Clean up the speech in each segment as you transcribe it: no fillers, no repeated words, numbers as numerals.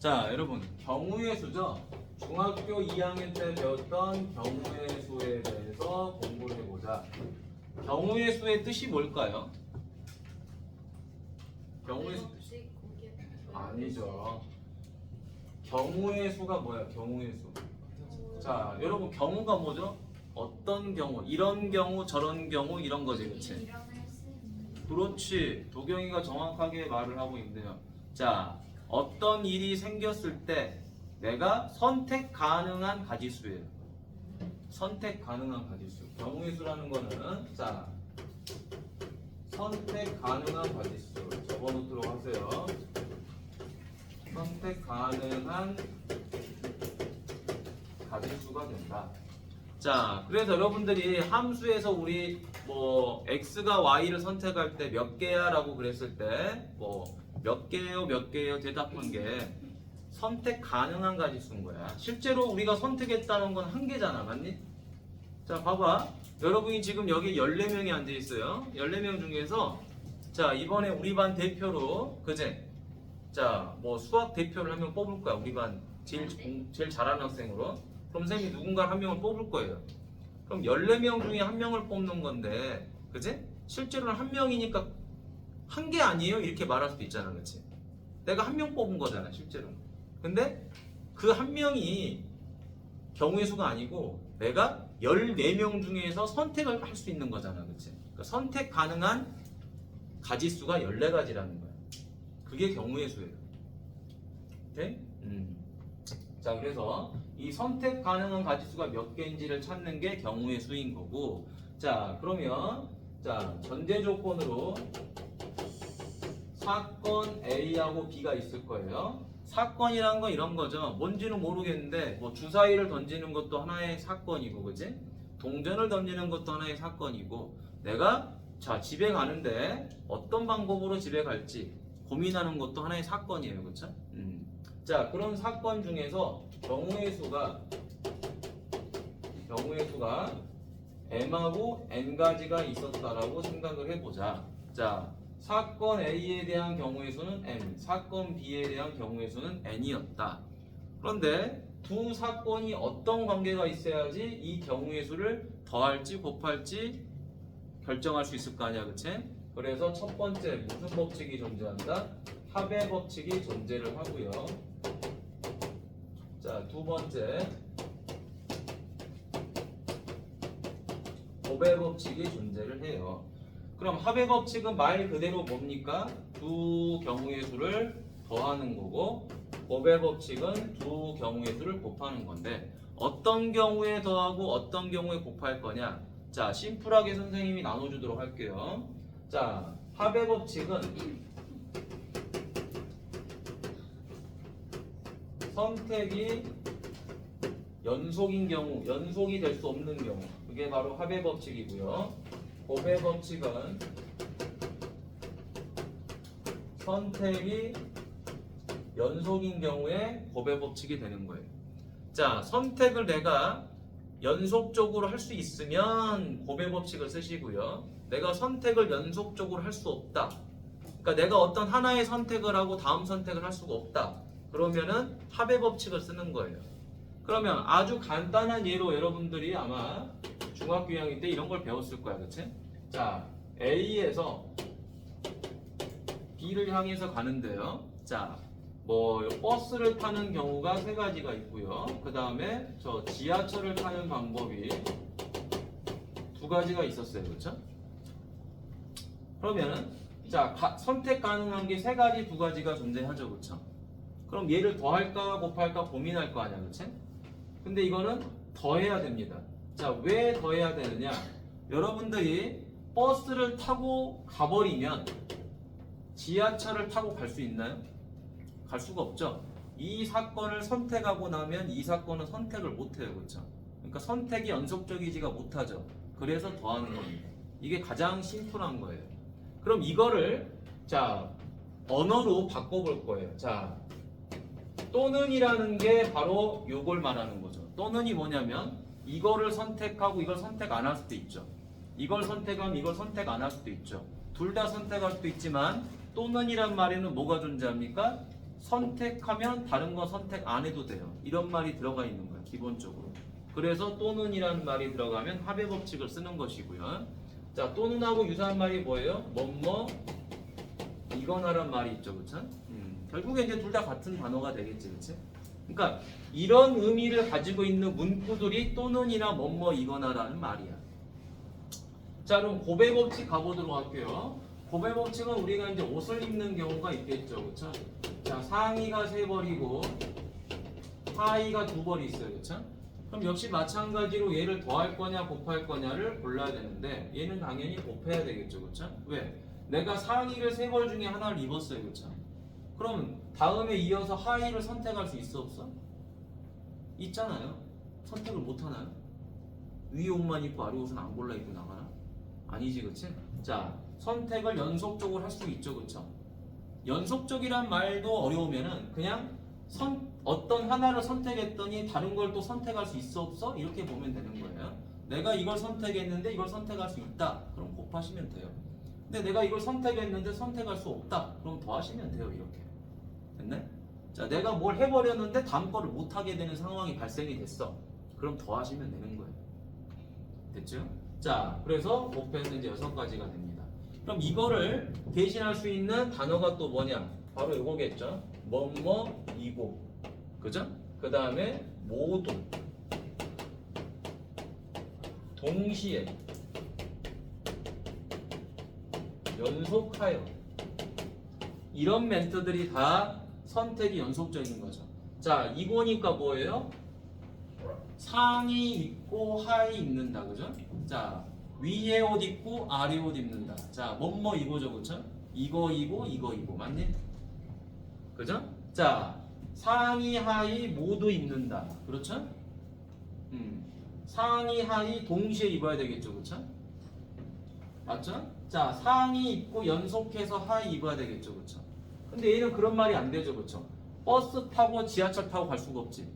자, 여러분, 경우의 수죠? 중학교 2학년 때 배웠던 경우의 수에 대해서 공부를 해보자. 경우의 수의 뜻이 뭘까요? 경우의 수 뜻이? 아니죠. 경우의 수가 뭐야? 경우의 수. 자, 여러분, 경우가 뭐죠? 어떤 경우, 이런 경우, 저런 경우, 이런 거지, 그치? 그렇지. 도경이가 정확하게 말을 하고 있네요. 자, 어떤 일이 생겼을 때 내가 선택 가능한 가지수예요. 선택 가능한 가지수. 경우의 수라는 거는 자, 선택 가능한 가지수. 적어놓도록 하세요. 선택 가능한 가지수가 된다. 자, 그래서 여러분들이 함수에서 우리 뭐 x가 y를 선택할 때 몇 개야 라고 그랬을 때 뭐 몇 개예요 대답한 게 선택 가능한 가지수인 거야. 실제로 우리가 선택했다는 건 한 개잖아, 맞니? 자, 봐봐. 여러분이 지금 여기 14명이 앉아 있어요. 14명 중에서 자, 이번에 우리 반 대표로 그제 자, 뭐 수학 대표를 한 명 뽑을 거야. 우리 반 제일 잘하는 학생으로. 그럼 선생님이 누군가 한 명을 뽑을 거예요. 그럼 14명 중에 한 명을 뽑는 건데, 그지? 실제로는 한 명이니까 한 개 아니에요? 이렇게 말할 수도 있잖아, 그치? 내가 한 명 뽑은 거잖아, 실제로는. 근데 그 한 명이 경우의 수가 아니고 내가 14명 중에서 선택을 할 수 있는 거잖아, 그치? 그러니까 선택 가능한 가지수가 14가지라는 거야. 그게 경우의 수예요. 오케이? 자, 그래서 이 선택 가능한 가지수가 몇 개인지를 찾는 게 경우의 수인 거고, 자, 그러면 자, 전제 조건으로 사건 A하고 B가 있을 거예요. 사건이란 건 이런 거죠. 뭔지는 모르겠는데 뭐 주사위를 던지는 것도 하나의 사건이고, 그지? 동전을 던지는 것도 하나의 사건이고, 내가 자, 집에 가는데 어떤 방법으로 집에 갈지 고민하는 것도 하나의 사건이에요, 그렇죠? 자, 그런 사건 중에서 경우의 수가 m하고 n가지가 있었다라고 생각을 해보자. 자, 사건 A에 대한 경우의 수는 m, 사건 B에 대한 경우의 수는 n이었다. 그런데 두 사건이 어떤 관계가 있어야지 이 경우의 수를 더할지 곱할지 결정할 수 있을 거 아니야, 그치? 그래서 첫 번째 무슨 법칙이 존재한다? 합의 법칙이 존재를 하고요. 자, 두 번째 곱의 법칙이 존재를 해요. 그럼 합의 법칙은 말 그대로 뭡니까? 두 경우의 수를 더하는 거고, 곱의 법칙은 두 경우의 수를 곱하는 건데, 어떤 경우에 더하고 어떤 경우에 곱할 거냐? 자, 심플하게 선생님이 나눠주도록 할게요. 자, 합의 법칙은 선택이 연속인 경우, 연속이 될 수 없는 경우, 그게 바로 합의 법칙이고요. 곱의 법칙은 선택이 연속인 경우에 곱의 법칙이 되는 거예요. 자, 선택을 내가 연속적으로 할 수 있으면 곱의 법칙을 쓰시고요. 내가 선택을 연속적으로 할 수 없다. 그러니까 내가 어떤 하나의 선택을 하고 다음 선택을 할 수가 없다. 그러면은 합의 법칙을 쓰는 거예요. 그러면 아주 간단한 예로 여러분들이 아마 중학교 2학년 때 이런 걸 배웠을 거야, 그치? 자, A에서 B를 향해서 가는데요. 자, 뭐 버스를 타는 경우가 세 가지가 있고요. 그 다음에 저 지하철을 타는 방법이 두 가지가 있었어요, 그렇죠? 그러면은 자, 선택 가능한 게 세 가지, 두 가지가 존재하죠, 그렇죠? 그럼 얘를 더할까 곱할까 고민할 거 아니야, 그렇지? 근데 이거는 더해야 됩니다. 자, 왜 더해야 되느냐? 여러분들이 버스를 타고 가버리면 지하철을 타고 갈 수 있나요? 갈 수가 없죠. 이 사건을 선택하고 나면 이 사건은 선택을 못해요, 그렇죠? 그러니까 선택이 연속적이지가 못하죠. 그래서 더하는 겁니다. 이게 가장 심플한 거예요. 그럼 이거를 자, 언어로 바꿔볼 거예요. 자, 또는이라는 게 바로 요걸 말하는 거죠. 또는이 뭐냐면 이거를 선택하고 이걸 선택 안 할 수도 있죠. 이걸 선택하면 이걸 선택 안 할 수도 있죠. 둘 다 선택할 수도 있지만 또는이란 말에는 뭐가 존재합니까? 선택하면 다른 거 선택 안 해도 돼요. 이런 말이 들어가 있는 거예요. 기본적으로. 그래서 또는이라는 말이 들어가면 합의 법칙을 쓰는 것이고요. 자, 또는하고 유사한 말이 뭐예요? 뭐뭐 이거나란 말이 있죠, 그렇죠? 결국에 이제 둘 다 같은 단어가 되겠지, 그렇지? 그러니까 이런 의미를 가지고 있는 문구들이 또는이나 뭐뭐 이거나라는 말이야. 자, 그럼 고배 법칙 가보도록 할게요. 고배 법칙은 우리가 이제 옷을 입는 경우가 있겠죠, 그렇죠? 자, 상의가 3벌이고 하의가 2벌이 있어요, 그렇죠? 그럼 역시 마찬가지로 얘를 더할 거냐 곱할 거냐를 골라야 되는데 얘는 당연히 곱해야 되겠죠, 그렇죠? 왜? 내가 상의를 3벌 중에 하나를 입었어요, 그렇죠? 그럼 다음에 이어서 하의를 선택할 수 있어 없어? 있잖아요. 선택을 못 하나요? 위 옷만 입고 아래 옷은 안 골라 입고 나가나? 아니지, 그렇지? 자, 선택을 연속적으로 할 수 있죠, 그렇죠? 연속적이란 말도 어려우면은 그냥 어떤 하나를 선택했더니 다른 걸 또 선택할 수 있어 없어? 이렇게 보면 되는 거예요. 내가 이걸 선택했는데 이걸 선택할 수 있다. 그럼 곱하시면 돼요. 근데 내가 이걸 선택했는데 선택할 수 없다. 그럼 더하시면 돼요. 이렇게. 됐네? 자, 내가 뭘 해버렸는데 다음 거를 못하게 되는 상황이 발생이 됐어. 그럼 더하시면 되는 거예요. 됐죠? 자, 그래서 곱해서 이제 6가지가 됩니다. 그럼 이거를 대신할 수 있는 단어가 또 뭐냐? 바로 이거겠죠? 뭐뭐 이고, 그죠? 그 다음에 모두, 동시에, 연속하여, 이런 멘트들이 다 선택이 연속적인 거죠. 자, 이거니까 뭐예요? 상의 입고 하의 입는다, 그죠? 자, 위에 옷 입고 아래 옷 입는다. 자, 뭐뭐 이거죠, 그죠? 이거 맞니? 그죠? 자, 상의 하의 모두 입는다. 그렇죠? 상의 하의 동시에 입어야 되겠죠, 그렇죠? 맞죠? 자, 상의 입고 연속해서 하의 입어야 되겠죠, 그렇죠? 근데 얘는 그런 말이 안 되죠, 그렇죠? 버스 타고 지하철 타고 갈 수가 없지.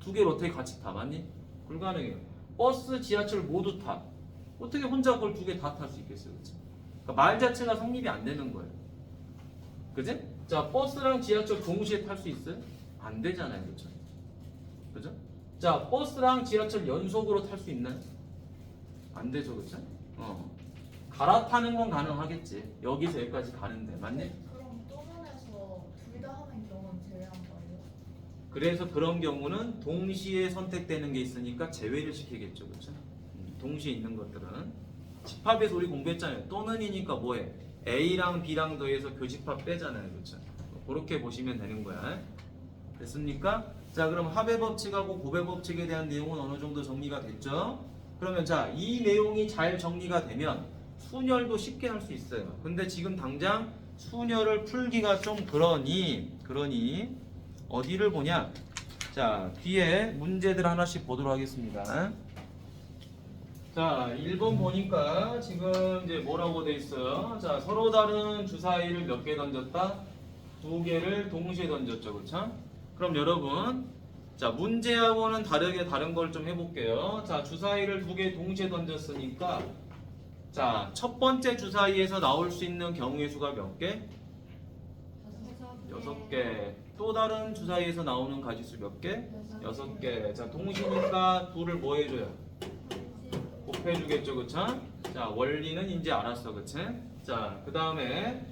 두 개를 어떻게 같이 타, 맞니? 불가능해요. 버스, 지하철 모두 타. 어떻게 혼자 그걸 두 개 다 탈 수 있겠어요, 그렇죠? 그러니까 말 자체가 성립이 안 되는 거예요. 그지? 자, 버스랑 지하철 동시에 탈 수 있어요? 안 되잖아요, 그렇죠? 그죠? 자, 버스랑 지하철 연속으로 탈 수 있나요? 안 되죠, 그렇죠? 갈아타는 건 가능하겠지. 여기서 여기까지 가는데, 맞니? 그럼 또는에서 둘 다 하는 경우는 제외한 거예요? 그래서 그런 경우는 동시에 선택되는 게 있으니까 제외를 시키겠죠, 그렇죠? 동시에 있는 것들은 집합에서 우리 공부했잖아요. 또는이니까 뭐해? A랑 B랑 더해서 교집합 빼잖아요, 그렇죠? 그렇게 보시면 되는 거야. 됐습니까? 자, 그럼 합의 법칙하고 곱의 법칙에 대한 내용은 어느 정도 정리가 됐죠? 그러면 자, 이 내용이 잘 정리가 되면 순열도 쉽게 할 수 있어요. 근데 지금 당장 순열을 풀기가 좀 그러니 어디를 보냐? 자, 뒤에 문제들 하나씩 보도록 하겠습니다. 자, 1번 보니까 지금 이제 뭐라고 돼 있어요? 자, 서로 다른 주사위를 몇 개 던졌다? 2개를 동시에 던졌죠, 그렇죠? 그럼 여러분, 자, 문제하고는 다르게 다른 걸 좀 해볼게요. 자, 주사위를 2개 동시에 던졌으니까, 자, 첫 번째 주사위에서 나올 수 있는 경우의 수가 몇 개? 6개. 또 다른 주사위에서 나오는 가지수 몇 개? 6개. 자, 동시니까 2를 뭐 해줘요? 곱해주겠죠, 그쵸? 자, 원리는 이제 알았어, 그치? 자, 그 다음에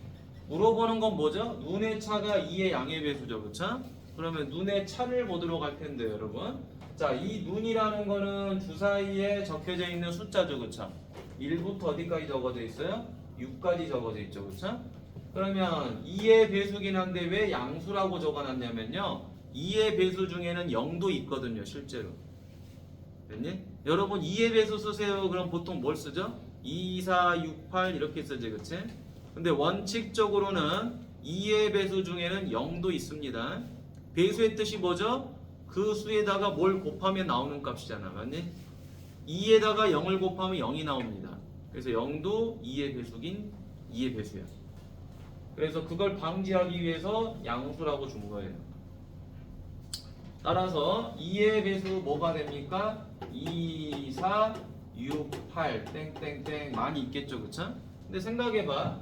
물어보는 건 뭐죠? 눈의 차가 2의 양의 배수죠, 그쵸? 그러면 눈의 차를 보도록 할 텐데, 여러분. 자, 이 눈이라는 거는 주사위에 적혀져 있는 숫자죠, 그쵸? 1부터 어디까지 적어져 있어요? 6까지 적어져 있죠, 그쵸? 그러면 2의 배수긴 한데 왜 양수라고 적어놨냐면요, 2의 배수 중에는 0도 있거든요, 실제로. 됐니? 여러분 2의 배수 쓰세요. 그럼 보통 뭘 쓰죠? 2, 4, 6, 8 이렇게 쓰지, 그치? 근데 원칙적으로는 2의 배수 중에는 0도 있습니다. 배수의 뜻이 뭐죠? 그 수에다가 뭘 곱하면 나오는 값이잖아, 맞니? 2에다가 0을 곱하면 0이 나옵니다. 그래서 0도 2의 배수긴 2의 배수야. 그래서 그걸 방지하기 위해서 양수라고 준 거예요. 따라서 2의 배수 뭐가 됩니까? 2, 4, 6, 8 땡땡땡 많이 있겠죠, 그쵸? 근데 생각해봐.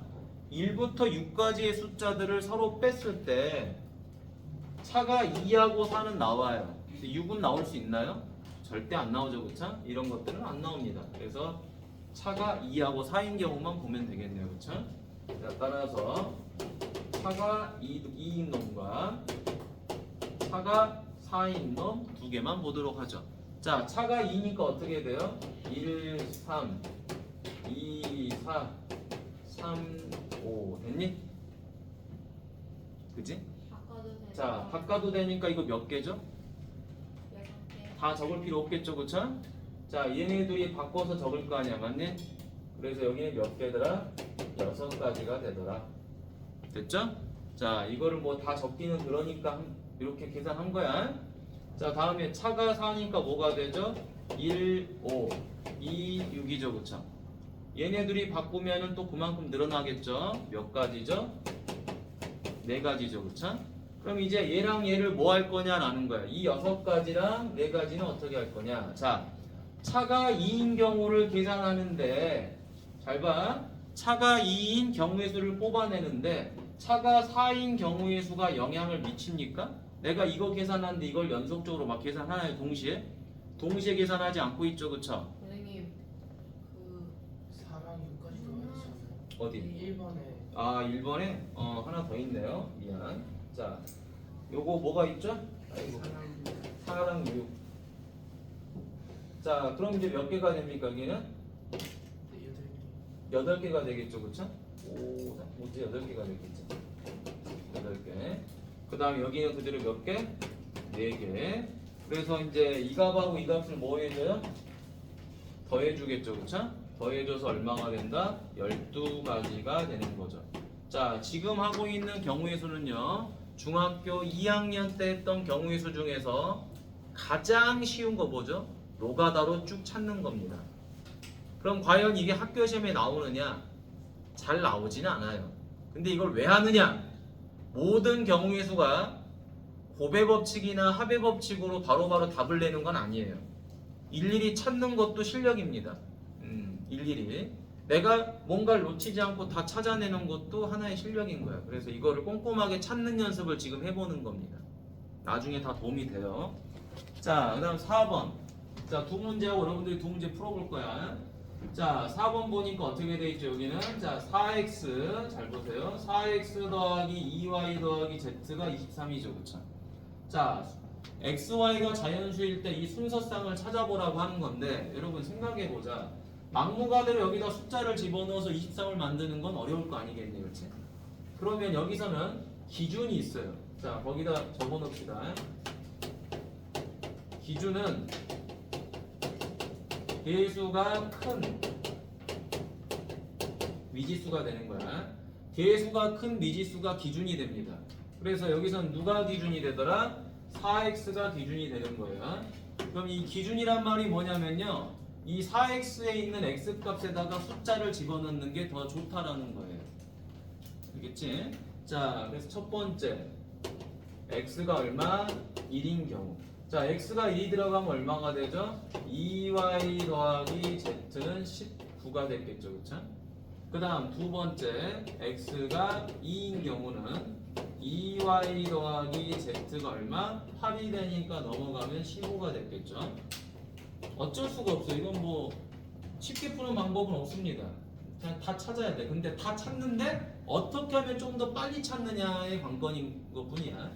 1부터 6까지의 숫자들을 서로 뺐을 때 차가 2하고 4는 나와요. 6은 나올 수 있나요? 절대 안 나오죠, 그쵸? 이런 것들은 안 나옵니다. 그래서 차가 2하고 4인 경우만 보면 되겠네요, 그쵸? 자, 따라서 차가 2인 놈과 차가 4인 놈 두 개만 보도록 하죠. 자, 차가 2니까 어떻게 돼요? 1, 3, 2, 4, 3, 5 됐니? 그지? 바꿔도 되죠? 자, 바꿔도 되니까 이거 몇 개죠? 6개. 다 적을 필요 없겠죠, 그쵸? 자, 얘네들이 바꿔서 적을 거 아니야, 맞니? 그래서 여기는 몇 개더라? 6가지가 되더라. 됐죠? 자, 이거를 뭐 다 적기는 그러니까 이렇게 계산한 거야. 자, 다음에 차가 4니까 뭐가 되죠? 1, 5, 2, 6이죠, 그쵸? 얘네들이 바꾸면은 또 그만큼 늘어나겠죠? 몇 가지죠? 4가지죠, 그쵸? 그럼 이제 얘랑 얘를 뭐 할 거냐라는 거야. 이 6가지랑 4가지는 어떻게 할 거냐? 자, 차가 2인 경우를 계산하는데 잘 봐. 차가 2인 경우의 수를 뽑아내는데 차가 4인 경우의 수가 영향을 미칩니까? 내가 이거 계산하는데 이걸 연속적으로 막 계산하나요? 동시에? 동시에 계산하지 않고 있죠, 그쵸? 선생님 그 4랑 6까지 들어가지 않아요? 어디? 1번에 아, 1번에 하나 더 있네요. 미안. 자, 요거 뭐가 있죠? 아이고. 4랑 4랑 6. 자, 그럼 이제 몇 개가 됩니까, 여기는? 8개 8개가 되겠죠, 그쵸? 오, 뭐지? 8개가 되겠죠. 8개. 그 다음에 여기는 그대로 몇 개? 4개. 그래서 이제 이 값하고 이 값을 뭐 해줘요? 더해주겠죠, 그쵸? 더해줘서 얼마가 된다? 12가지가 되는 거죠. 자, 지금 하고 있는 경우의 수는요, 중학교 2학년 때 했던 경우의 수 중에서 가장 쉬운 거 뭐죠? 노가다로 쭉 찾는 겁니다. 그럼 과연 이게 학교 시험에 나오느냐? 잘 나오지는 않아요. 근데 이걸 왜 하느냐? 모든 경우의 수가 곱의 법칙이나 합의 법칙으로 바로바로 답을 내는 건 아니에요. 일일이 찾는 것도 실력입니다. 일일이. 내가 뭔가를 놓치지 않고 다 찾아내는 것도 하나의 실력인 거야. 그래서 이거를 꼼꼼하게 찾는 연습을 지금 해보는 겁니다. 나중에 다 도움이 돼요. 자, 그 다음 4번. 자, 두 문제하고 여러분들이 두 문제 풀어볼 거야. 자, 4번 보니까 어떻게 돼 있죠, 여기는? 자, 4x, 잘 보세요. 4x 더하기 2y 더하기 z가 23이죠, 그쵸? 자, xy가 자연수일 때 이 순서쌍을 찾아보라고 하는 건데, 여러분 생각해보자. 막무가내로 여기다 숫자를 집어넣어서 23을 만드는 건 어려울 거 아니겠니, 그렇지? 그러면 여기서는 기준이 있어요. 자, 거기다 적어놓읍시다. 기준은 개수가 큰 미지수가 되는 거야. 개수가 큰 미지수가 기준이 됩니다. 그래서 여기선 누가 기준이 되더라? 4x가 기준이 되는 거예요. 그럼 이 기준이란 말이 뭐냐면요, 이 4x에 있는 x 값에다가 숫자를 집어넣는 게 더 좋다라는 거예요. 알겠지? 자, 그래서 첫 번째 x가 얼마? 1인 경우. 자, x가 1이 들어가면 얼마가 되죠? 2y 더하기 z는 19가 됐겠죠, 그쵸? 그 다음 두 번째 x가 2인 경우는 2y 더하기 z가 얼마? 8이 되니까 넘어가면 15가 됐겠죠. 어쩔 수가 없어요. 이건 뭐 쉽게 푸는 방법은 없습니다. 그냥 다 찾아야 돼. 근데 다 찾는데 어떻게 하면 좀 더 빨리 찾느냐의 관건인 것 뿐이야.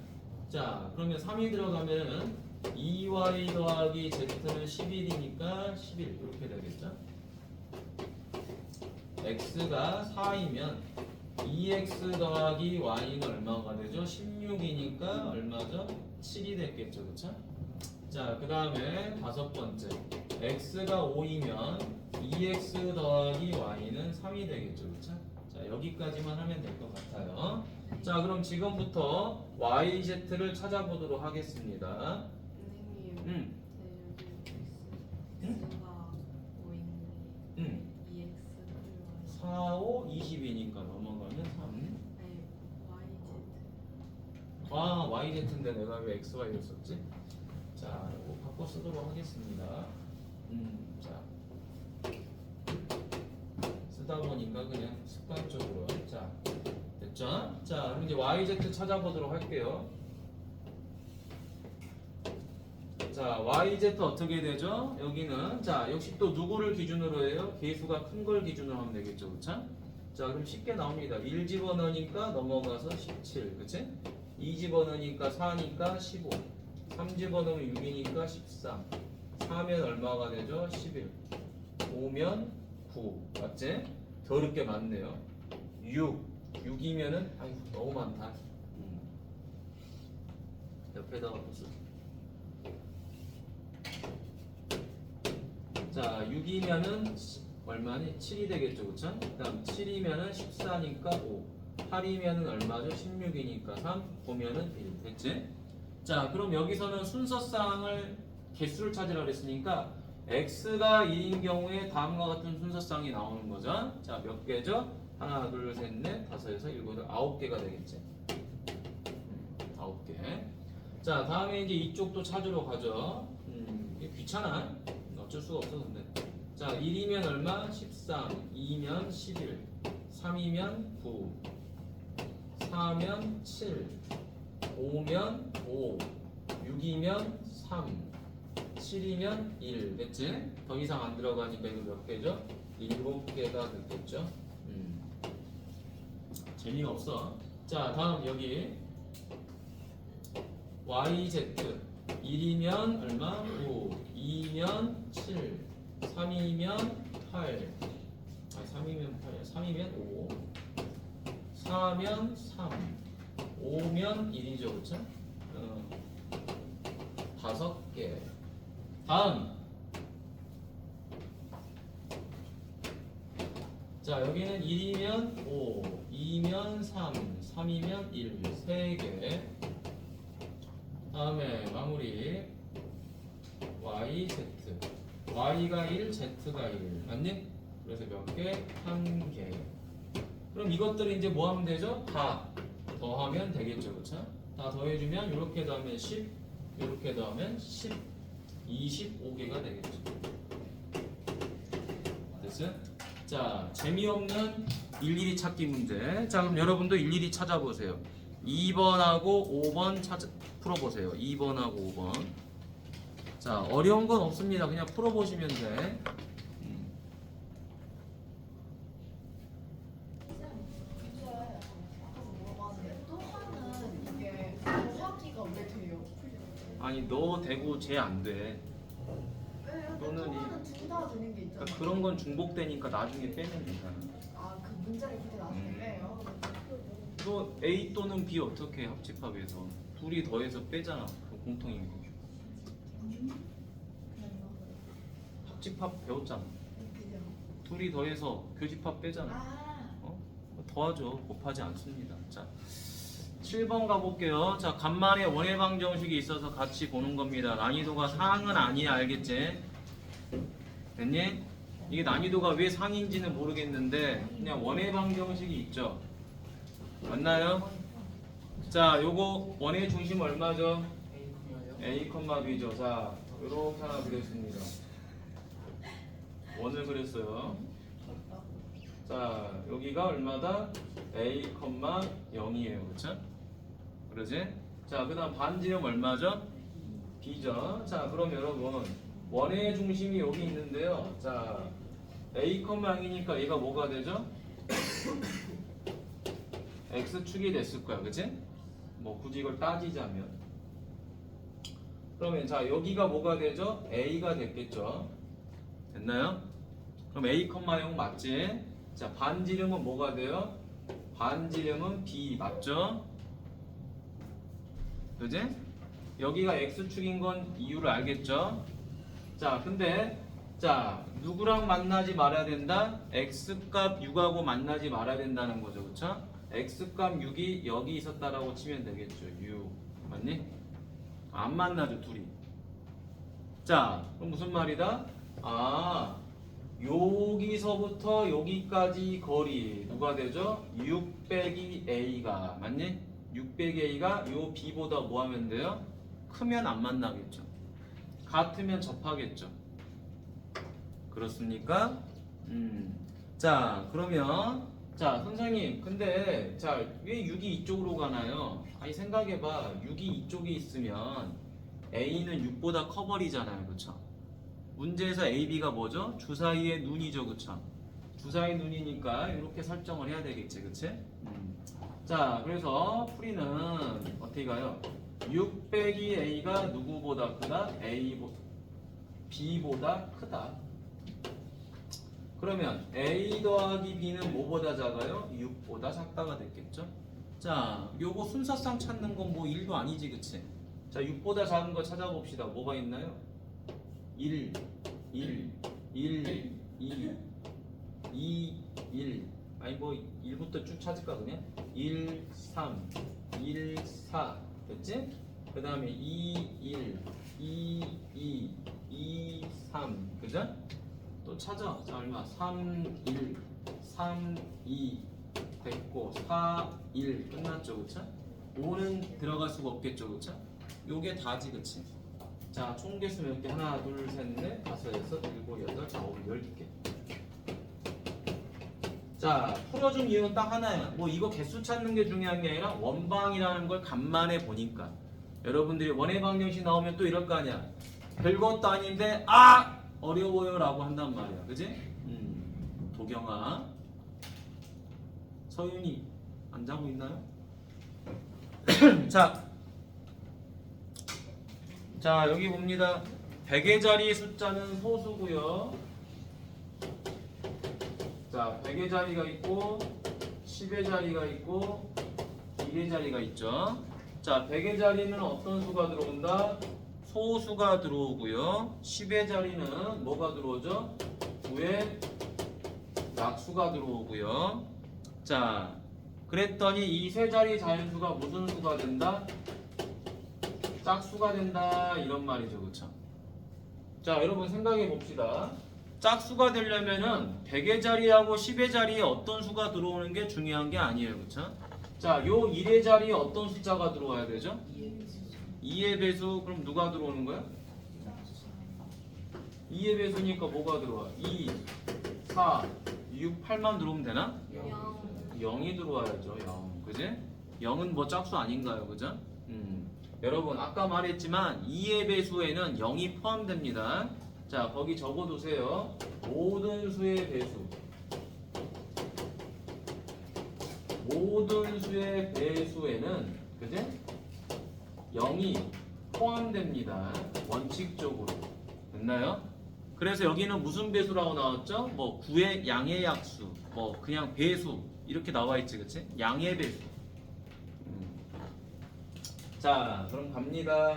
자, 그러면 3이 들어가면 2y 더하기 z는 11이니까 11 이렇게 되겠죠. x가 4이면 2x 더하기 y는 얼마가 되죠? 16이니까 얼마죠? 7이 됐겠죠, 그쵸? 자, 그 다음에 다섯 번째 x가 5이면 2x 더하기 y는 3이 되겠죠, 그쵸? 자, 여기까지만 하면 될 것 같아요. 자, 그럼 지금부터 yz를 찾아보도록 하겠습니다. 선생님 응? x가 5인데 응. 2x 4, 5, 20이니까 넘어가면 3. 네, yz 아, yz인데 내가 왜 xy를 썼지? 자, 이거 바꿔 쓰도록 하겠습니다. 자, 쓰다 보니까 그냥 습관적으로. 자, 됐죠? 자, 그럼 이제 yz 찾아보도록 할게요. 자, YZ 어떻게 되죠? 여기는 자, 역시 또 누구를 기준으로 해요? 개수가 큰 걸 기준으로 하면 되겠죠, 그쵸? 자, 그럼 쉽게 나옵니다. 1 집어넣으니까 넘어가서 17, 그치? 2 집어넣으니까 4니까 15, 3 집어넣으면 6이니까 13, 4면 얼마가 되죠? 11, 5면 9, 맞지? 더럽게 많네요. 6이면은 아이고 너무 많다. 옆에다가 무슨 자, 6이면은 얼마니? 7이 되겠죠, 그쵸? 그 다음 7이면은 14니까 5, 8이면은 얼마죠? 16이니까 3, 9면은 1, 됐지? 자, 그럼 여기서는 순서쌍을 개수를 찾으라 그랬으니까 x가 1인 경우에 다음과 같은 순서쌍이 나오는 거죠. 자, 몇 개죠? 하나, 둘, 셋, 넷, 다섯, 여섯, 일곱, 여덟, 9개가 되겠지. 9개. 자, 다음에 이제 이쪽도 찾으러 가죠. 이게 귀찮아. 어쩔 수가 없어, 근데. 자, 1이면 얼마? 13, 2면 11, 3이면 9, 4면 7, 5면 5, 6이면 3, 7이면 1. 됐지? 더 이상 안 들어가니까 이거 몇 개죠? 7개가 됐겠죠? 재미가 없어. 자, 다음 여기 YZ 1이면 얼마? 5, 2면 7, 3이면 8, 3이면 8, 3이면 5, 4면 3, 5면 1이죠, 그쵸? 5개. 다음. 자, 여기는 1이면 5, 2면 3, 3이면 1, 3개. 다음에 마무리 YZ Y가 1, Z가 1 맞니? 그래서 몇 개? 1개. 그럼 이것들을 이제 뭐 하면 되죠? 다 더하면 되겠죠, 그쵸? 다 더해주면 이렇게 더하면 10, 이렇게 더하면 10, 25개가 되겠죠. 됐어요? 자, 재미없는 일일이 찾기 문제. 자, 그럼 여러분도 일일이 찾아보세요. 2번하고 5번 풀어보세요. 2번하고 5번. 자, 어려운 건 없습니다. 그냥 풀어보시면 돼. 또 하는 이게 더하기가 왜 돼요? 아니, 너 되고 쟤 안 돼. 왜요? 또는 또 하는 둘 다 되는 게 있잖아요. 그러니까 그런 건 중복되니까 나중에 빼면 되잖아. 아, 그 문제를 그때 나중에 빼요? 너 A 또는 B 어떻게 해, 합집합에서? 둘이 더해서 빼잖아. 그 공통인 거. 합집합 배웠잖아. 그죠? 둘이 더해서 교집합 빼잖아. 아, 어? 더하죠. 곱하지 않습니다. 자, 7번 가볼게요. 자, 간만에 원해방 정식이 있어서 같이 보는 겁니다. 난이도가 상은 아니야, 알겠지? 됐니? 이게 난이도가 왜 상인지는 모르겠는데 그냥 원해방 정식이 있죠. 맞나요? 자, 요거 원의 중심 얼마죠? A, B죠. 자, 요렇게 하나 그렸습니다. 원을 그렸어요. 자, 여기가 얼마다? A, 0이에요. 그쵸? 그러지? 자, 그 다음 반지름 얼마죠? B죠. 자, 그럼 여러분 원의 중심이 여기 있는데요. 자, A, 0이니까 얘가 뭐가 되죠? X축이 됐을 거야. 그치? 뭐 굳이 이걸 따지자면 그러면 자, 여기가 뭐가 되죠? A가 됐겠죠. 됐나요? 그럼 A, 0 맞지? 자, 반지름은 뭐가 돼요? 반지름은 B 맞죠? 그지? 여기가 X축인 건 이유를 알겠죠? 자, 근데 자, 누구랑 만나지 말아야 된다? X값 6하고 만나지 말아야 된다는 거죠. 그쵸? X값 6이 여기 있었다라고 치면 되겠죠. 6 맞니? 안 만나죠, 둘이. 자, 그럼 무슨 말이다? 아, 여기서부터 여기까지 거리 누가 되죠? 6 빼기 A가 맞니? 6 빼기 A가 요 B보다 뭐 하면 돼요? 크면 안 만나겠죠. 같으면 접하겠죠. 그렇습니까? 자, 그러면 자, 선생님, 근데 자, 왜 6이 이쪽으로 가나요? 아니 생각해봐. 6이 이쪽에 있으면 A는 6보다 커버리잖아요. 그쵸? 문제에서 A, B가 뭐죠? 주사위의 눈이죠. 그쵸? 주사위 눈이니까 이렇게 설정을 해야 되겠지. 그치? 자, 그래서 풀이는 어떻게 가요? 6 빼기 A가 누구보다 크다? B보다 크다. 그러면 A 더하기 B는 뭐보다 작아요? 6보다 작다가 됐겠죠? 자, 요거 순서상 찾는 건 뭐 1도 아니지, 그치? 자, 6보다 작은 거 찾아봅시다. 뭐가 있나요? 1, 1, 1, 2, 2, 1. 아니 뭐 1부터 쭉 찾을까 그냥? 1, 3, 1, 4 됐지? 그 다음에 2, 1, 2, 2, 2, 3 그죠? 또 찾아. 자, 얼마? 3, 1, 3, 2 됐고 4, 1 끝났죠, 그쵸? 5는 들어갈 수가 없겠죠, 그쵸? 요게 다지, 그치? 자, 총 개수 몇 개? 하나, 둘, 셋, 넷, 다섯, 여섯, 일곱, 여덟, 아홉, 12개. 자, 풀어준 이유는 딱 하나야. 뭐 이거 개수 찾는 게 중요한 게 아니라 원방이라는 걸 간만에 보니까 여러분들이 원의 방정식 나오면 또 이럴 거 아니야. 별것도 아닌데 어려워요 라고 한단 말이야. 그지? 도경아, 서윤이 안 자고 있나요? 자, 여기 봅니다. 100의 자리 숫자는 소수고요. 자, 100의 자리가 있고 10의 자리가 있고 1의 자리가 있죠. 자, 100의 자리는 어떤 수가 들어온다? 소수가 들어오고요. 10의 자리는 뭐가 들어오죠? 9의 약수가 들어오고요. 자, 그랬더니 이 세 자리 자연수가 무슨 수가 된다? 짝수가 된다 이런 말이죠. 그쵸? 자, 여러분 생각해 봅시다. 짝수가 되려면은 100의 자리하고 10의 자리에 어떤 수가 들어오는 게 중요한 게 아니에요. 그쵸? 자, 요 1의 자리에 어떤 숫자가 들어와야 되죠? 2의 배수. 그럼 누가 들어오는 거야? 2의 배수니까 뭐가 들어와? 2, 4, 6, 8만 들어오면 되나? 0이 들어와야죠. 0. 그지? 0은 뭐 짝수 아닌가요? 그죠? 여러분 아까 말했지만 2의 배수에는 0이 포함됩니다. 자, 거기 적어두세요. 모든 수의 배수. 모든 수의 배수에는 그지? 0이 포함됩니다. 원칙적으로. 됐나요? 그래서 여기는 무슨 배수라고 나왔죠? 뭐 9의 양의 약수, 뭐 그냥 배수 이렇게 나와 있지, 그치? 양의 배수. 자, 그럼 갑니다.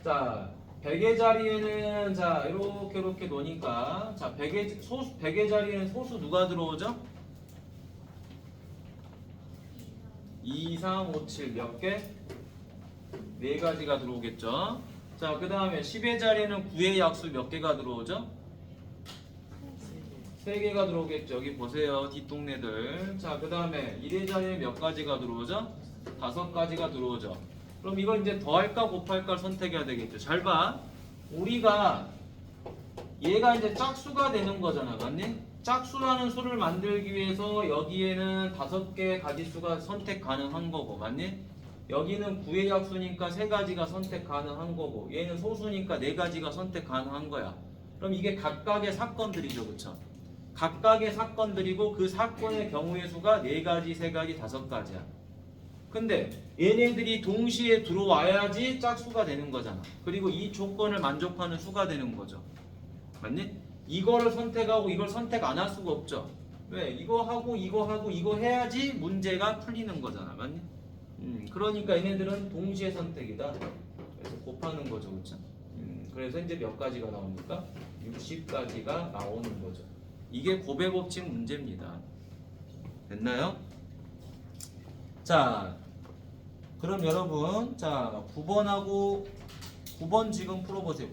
자, 100의 자리에는 자 이렇게 노니까 자 100의 자리에는 소수 누가 들어오죠? 2, 3, 5, 7 몇 개? 4가지가 들어오겠죠. 자, 그 다음에 10의 자리에는 9의 약수 몇 개가 들어오죠? 3개가 들어오겠죠. 여기 보세요. 뒷동네들. 자, 그 다음에 1의 자리에 몇 가지가 들어오죠? 5가지가 들어오죠. 그럼 이걸 이제 더할까 곱할까 선택해야 되겠죠. 잘 봐. 우리가 얘가 이제 짝수가 되는 거잖아. 맞니? 짝수라는 수를 만들기 위해서 여기에는 5개의 가지수가 선택 가능한 거고. 맞니? 여기는 9의 약수니까 3가지가 선택 가능한 거고. 얘는 소수니까 4가지가 선택 가능한 거야. 그럼 이게 각각의 사건들이죠. 그쵸? 각각의 사건들이고 그 사건의 경우의 수가 4가지, 3가지, 5가지야. 근데 얘네들이 동시에 들어와야지 짝수가 되는 거잖아. 그리고 이 조건을 만족하는 수가 되는 거죠. 맞니? 이거를 선택하고 이걸 선택 안 할 수가 없죠. 왜? 이거 하고 이거 하고 이거 해야지 문제가 풀리는 거잖아. 맞니? 그러니까 얘네들은 동시에 선택이다. 그래서 곱하는 거죠. 그렇죠? 그래서 이제 몇 가지가 나옵니까? 60가지가 나오는 거죠. 이게 곱의 법칙 문제입니다. 됐나요? 자, 그럼 여러분, 자 9번 지금 풀어보세요.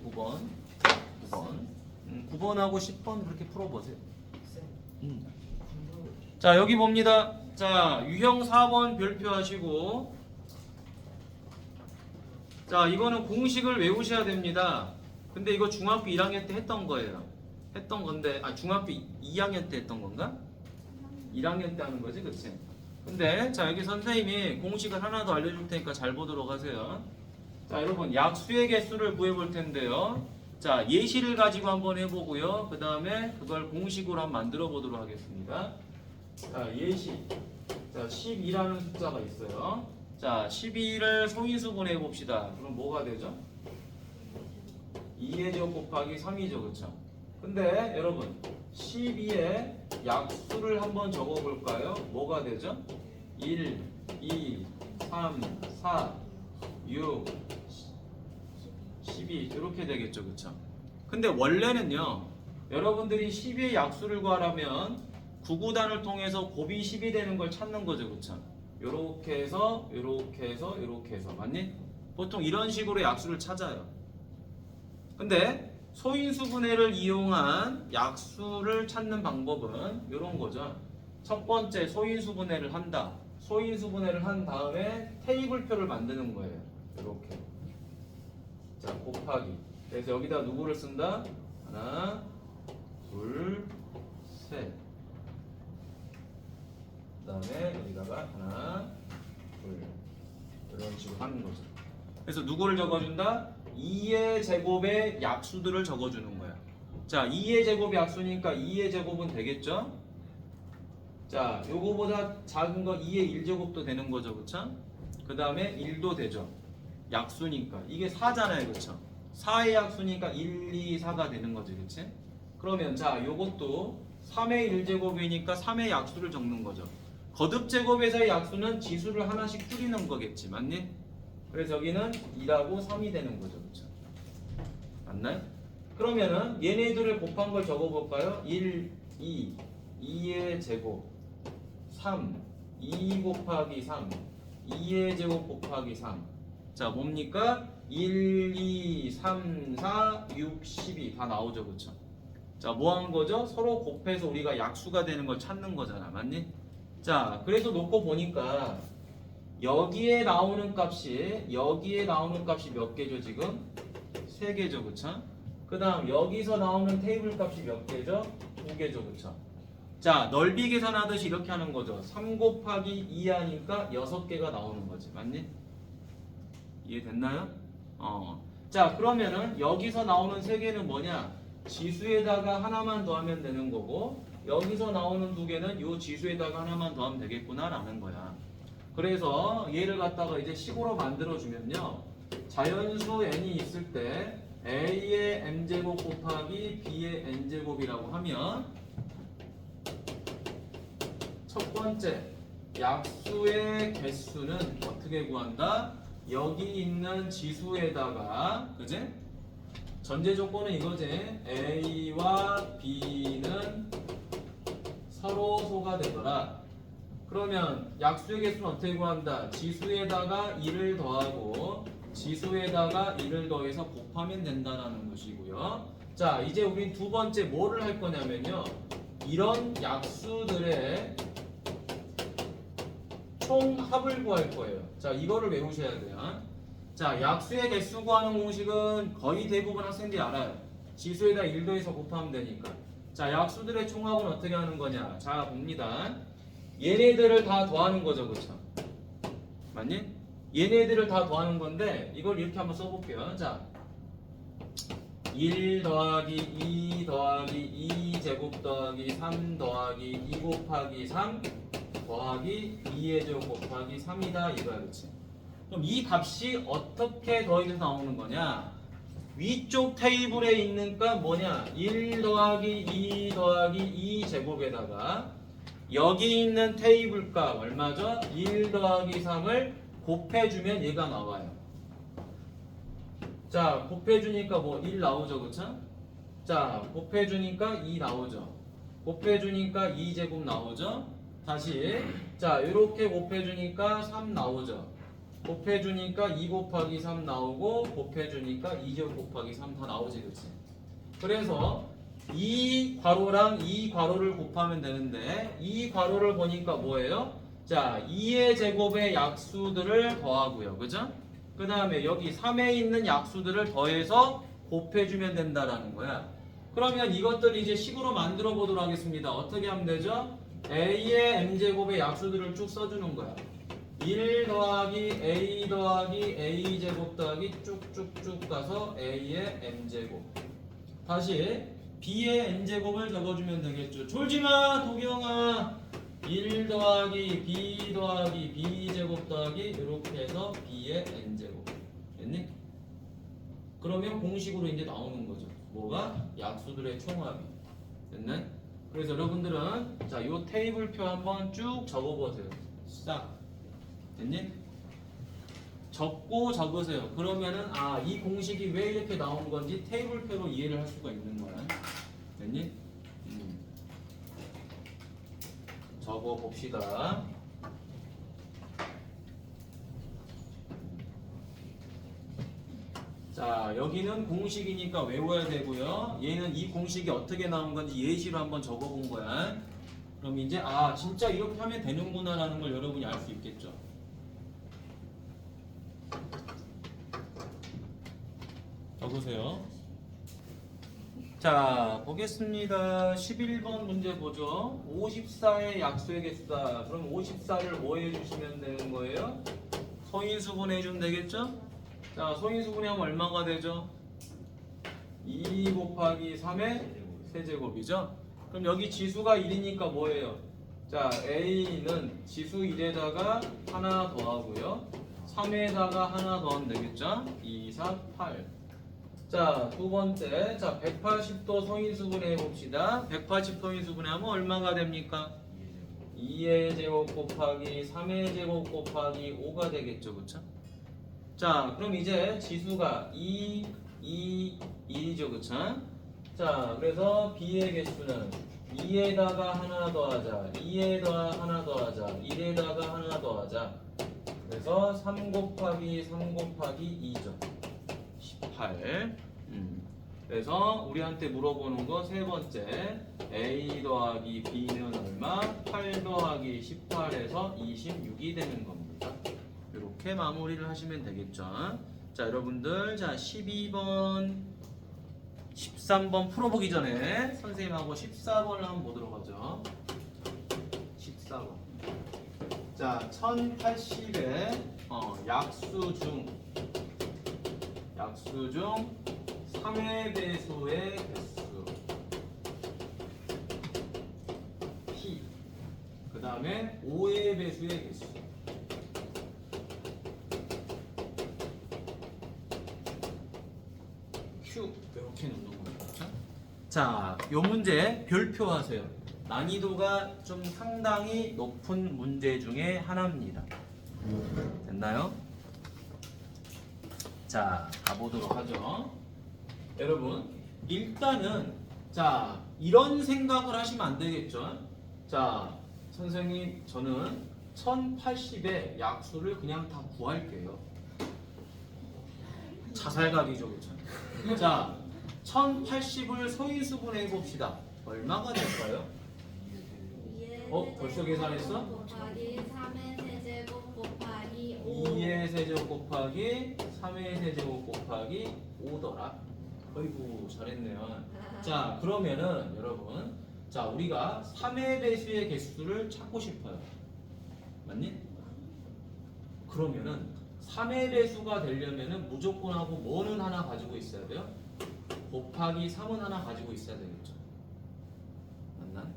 9번하고 10번 그렇게 풀어보세요. 자, 여기 봅니다. 자, 유형 4번 별표하시고, 자, 이거는 공식을 외우셔야 됩니다. 근데 이거 중학교 1학년 때 했던 거예요. 했던 건데, 중학교 2학년 때 했던 건가? 1학년 때 하는 거지, 그치? 근데 자, 여기 선생님이 공식을 하나 더 알려줄 테니까 잘 보도록 하세요. 자, 여러분 약수의 개수를 구해 볼 텐데요. 자, 예시를 가지고 한번 해보고요. 그 다음에 그걸 공식으로 한번 만들어 보도록 하겠습니다. 자, 예시. 자, 12라는 숫자가 있어요. 자, 12를 소인수분해 봅시다. 그럼 뭐가 되죠? 2의 제곱 곱하기 3이죠, 그렇죠? 근데 여러분 12의 약수를 한번 적어볼까요? 뭐가 되죠? 1, 2, 3, 4, 6, 12 이렇게 되겠죠, 그렇죠? 근데 원래는요, 여러분들이 12의 약수를 구하려면 구구단을 통해서 곱이 10이 되는 걸 찾는 거죠, 그렇죠? 요렇게 해서 요렇게 해서 요렇게 해서 맞니? 보통 이런 식으로 약수를 찾아요. 근데 소인수분해를 이용한 약수를 찾는 방법은 이런 거죠. 첫 번째 소인수분해를 한다. 소인수분해를 한 다음에 테이블표를 만드는 거예요. 이렇게. 자, 곱하기. 그래서 여기다 누구를 쓴다? 하나, 둘, 셋. 그 다음에 여기다가 하나, 둘. 이런 식으로 하는 거죠. 그래서 누구를 적어준다? 2의 제곱의 약수들을 적어주는 거야. 자, 2의 제곱이 약수니까 2의 제곱은 되겠죠? 자, 요거보다 작은 거 2의 1제곱도 되는 거죠, 그쵸? 그 다음에 1도 되죠. 약수니까. 이게 4잖아요, 그쵸? 4의 약수니까 1, 2, 4가 되는 거지, 그치? 그러면 자, 요것도 3의 1제곱이니까 3의 약수를 적는 거죠. 거듭 제곱에서의 약수는 지수를 하나씩 줄이는 거겠지, 맞니? 그래서 여기는 2하고 3이 되는 거죠, 그쵸? 맞나요? 그러면은 얘네들을 곱한 걸 적어볼까요? 1, 2, 2의 제곱, 3, 2 곱하기 3, 2의 제곱 곱하기 3. 자, 뭡니까? 1, 2, 3, 4, 6, 12 다 나오죠, 그쵸? 자, 뭐 한 거죠? 서로 곱해서 우리가 약수가 되는 걸 찾는 거잖아, 맞니? 자, 그래서 놓고 보니까 여기에 나오는 값이 몇 개죠, 지금? 3개죠, 그쵸? 그 다음 여기서 나오는 테이블 값이 몇 개죠? 2개죠, 그쵸? 자, 넓이 계산하듯이 이렇게 하는 거죠. 3 곱하기 2 하니까 6개가 나오는 거지, 맞니? 이해됐나요? 자, 그러면은 여기서 나오는 3개는 뭐냐? 지수에다가 하나만 더하면 되는 거고, 여기서 나오는 2개는 요 지수에다가 하나만 더하면 되겠구나 라는 거야. 그래서 얘를 갖다가 이제 식으로 만들어주면요, 자연수 n이 있을 때 a의 m제곱 곱하기 b의 n제곱이라고 하면 첫 번째 약수의 개수는 어떻게 구한다? 여기 있는 지수에다가, 그지? 전제 조건은 이거지. a와 b는 서로 소가 되더라. 그러면 약수의 개수는 어떻게 구한다? 지수에다가 1을 더하고 지수에다가 1을 더해서 곱하면 된다는 것이고요. 자, 이제 우린 두 번째 뭐를 할 거냐면요, 이런 약수들의 총합을 구할 거예요. 자, 이거를 외우셔야 돼요. 자, 약수의 개수 구하는 공식은 거의 대부분 학생들이 알아요. 지수에다 1 더해서 곱하면 되니까. 자, 약수들의 총합은 어떻게 하는 거냐? 자, 봅니다. 얘네들을 다 더하는 거죠, 그쵸? 맞니? 얘네들을 다 더하는 건데 이걸 이렇게 한번 써볼게요. 자, 1 더하기 2 더하기 2 제곱 더하기 3 더하기 2 곱하기 3 더하기 2의 제곱 곱하기 3이다 이거야, 그치? 그럼 이 값이 어떻게 더해져서 나오는 거냐? 위쪽 테이블에 있는 값 뭐냐? 1 더하기 2 더하기 2 제곱에다가 여기 있는 테이블 값 얼마죠? 1 더하기 3을 곱해주면 얘가 나와요. 자, 곱해주니까 뭐 1 나오죠, 그쵸? 자, 곱해주니까 2 나오죠. 곱해주니까 2제곱 나오죠. 다시, 자, 이렇게 곱해주니까 3 나오죠. 곱해주니까 2 곱하기 3 나오고, 곱해주니까 2제곱 곱하기 3 다 나오지, 그치? 그래서 이 괄호랑 이 괄호를 곱하면 되는데, 이 괄호를 보니까 뭐예요? 자, 2의 제곱의 약수들을 더하고요, 그죠? 그 다음에 여기 3에 있는 약수들을 더해서 곱해주면 된다라는 거야. 그러면 이것들 이제 식으로 만들어 보도록 하겠습니다. 어떻게 하면 되죠? a의 m제곱의 약수들을 쭉 써주는 거야. 1 더하기 a 더하기 a 제곱 더하기 쭉쭉쭉 가서 a의 m제곱. 다시 b의 n제곱을 적어주면 되겠죠. 졸지마 도경아. 1 더하기 b 더하기 b 제곱 더하기 이렇게 해서 b의 n제곱. 됐니? 그러면 공식으로 이제 나오는 거죠. 뭐가? 약수들의 총합이. 됐네? 그래서 여러분들은 자, 요 테이블표 한번 쭉 적어보세요. 싹. 됐니? 적고 적으세요. 그러면은 아, 이 공식이 왜 이렇게 나온 건지 테이블표로 이해를 할 수가 있는 거야. 됐니? 적어 봅시다. 자, 여기는 공식이니까 외워야 되고요. 얘는 이 공식이 어떻게 나온 건지 예시로 한번 적어 본 거야. 그럼 이제 아, 진짜 이렇게 하면 되는구나라는 걸 여러분이 알 수 있겠죠. 적으세요. 자, 보겠습니다. 11번 문제 보죠. 54의 약수의 개수다. 그럼 54를 뭐 해주시면 되는 거예요? 소인수분 해주면 되겠죠? 자, 소인수분하면 얼마가 되죠? 2 곱하기 3의 세제곱이죠? 그럼 여기 지수가 1이니까 뭐예요? 자, A는 지수 1에다가 하나 더하고요. 3에다가 하나 더하면 되겠죠? 2, 4, 8. 자, 두 번째. 자, 180도 소인수분해 봅시다. 180 소인수분해 하면 얼마가 됩니까? 2의 제곱 곱하기 3의 제곱 곱하기 5가 되겠죠. 그쵸? 자, 그럼 이제 지수가 2, 1이죠. 그쵸? 자, 그래서 B의 개수는 2에다가 하나 더하자. 2에다가 하나 더하자. 1에다가 하나 더하자. 그래서 3 곱하기 3 곱하기 2죠. 18. 그래서 우리한테 물어보는 거 세 번째. A 더하기 B는 얼마? 8 더하기 18에서 26이 되는 겁니다. 이렇게 마무리를 하시면 되겠죠. 자, 여러분들, 자 12번, 13번 풀어보기 전에 선생님하고 14번을 한번 보도록 하죠. 14번. 자, 1080의 약수 중 3의 배수의 개수 P, 그 다음에 5의 배수의 개수 Q, 이렇게 놓는 거예요. 그렇죠? 자, 요 문제 별표 하세요. 난이도가 좀 상당히 높은 문제 중에 하나입니다. 됐나요? 자, 가보도록 하죠. 여러분, 일단은 자, 이런 생각을 하시면 안 되겠죠. 자, 선생님, 저는 1080의 약수를 그냥 다 구할게요. 자살각이죠, 그렇죠? 자, 1080을 소인수분해 봅시다. 얼마가 될까요? 벌써 계산했어? 곱하기 3의 세제곱 곱하기 5. 2의 세제곱 곱하기 3의 세제곱 곱하기 5더라. 어이구, 잘했네요. 자, 그러면은 여러분, 자, 우리가 3의 배수의 개수를 찾고 싶어요. 맞니? 그러면은 3의 배수가 되려면은 무조건 하고 뭐는 하나 가지고 있어야 돼요? 곱하기 3은 하나 가지고 있어야 되겠죠. 맞나?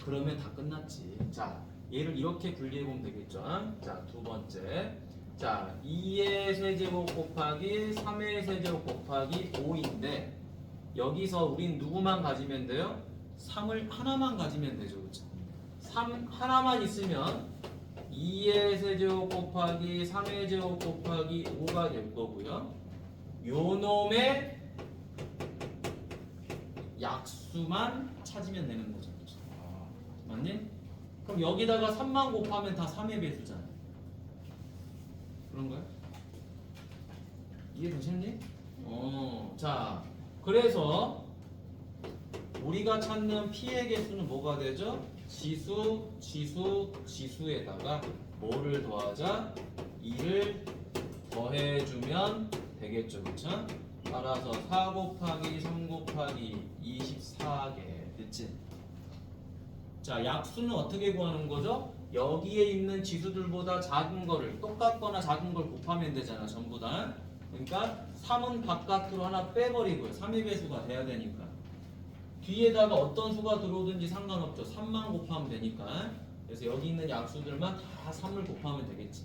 그러면 다 끝났지. 자, 얘를 이렇게 분리해 보면 되겠죠. 자, 두 번째. 자, 2의 세제곱 곱하기 3의 세제곱 곱하기 5인데 여기서 우린 누구만 가지면 돼요? 3을 하나만 가지면 되죠. 그렇죠? 3 하나만 있으면 2의 세제곱 곱하기 3의 제곱 곱하기 5가 될 거고요. 요 놈의 약수만 찾으면 되는 거죠. 그렇죠? 맞니? 그럼 여기다가 3만 곱하면 다 3의 배수잖아. 그런가요? 이해되셨니? 자, 그래서 우리가 찾는 P의 개수는 뭐가 되죠? 지수에다가 뭐를 더하자? 2를 더해주면 되겠죠. 그쵸? 따라서 4 곱하기 3 곱하기 24개. 됐지? 자, 약수는 어떻게 구하는 거죠? 여기에 있는 지수들보다 작은 거를 똑같거나 작은 걸 곱하면 되잖아 전부 다. 그러니까 3은 바깥으로 하나 빼버리고요. 3의 배수가 돼야 되니까. 뒤에다가 어떤 수가 들어오든지 상관없죠. 3만 곱하면 되니까. 그래서 여기 있는 약수들만 다 3을 곱하면 되겠지.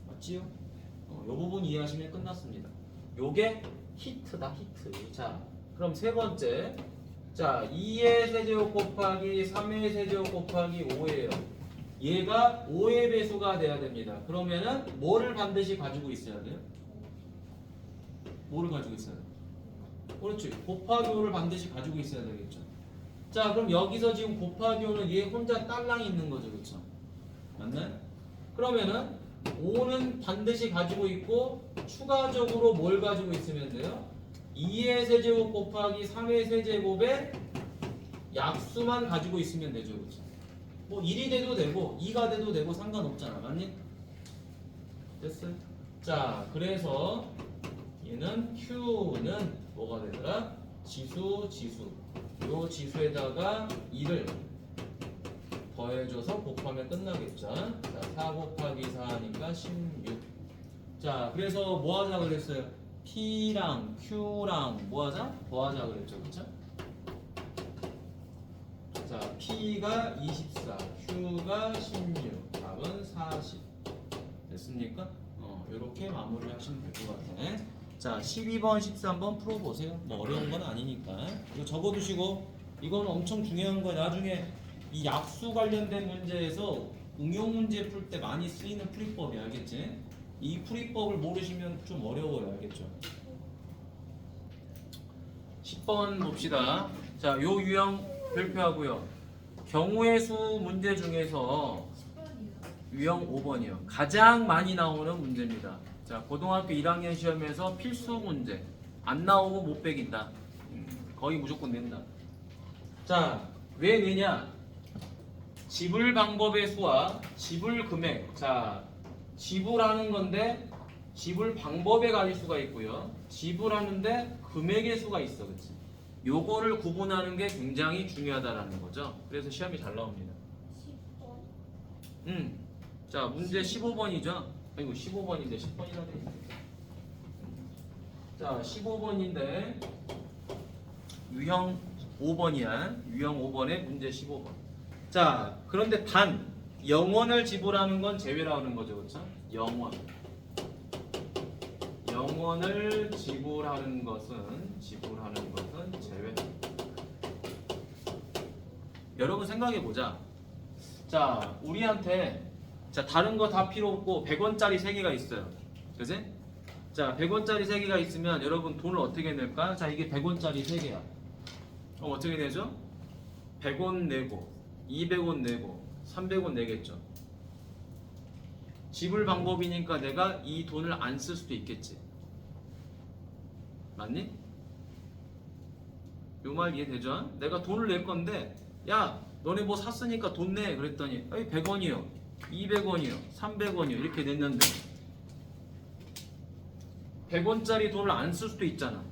맞지요? 요 부분 이해하시면 끝났습니다. 요게 히트다 히트. 자 그럼 세 번째. 자 2의 세제곱 곱하기 3의 세제곱 곱하기 5예요. 얘가 5의 배수가 돼야 됩니다. 그러면은 뭐를 반드시 가지고 있어야 돼요? 뭐를 가지고 있어야 돼요? 그렇지. 곱하기 5를 반드시 가지고 있어야 되겠죠. 자 그럼 여기서 지금 곱하기 5는 얘 혼자 딸랑 있는 거죠. 그렇죠? 맞나요? 그러면은 5는 반드시 가지고 있고 추가적으로 뭘 가지고 있으면 돼요? 2의 세제곱 곱하기 3의 세제곱의 약수만 가지고 있으면 되죠. 그렇죠? 뭐 1이 돼도 되고 2가 돼도 되고 상관없잖아. 맞니? 됐어요? 자 그래서 얘는 Q는 뭐가 되더라? 지수 요 지수에다가 2를 더해줘서 곱하면 끝나겠죠. 자, 4 곱하기 4니까 16. 자, 그래서 뭐 하자 그랬어요? P랑 Q랑 뭐 하자? 더하자 그랬죠. 그쵸? 자, P가 24, Q가 16, 답은 40. 됐습니까? 이렇게 마무리 하시면 될 것 같아. 자, 12번, 13번 풀어보세요. 뭐 어려운 건 아니니까. 이거 적어두시고, 이건 엄청 중요한 거야. 나중에 이 약수 관련된 문제에서 응용 문제 풀 때 많이 쓰이는 풀이법이 알겠지? 이 풀이법을 모르시면 좀 어려워요. 알겠죠? 10번 봅시다. 자, 요 유형 별표하고요. 경우의 수 문제 중에서 10번이요. 유형 5번이요. 가장 많이 나오는 문제입니다. 자, 고등학교 1학년 시험에서 필수 문제. 안 나오고 못 빼긴다. 거의 무조건 낸다. 자, 왜 내냐? 지불 방법의 수와 지불 금액. 자, 지불하는 건데 지불 방법에 가질 수가 있고요. 지불하는데 금액의 수가 있어. 그치? 요거를 구분하는 게 굉장히 중요하다라는 거죠. 그래서 시험이 잘 나옵니다. 10번. 자, 문제 15번이죠. 아이고 15번인데 10번이라 돼 있네. 자, 15번인데 유형 5번이야. 유형 5번의 문제 15번. 자, 그런데 단 0원을 지불하는 건 제외라는 거죠. 그렇죠? 0원. 0원을 지불하는 것은 제외. 여러분 생각해 보자. 자, 우리한테 자, 다른 거 다 필요 없고 100원짜리 3개가 있어요. 그지? 자, 100원짜리 3개가 있으면 여러분 돈을 어떻게 낼까? 자, 이게 100원짜리 3개야. 그럼 어떻게 되죠? 100원 내고 200원 내고 300원 내겠죠. 지불 방법이니까 내가 이 돈을 안 쓸 수도 있겠지. 맞니? 요 말 이해되죠? 내가 돈을 낼 건데 야, 너네 뭐 샀으니까 돈 내. 그랬더니 100원이요 200원이요 300원이요 이렇게 냈는데 100원짜리 돈을 안 쓸 수도 있잖아.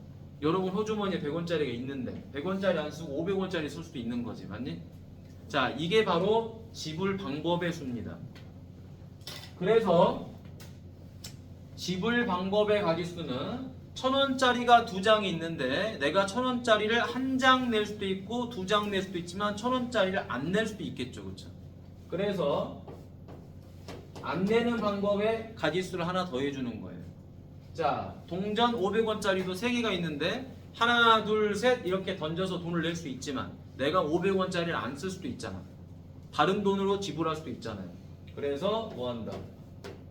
여러분 호주머니에 100원짜리가 있는데 100원짜리 안 쓰고 500원짜리 쓸 수도 있는 거지. 맞니? 자, 이게 바로 지불 방법의 수입니다. 그래서 지불 방법의 가지수는 1000원짜리가 2장이 있는데 내가 1000원짜리를 한 장 낼 수도 있고 2장 낼 수도 있지만 1000원짜리를 안 낼 수도 있겠죠. 그렇죠? 그래서 안 내는 방법에 가지수를 하나 더해 주는 거예요. 자, 동전 500원짜리도 3개가 있는데 하나, 둘, 셋 이렇게 던져서 돈을 낼 수 있지만 내가 500원짜리를 안 쓸 수도 있잖아. 다른 돈으로 지불할 수도 있잖아요. 그래서 뭐 한다?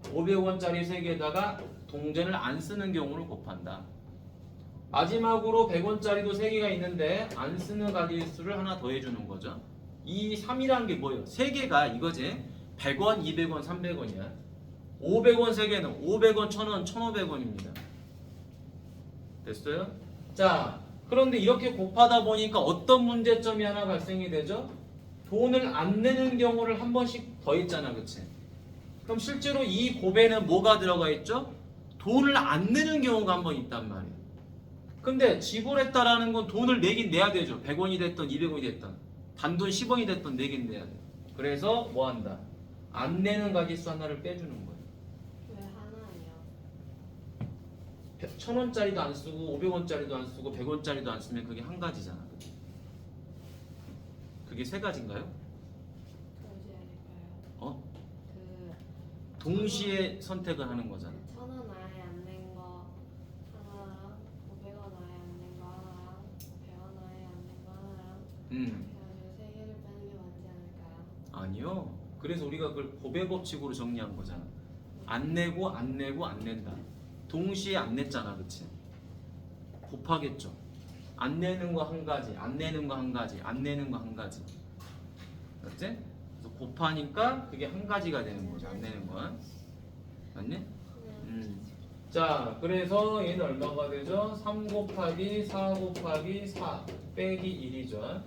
500원짜리 3개에다가 동전을 안 쓰는 경우를 곱한다. 마지막으로 100원짜리도 3개가 있는데 안 쓰는 가지수를 하나 더해 주는 거죠. 이 3이라는 게 뭐예요? 3개가 이거지. 100원, 200원, 300원이야. 500원 3개는 500원, 1000원, 1500원입니다. 됐어요? 자, 그런데 이렇게 곱하다 보니까 어떤 문제점이 하나 발생이 되죠? 돈을 안 내는 경우를 한 번씩 더 있잖아. 그치? 그럼 실제로 이 곱에는 뭐가 들어가 있죠? 돈을 안 내는 경우가 한 번 있단 말이에요. 근데 지불했다라는 건 돈을 내긴 내야 되죠. 100원이 됐던 200원이 됐던 단돈 10원이 됐던 내긴 내야 돼요. 그래서 뭐 한다? 안 내는 가짓수 하나를 빼주는 거예요. 왜 하나예요? 1,000원짜리도 안 쓰고 500원짜리도 안 쓰고 100원짜리도 안 쓰면 그게 한 가지잖아. 그게 세 가지인가요? 그러지 않을까요? 어? 그 동시에 선택을 하는 거잖아. 1,000원 아예 안 낸 거 하나랑 500원 아예 안 낸 거 하나랑 100원 아예 안 낸 거 하나랑 그래가지고 세 개를 빼는 게 맞지 않을까요? 아니요. 그래서 우리가 그걸 곱의 법칙으로 정리한 거잖아. 안 내고 안 내고 안 낸다. 동시에 안 냈잖아, 그치? 곱하겠죠. 안 내는 거 한 가지, 안 내는 거 한 가지, 안 내는 거 한 가지. 맞지? 그래서 곱하니까 그게 한 가지가 되는 거죠. 안 내는 건. 맞니? 자, 그래서 얘는 얼마가 되죠? 3 곱하기 4 곱하기 4 빼기 1이죠.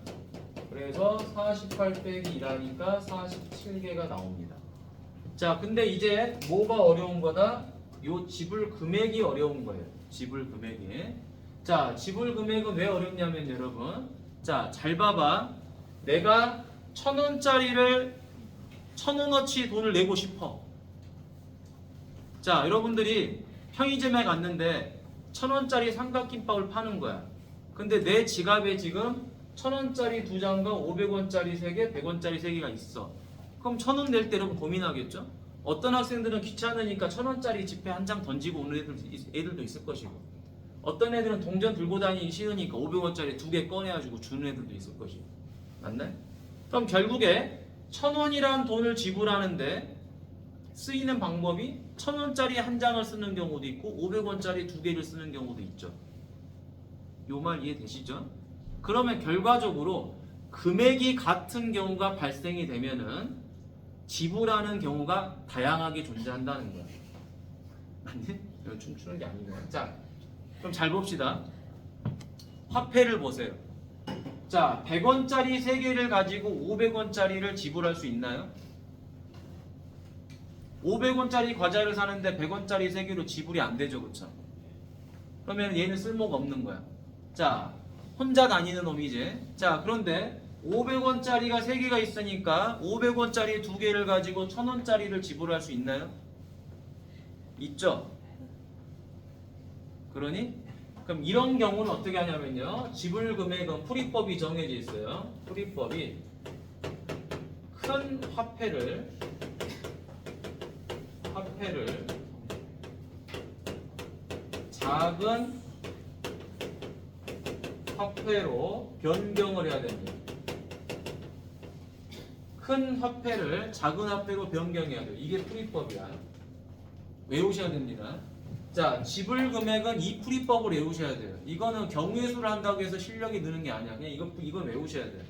그래서 48 빼기 1하니까 47개가 나옵니다. 자, 근데 이제 뭐가 어려운 거다? 요 지불 금액이 어려운 거예요. 지불 금액이. 자, 지불 금액은 왜 어렵냐면 여러분, 자, 잘 봐봐. 내가 1,000원짜리를 1,000원어치 돈을 내고 싶어. 자, 여러분들이 편의점에 갔는데 1,000원짜리 삼각김밥을 파는 거야. 근데 내 지갑에 지금 1,000원짜리 2장과 500원짜리 3개, 100원짜리 3개가 있어. 그럼 1,000원 낼 때는 고민하겠죠? 어떤 학생들은 귀찮으니까 1,000원짜리 지폐 한 장 던지고 오는 애들도 있을 것이고, 어떤 애들은 동전 들고 다니기 싫으니까 500원짜리 2개 꺼내가지고 주는 애들도 있을 것이고. 맞나요? 그럼 결국에 1,000원이란 돈을 지불하는데 쓰이는 방법이 1,000원짜리 한 장을 쓰는 경우도 있고 500원짜리 2개를 쓰는 경우도 있죠. 요 말 이해되시죠? 그러면 결과적으로 금액이 같은 경우가 발생이 되면은 지불하는 경우가 다양하게 존재한다는 거야. 아니? 이건 춤추는 게 아닌 거야. 자, 그럼 잘 봅시다. 화폐를 보세요. 자, 100원짜리 3개를 가지고 500원짜리를 지불할 수 있나요? 500원짜리 과자를 사는데 100원짜리 3개로 지불이 안 되죠, 그쵸? 그러면 얘는 쓸모가 없는 거야. 자, 혼자 다니는 놈이지. 자, 그런데 500원짜리가 3개가 있으니까 500원짜리 2개를 가지고 1,000원짜리를 지불할 수 있나요? 있죠? 그러니? 그럼 이런 경우는 어떻게 하냐면요. 지불 금액은 풀이법이 정해져 있어요. 풀이법이 큰 화폐를 작은 화폐로 변경을 해야 됩니다. 큰 화폐를 작은 화폐로 변경해야 돼요. 이게 풀이법이야. 외우셔야 됩니다. 자, 지불 금액은 이 풀이법을 외우셔야 돼요. 이거는 경우의 수를 한다고 해서 실력이 느는 게 아니야. 그냥 이건 외우셔야 돼요.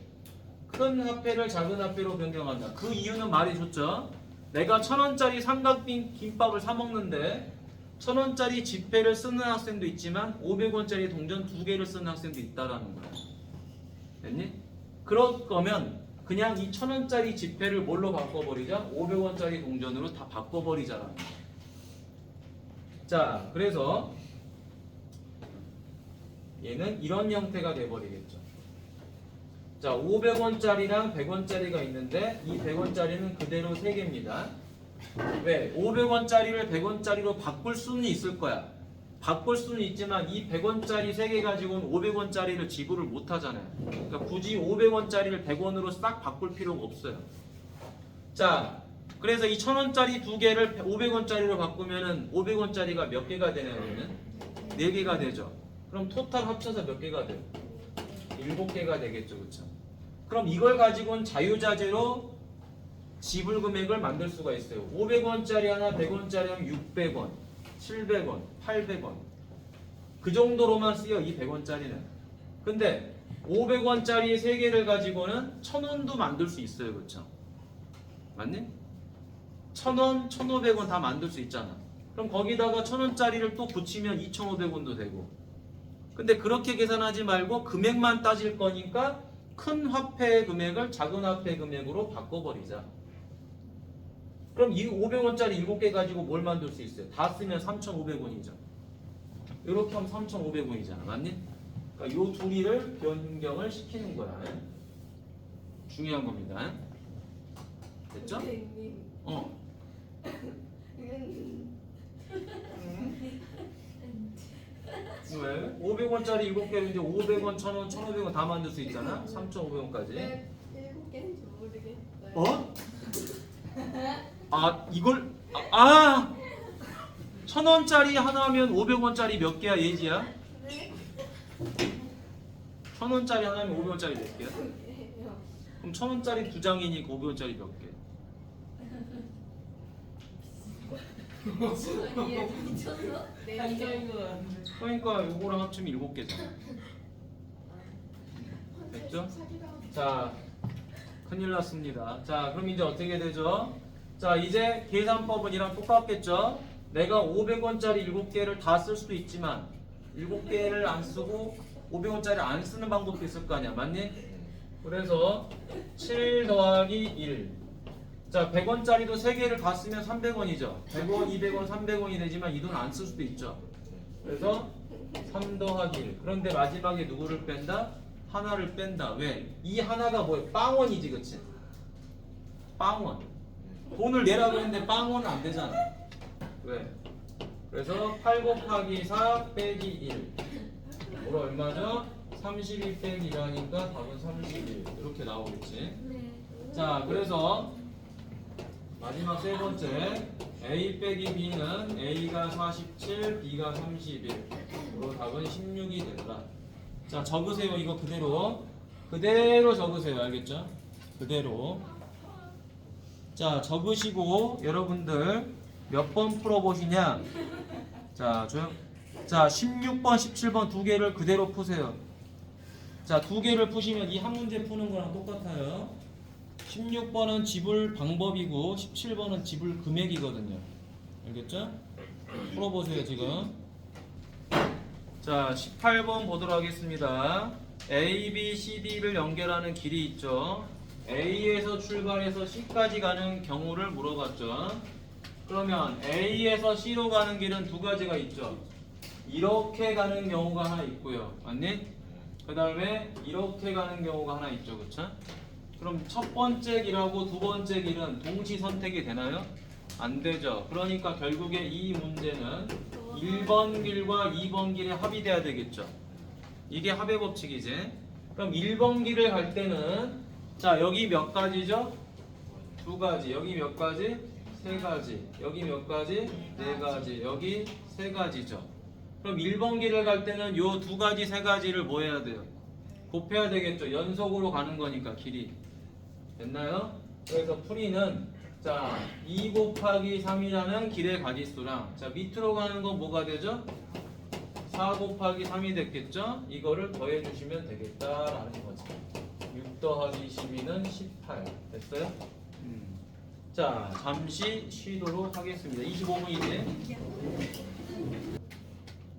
큰 화폐를 작은 화폐로 변경한다. 그 이유는 말해줬죠. 내가 1,000원짜리 삼각김밥을 사 먹는데 1,000원짜리 지폐를 쓰는 학생도 있지만 500원짜리 동전 2개를 쓰는 학생도 있다라는 거야. 됐니? 그럴 거면 그냥 이 1,000원짜리 지폐를 뭘로 바꿔버리자? 500원짜리 동전으로 다 바꿔버리자라는 거야. 자, 그래서 얘는 이런 형태가 돼버리겠죠. 자, 500원짜리랑 100원짜리가 있는데 이 100원짜리는 그대로 3개입니다. 왜? 500원짜리를 100원짜리로 바꿀 수는 있을 거야. 바꿀 수는 있지만 이 100원짜리 3개 가지고는 500원짜리를 지불을 못 하잖아요. 그러니까 굳이 500원짜리를 100원으로 싹 바꿀 필요가 없어요. 자, 그래서 이 1,000원짜리 2개를 500원짜리로 바꾸면은 500원짜리가 몇 개가 되냐면은 4개가 되죠. 그럼 토탈 합쳐서 몇 개가 돼요? 7개가 되겠죠. 그렇죠? 그럼 이걸 가지고는 자유자재로 지불 금액을 만들 수가 있어요. 500원짜리 하나, 100원짜리 하면 600원, 700원, 800원. 그 정도로만 쓰여, 이 100원짜리는. 근데 500원짜리 3개를 가지고는 1,000원도 만들 수 있어요. 그렇죠? 맞니? 1,000원, 1,500원 다 만들 수 있잖아. 그럼 거기다가 1,000원짜리를 또 붙이면 2,500원도 되고. 근데 그렇게 계산하지 말고 금액만 따질 거니까 큰 화폐의 금액을 작은 화폐의 금액으로 바꿔버리자. 그럼 이 500원짜리 7개 가지고 뭘 만들 수 있어요? 다 쓰면 3,500원이죠. 이렇게 하면 3,500원이잖아. 맞니? 그러니까 이 둘이를 변경을 시키는 거야. 중요한 겁니다. 됐죠? 선생님. 어. 왜? 500원짜리 7개로 이제 500원, 1000원, 1500원 다 만들 수 있잖아? 3,500원까지. 왜 7개인지 모르겠어요. 어? 아, 이걸 아! 1000원짜리 하나면 500원짜리 몇 개야, 예지야? 네. 1000원짜리 하나면 500원짜리 몇 개야? 개요. 그럼 1000원짜리 두 장이니까 500원짜리 몇 개? 이해 미쳤어? 네. 그러니까 요거랑 합치면 7개잖아. 됐죠? 자, 큰일 났습니다. 자, 그럼 이제 어떻게 되죠? 자, 이제 계산법은 이랑 똑같겠죠? 내가 500원짜리 7개를 다 쓸 수도 있지만 7개를 안 쓰고 500원짜리 안 쓰는 방법도 있을 거 아니야. 맞니? 그래서 7 더하기 1. 자, 100원짜리도 3개를 다 쓰면 300원이죠. 100원, 200원, 300원이 되지만 이 돈 안 쓸 수도 있죠. 그래서 3 더하기 1. 그런데 마지막에 누구를 뺀다? 하나를 뺀다. 왜? 이 하나가 뭐예요? 빵원이지, 그치? 빵원. 돈을 내라고 했는데 빵원은 안 되잖아. 왜? 그래서 8 곱하기 4 빼기 1. 뭐가 얼마죠? 32 빼기 1하니까 답은 31. 이렇게 나오겠지. 네. 자, 그래서 마지막 세 번째 A 빼기 B는 A가 47, B가 31. 그리고 답은 16이 된다. 자, 적으세요. 이거 그대로 적으세요. 알겠죠? 그대로. 자, 적으시고 여러분들 몇 번 풀어보시냐? 자, 자, 16번, 17번 두 개를 그대로 푸세요. 자, 두 개를 푸시면 이 한 문제 푸는 거랑 똑같아요. 16번은 지불 방법이고 17번은 지불 금액이거든요. 알겠죠? 풀어보세요 지금. 자, 18번 보도록 하겠습니다. A, B, C, D를 연결하는 길이 있죠. A에서 출발해서 C까지 가는 경우를 물어봤죠. 그러면 A에서 C로 가는 길은 두 가지가 있죠. 이렇게 가는 경우가 하나 있고요. 맞니? 그 다음에 이렇게 가는 경우가 하나 있죠. 그쵸? 그럼 첫 번째 길하고 두 번째 길은 동시 선택이 되나요? 안 되죠. 그러니까 결국에 이 문제는 1번 길과 2번 길의 합이 돼야 되겠죠. 이게 합의 법칙이지. 그럼 1번 길을 갈 때는 자, 여기 몇 가지죠? 두 가지. 여기 몇 가지? 세 가지. 여기 몇 가지? 네 가지. 여기 세 가지죠. 그럼 1번 길을 갈 때는 요 두 가지, 세 가지를 뭐 해야 돼요? 곱해야 되겠죠. 연속으로 가는 거니까 길이. 됐나요? 그래서 풀이는 자, 2 곱하기 3이라는 길의 가지수랑 자, 밑으로 가는 건 뭐가 되죠? 4 곱하기 3이 됐겠죠? 이거를 더해 주시면 되겠다라는 거지. 6 더하기 12는 18. 됐어요? 자, 잠시 쉬도록 하겠습니다. 25분이지?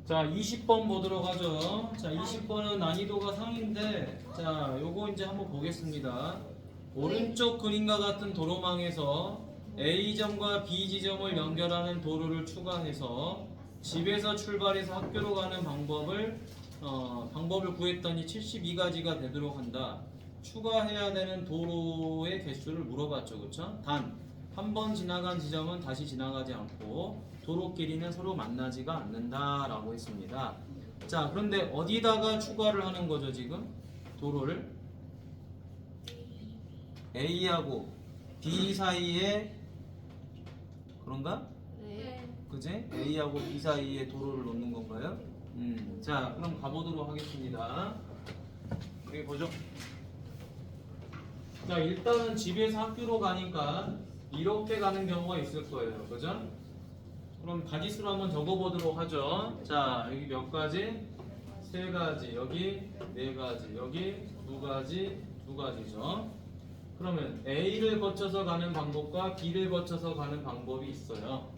자, 20번 보도록 하죠. 자, 20번은 난이도가 상인데 자, 요거 이제 한번 보겠습니다. 오른쪽 그림과 같은 도로망에서 A점과 B지점을 연결하는 도로를 추가해서 집에서 출발해서 학교로 가는 방법을 구했더니 72가지가 되도록 한다. 추가해야 되는 도로의 개수를 물어봤죠. 그쵸? 단, 한 번 지나간 지점은 다시 지나가지 않고 도로 길이는 서로 만나지가 않는다라고 했습니다. 자, 그런데 어디다가 추가를 하는 거죠, 지금? 도로를? A하고 B 사이에 그런가? 네. 그지? A하고 B 사이에 도로를 놓는 건가요? 자, 그럼 가보도록 하겠습니다. 여기 보죠. 자, 일단은 집에서 학교로 가니까 이렇게 가는 경우가 있을 거예요. 그죠? 그럼 가지수로 한번 적어보도록 하죠. 자, 여기 몇 가지? 세 가지. 여기 네 가지. 여기 두 가지. 두 가지죠. 그러면 A를 거쳐서 가는 방법과 B를 거쳐서 가는 방법이 있어요.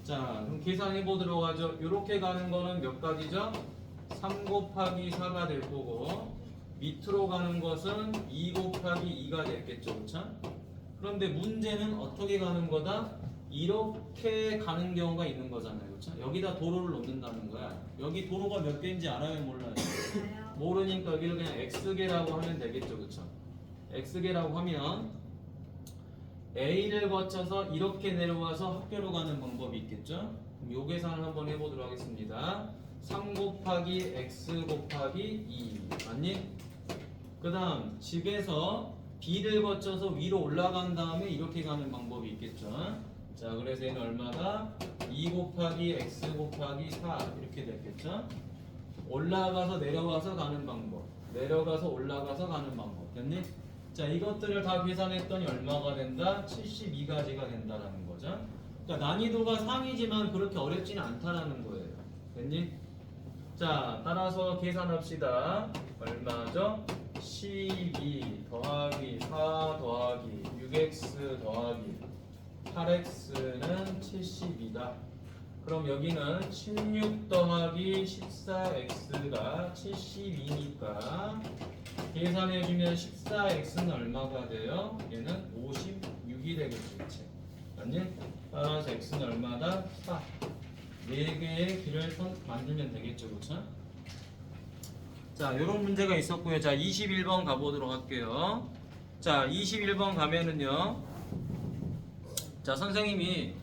자, 그럼 계산해 보도록 하죠. 이렇게 가는 거는 몇 가지죠? 3 곱하기 4가 될 거고 밑으로 가는 것은 2 곱하기 2가 됐겠죠. 그렇죠? 그런데 문제는 어떻게 가는 거다? 이렇게 가는 경우가 있는 거잖아요. 그렇죠? 여기다 도로를 놓는다는 거야. 여기 도로가 몇 개인지 알아요? 몰라요? 모르니까 여기를 그냥 X개라고 하면 되겠죠. 그렇죠? X개라고 하면 A를 거쳐서 이렇게 내려와서 학교로 가는 방법이 있겠죠? 그럼 요 계산을 한번 해보도록 하겠습니다. 3 곱하기 x 곱하기 2 맞니? 그 다음 집에서 B를 거쳐서 위로 올라간 다음에 이렇게 가는 방법이 있겠죠? 자, 그래서 얘는 얼마다? 2 곱하기 x 곱하기 4 이렇게 됐겠죠? 올라가서 내려와서 가는 방법, 내려가서 올라가서 가는 방법 됐니? 자, 이것들을 다 계산했더니 얼마가 된다? 72가지가 된다라는 거죠. 그러니까 난이도가 상이지만 그렇게 어렵지는 않다라는 거예요. 됐니? 자, 따라서 계산합시다. 얼마죠? 12 더하기 4 더하기 6x 더하기 8x는 72다. 그럼 여기는 16 더하기 14x가 72니까 계산해주면 14x는 얼마가 돼요? 얘는 56이 되겠죠. 그치? 맞니? 따라서 x는 얼마다? 4. 4개의 길을 만들면 되겠죠. 그쵸? 자, 요런 문제가 있었고요. 자, 21번 가보도록 할게요. 자, 21번 가면은요. 자, 선생님이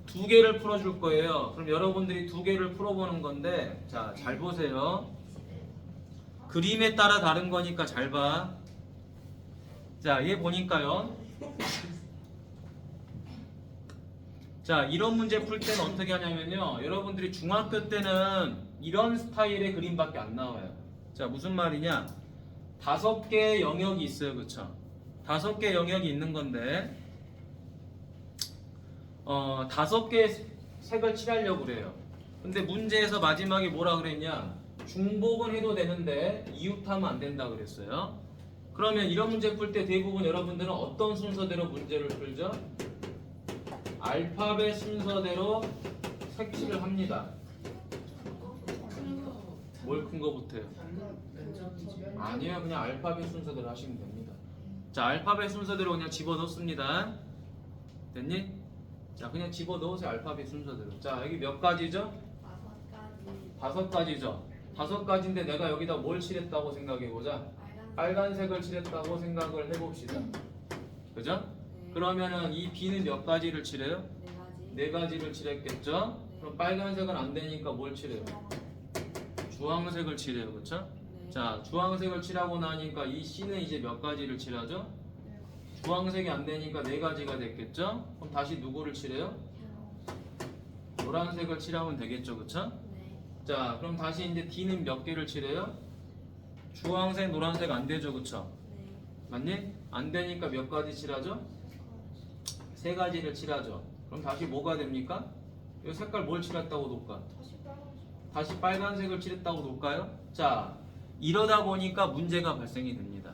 2개를 풀어줄 거예요. 그럼 여러분들이 2개를 풀어보는 건데, 자, 잘 보세요. 그림에 따라 다른 거니까 잘 봐. 자, 얘 보니까요. 자, 이런 문제 풀 때는 어떻게 하냐면요. 여러분들이 중학교 때는 이런 스타일의 그림밖에 안 나와요. 자, 무슨 말이냐? 5개의 영역이 있어요. 그쵸? 5개의 영역이 있는 건데 5개의 색을 칠하려고 그래요. 근데 문제에서 마지막에 뭐라 그랬냐? 중복은 해도 되는데 이웃하면 안 된다 그랬어요. 그러면 이런 문제 풀 때 대부분 여러분들은 어떤 순서대로 문제를 풀죠? 알파벳 순서대로 색칠을 합니다. 뭘 큰 거부터요? 아니에요. 그냥 알파벳 순서대로 하시면 됩니다. 자, 알파벳 순서대로 그냥 집어넣습니다. 됐니? 자, 그냥 집어넣으세요. 알파벳 순서대로. 자, 여기 몇 가지죠? 5가지죠. 5가지인데 내가 여기다 뭘 칠했다고 생각해보자. 빨간색을 칠했다고 생각을 해봅시다. 그죠? 그러면은 이 B는 몇 가지를 칠해요? 4가지를 칠했겠죠? 그럼 빨간색은 안 되니까 뭘 칠해요? 주황색을 칠해요. 그쵸? 자, 주황색을 칠하고 나니까 이 C는 이제 몇 가지를 칠하죠? 주황색이 안 되니까 4가지가 됐겠죠? 그럼 다시 누구를 칠해요? 노란색을 칠하면 되겠죠. 그쵸? 자, 그럼 다시 이제 D는 몇 개를 칠해요? 주황색, 노란색 안 되죠. 그쵸? 맞니? 안 되니까 몇 가지 칠하죠? 3가지를 칠하죠. 그럼 다시 뭐가 됩니까? 이 색깔 뭘 칠했다고 놓을까? 다시 빨간색을 칠했다고 놓을까요? 자, 이러다 보니까 문제가 발생이 됩니다.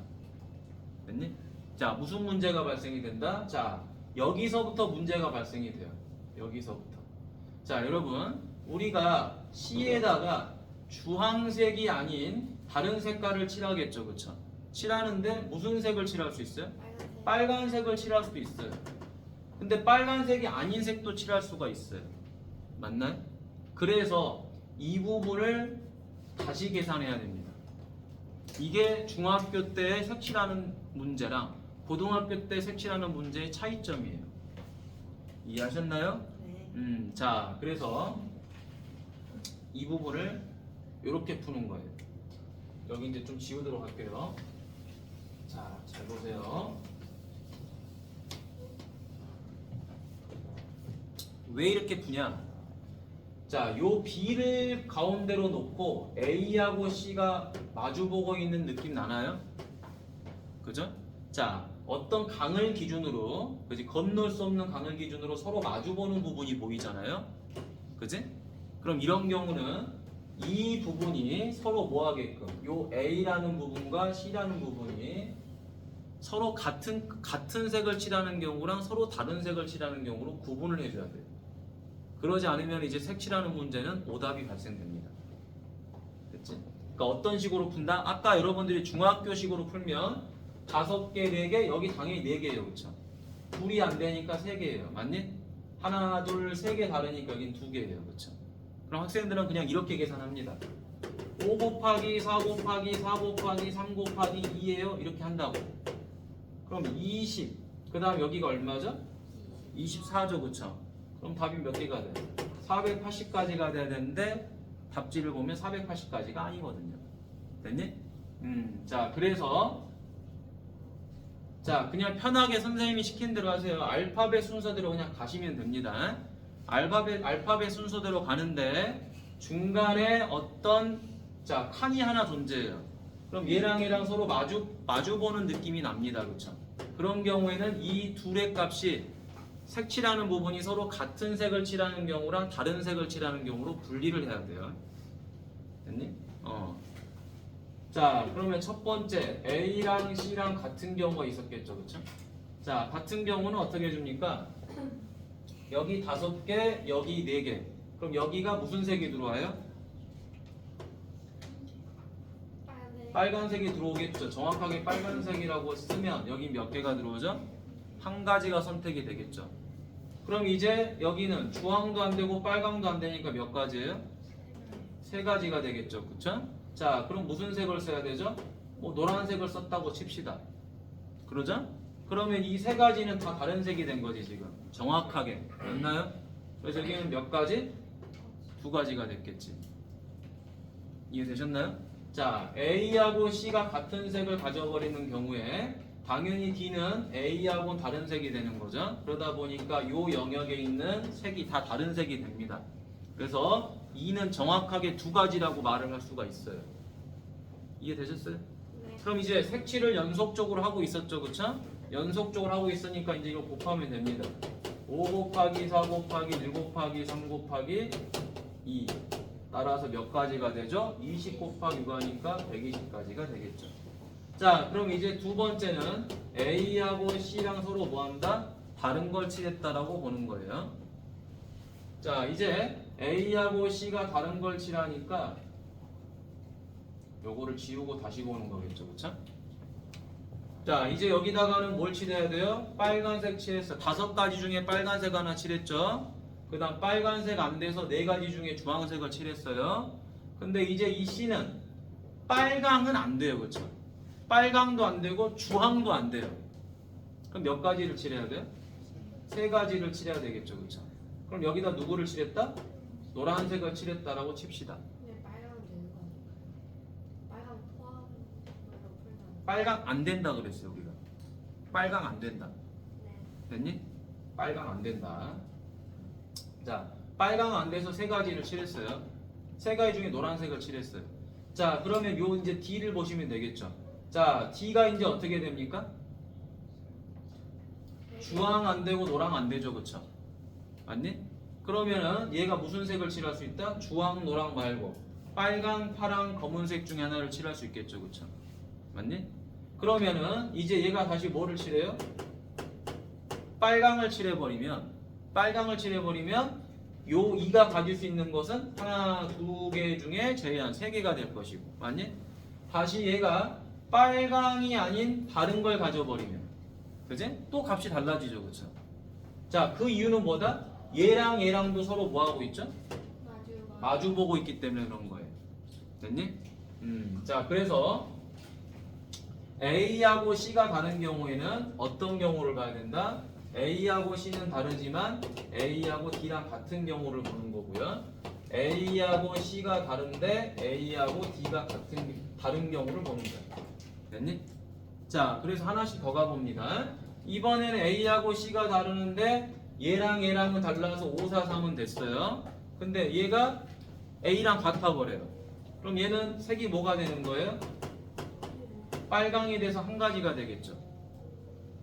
됐니? 자, 무슨 문제가 발생이 된다? 자, 여기서부터 문제가 발생이 돼요. 여기서부터. 자, 여러분, 우리가 C에다가 주황색이 아닌 다른 색깔을 칠하겠죠. 그쵸? 칠하는데 무슨 색을 칠할 수 있어요? 빨간색을 칠할 수도 있어요. 근데 빨간색이 아닌 색도 칠할 수가 있어요. 맞나요? 그래서 이 부분을 다시 계산해야 됩니다. 이게 중학교 때 색칠하는 문제랑 고등학교 때 색칠하는 문제의 차이점이에요. 이해하셨나요? 자, 그래서 이 부분을 이렇게 푸는 거예요. 여기 이제 좀 지우도록 할게요. 자, 잘 보세요. 왜 이렇게 푸냐? 자, 요 B를 가운데로 놓고 A하고 C가 마주보고 있는 느낌 나나요? 그죠? 자, 어떤 강을 기준으로, 그지? 건널 수 없는 강을 기준으로 서로 마주보는 부분이 보이잖아요? 그지? 그럼 이런 경우는 이 부분이 서로 뭐 하게끔, 요 A라는 부분과 C라는 부분이 서로 같은 색을 칠하는 경우랑 서로 다른 색을 칠하는 경우로 구분을 해줘야 돼요. 그러지 않으면 이제 색칠하는 문제는 오답이 발생됩니다. 됐지? 그러니까 어떤 식으로 푼다? 아까 여러분들이 중학교식으로 풀면 5개, 4개, 여기 당연히 4개예요. 그쵸? 둘이 안 되니까 3개예요. 맞니? 하나, 둘, 3개 다르니까 여긴 2개예요. 그쵸? 그럼 학생들은 그냥 이렇게 계산합니다. 5 곱하기 4 곱하기 4 곱하기 3 곱하기 2예요. 이렇게 한다고. 그럼 20 그 다음 여기가 얼마죠? 24죠, 그쵸? 그럼 답이 몇 개가 돼? 480까지가 돼야 되는데 답지를 보면 480까지가 아니거든요. 됐니? 자, 그래서 자, 그냥 편하게 선생님이 시킨 대로 하세요. 알파벳 순서대로 그냥 가시면 됩니다. 알파벳 순서대로 가는데 중간에 어떤 자, 칸이 하나 존재해요. 그럼 얘랑 서로 마주 보는 느낌이 납니다. 그렇죠? 그런 경우에는 이 둘의 값이 색칠하는 부분이 서로 같은 색을 칠하는 경우랑 다른 색을 칠하는 경우로 분리를 해야 돼요. 됐니? 자, 그러면 첫 번째 A랑 C랑 같은 경우가 있었겠죠, 그렇죠? 자, 같은 경우는 어떻게 해줍니까? 여기 5개, 여기 4개. 그럼 여기가 무슨 색이 들어와요? 빨간색이 들어오겠죠. 정확하게 빨간색이라고 쓰면 여기 몇 개가 들어오죠? 한 가지가 선택이 되겠죠. 그럼 이제 여기는 주황도 안 되고 빨강도 안 되니까 몇 가지예요? 3가지가 되겠죠. 그쵸? 자, 그럼 무슨 색을 써야 되죠? 뭐 노란색을 썼다고 칩시다. 그러죠? 그러면 이 3가지는 다 다른 색이 된 거지 지금. 정확하게. 맞나요? 그래서 여기는 몇 가지? 2가지가 됐겠지. 이해되셨나요? 자, A하고 C가 같은 색을 가져버리는 경우에 당연히 D는 A하고는 다른 색이 되는 거죠. 그러다 보니까 이 영역에 있는 색이 다 다른 색이 됩니다. 그래서 2는 정확하게 2가지라고 말을 할 수가 있어요. 이해되셨어요? 네. 그럼 이제 색칠을 연속적으로 하고 있었죠, 그쵸? 연속적으로 하고 있으니까 이제 이거 곱하면 됩니다. 5 곱하기 4 곱하기 1 곱하기 3 곱하기 2 따라서 몇 가지가 되죠? 20 곱하기 6 하니까 120가지가 되겠죠. 자, 그럼 이제 두 번째는 A하고 C랑 서로 뭐한다? 다른 걸 칠했다라고 보는 거예요. 자, 이제 A하고 C가 다른 걸 칠하니까 요거를 지우고 다시 보는 거겠죠, 그쵸? 자, 이제 여기다가는 뭘 칠해야 돼요? 빨간색 칠했어. 5가지 중에 빨간색 하나 칠했죠? 그 다음 빨간색 안 돼서 4가지 중에 주황색을 칠했어요. 근데 이제 이 C는 빨강은 안 돼요, 그쵸? 빨강도 안 되고 주황도 안 돼요. 그럼 몇 가지를 칠해야 돼요? 3가지를 칠해야 되겠죠, 그쵸? 그럼 여기다 누구를 칠했다? 노란색을 칠했다라고 칩시다. 네, 빨강 되는 거 아니에요? 빨강 포함 풀다. 빨강 안 된다 그랬어요, 우리가. 빨강 안 된다. 네. 됐니? 빨강 안 된다. 자, 빨강 안 돼서 3가지를 칠했어요. 3가지 중에 노란색을 칠했어요. 자, 그러면 요 이제 D를 보시면 되겠죠. 자, D가 이제 어떻게 됩니까? 주황 안 되고 노랑 안 되죠, 그쵸? 맞니? 그러면은 얘가 무슨 색을 칠할 수 있다? 주황, 노랑 말고 빨강, 파랑, 검은색 중에 하나를 칠할 수 있겠죠, 그쵸? 맞니? 그러면은 이제 얘가 다시 뭐를 칠해요? 빨강을 칠해버리면 요 2가 가질 수 있는 것은 하나, 2개 중에 제한 3개가 될 것이고, 맞니? 다시 얘가 빨강이 아닌 다른 걸 가져버리면, 그지? 또 값이 달라지죠, 그쵸? 자, 그 이유는 뭐다? 얘랑 얘랑도 서로 뭐하고 있죠? 마주 보고 있기 때문에 그런 거예요. 됐니? 자, 그래서 A하고 C가 다른 경우에는 어떤 경우를 봐야 된다? A하고 C는 다르지만 A하고 D랑 같은 경우를 보는 거고요. A하고 C가 다른데 A하고 D가 다른 경우를 보는 거예요. 됐니? 자, 그래서 하나씩 더 가봅니다. 이번에는 A하고 C가 다르는데 얘랑 얘랑은 달라서 5, 4, 3은 됐어요. 근데 얘가 A랑 같아버려요. 그럼 얘는 색이 뭐가 되는 거예요? 빨강이 돼서 한 가지가 되겠죠.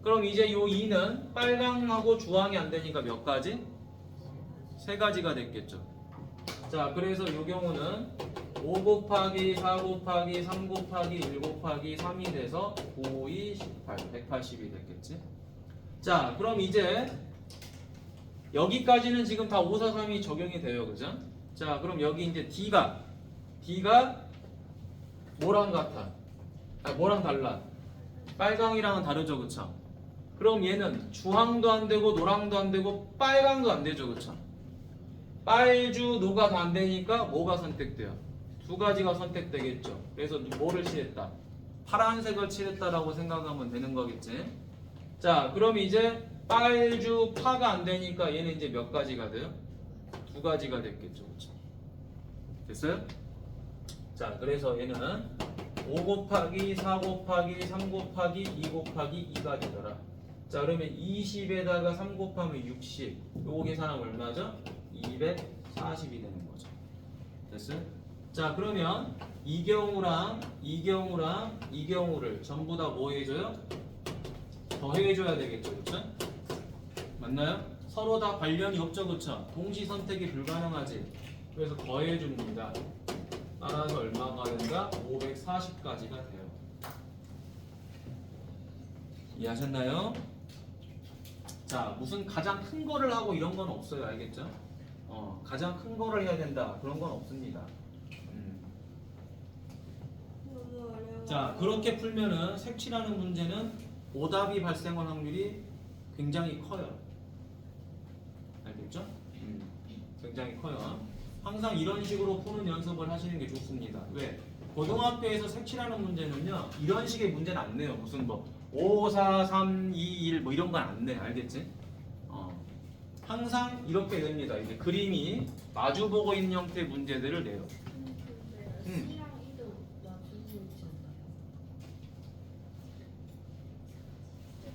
그럼 이제 요 2는 빨강하고 주황이 안 되니까 몇 가지? 3가지가 됐겠죠. 자, 그래서 요 경우는 5 곱하기 4 곱하기 3 곱하기 1 곱하기 3이 돼서 9, 2, 18, 180이 됐겠지. 자, 그럼 이제 여기까지는 지금 다 5, 4, 3이 적용이 돼요, 그죠? 자, 그럼 여기 이제 D가 뭐랑 같아? 뭐랑 달라? 빨강이랑은 다르죠, 그쵸? 그럼 얘는 주황도 안 되고 노랑도 안 되고 빨강도 안 되죠, 그쵸? 빨주, 노가 다 안 되니까 뭐가 선택돼요? 2가지가 선택되겠죠. 그래서 뭐를 칠했다? 파란색을 칠했다라고 생각하면 되는 거겠지. 자, 그럼 이제 빨주 파가 안 되니까 얘는 이제 몇 가지가 돼요? 두 가지가 됐겠죠. 그렇죠? 됐어요? 자, 그래서 얘는 5 곱하기 4 곱하기 3 곱하기 2 곱하기 2가 되더라. 자, 그러면 20에다가 3 곱하면 60. 요거 계산하면 얼마죠? 240이 되는 거죠. 됐어요? 자, 그러면 이 경우랑 이 경우랑 이 경우를 전부 다 뭐 해줘요? 더해줘야 되겠죠. 그렇죠? 맞나요? 서로 다 관련이 없죠. 그렇죠? 동시 선택이 불가능하지. 그래서 더해줍니다. 따라서 얼마가 된다? 540까지가 돼요. 이해하셨나요? 자, 무슨 가장 큰 거를 하고 이런 건 없어요. 알겠죠? 가장 큰 거를 해야 된다. 그런 건 없습니다. 너무 어려워. 자, 그렇게 풀면은 색칠하는 문제는 오답이 발생할 확률이 굉장히 커요. 알겠죠? 굉장히 커요. 항상 이런 식으로 푸는 연습을 하시는 게 좋습니다. 왜? 고등학교에서 색칠하는 문제는요, 이런 식의 문제는 안 내요. 무슨 뭐 5, 4, 3, 2, 1 뭐 이런 건 안 내. 알겠지? 항상 이렇게 됩니다. 이제 그림이 마주보고 있는 형태의 문제들을 내요. 근데 C랑 E도 맞추고 있지 않나요? 근데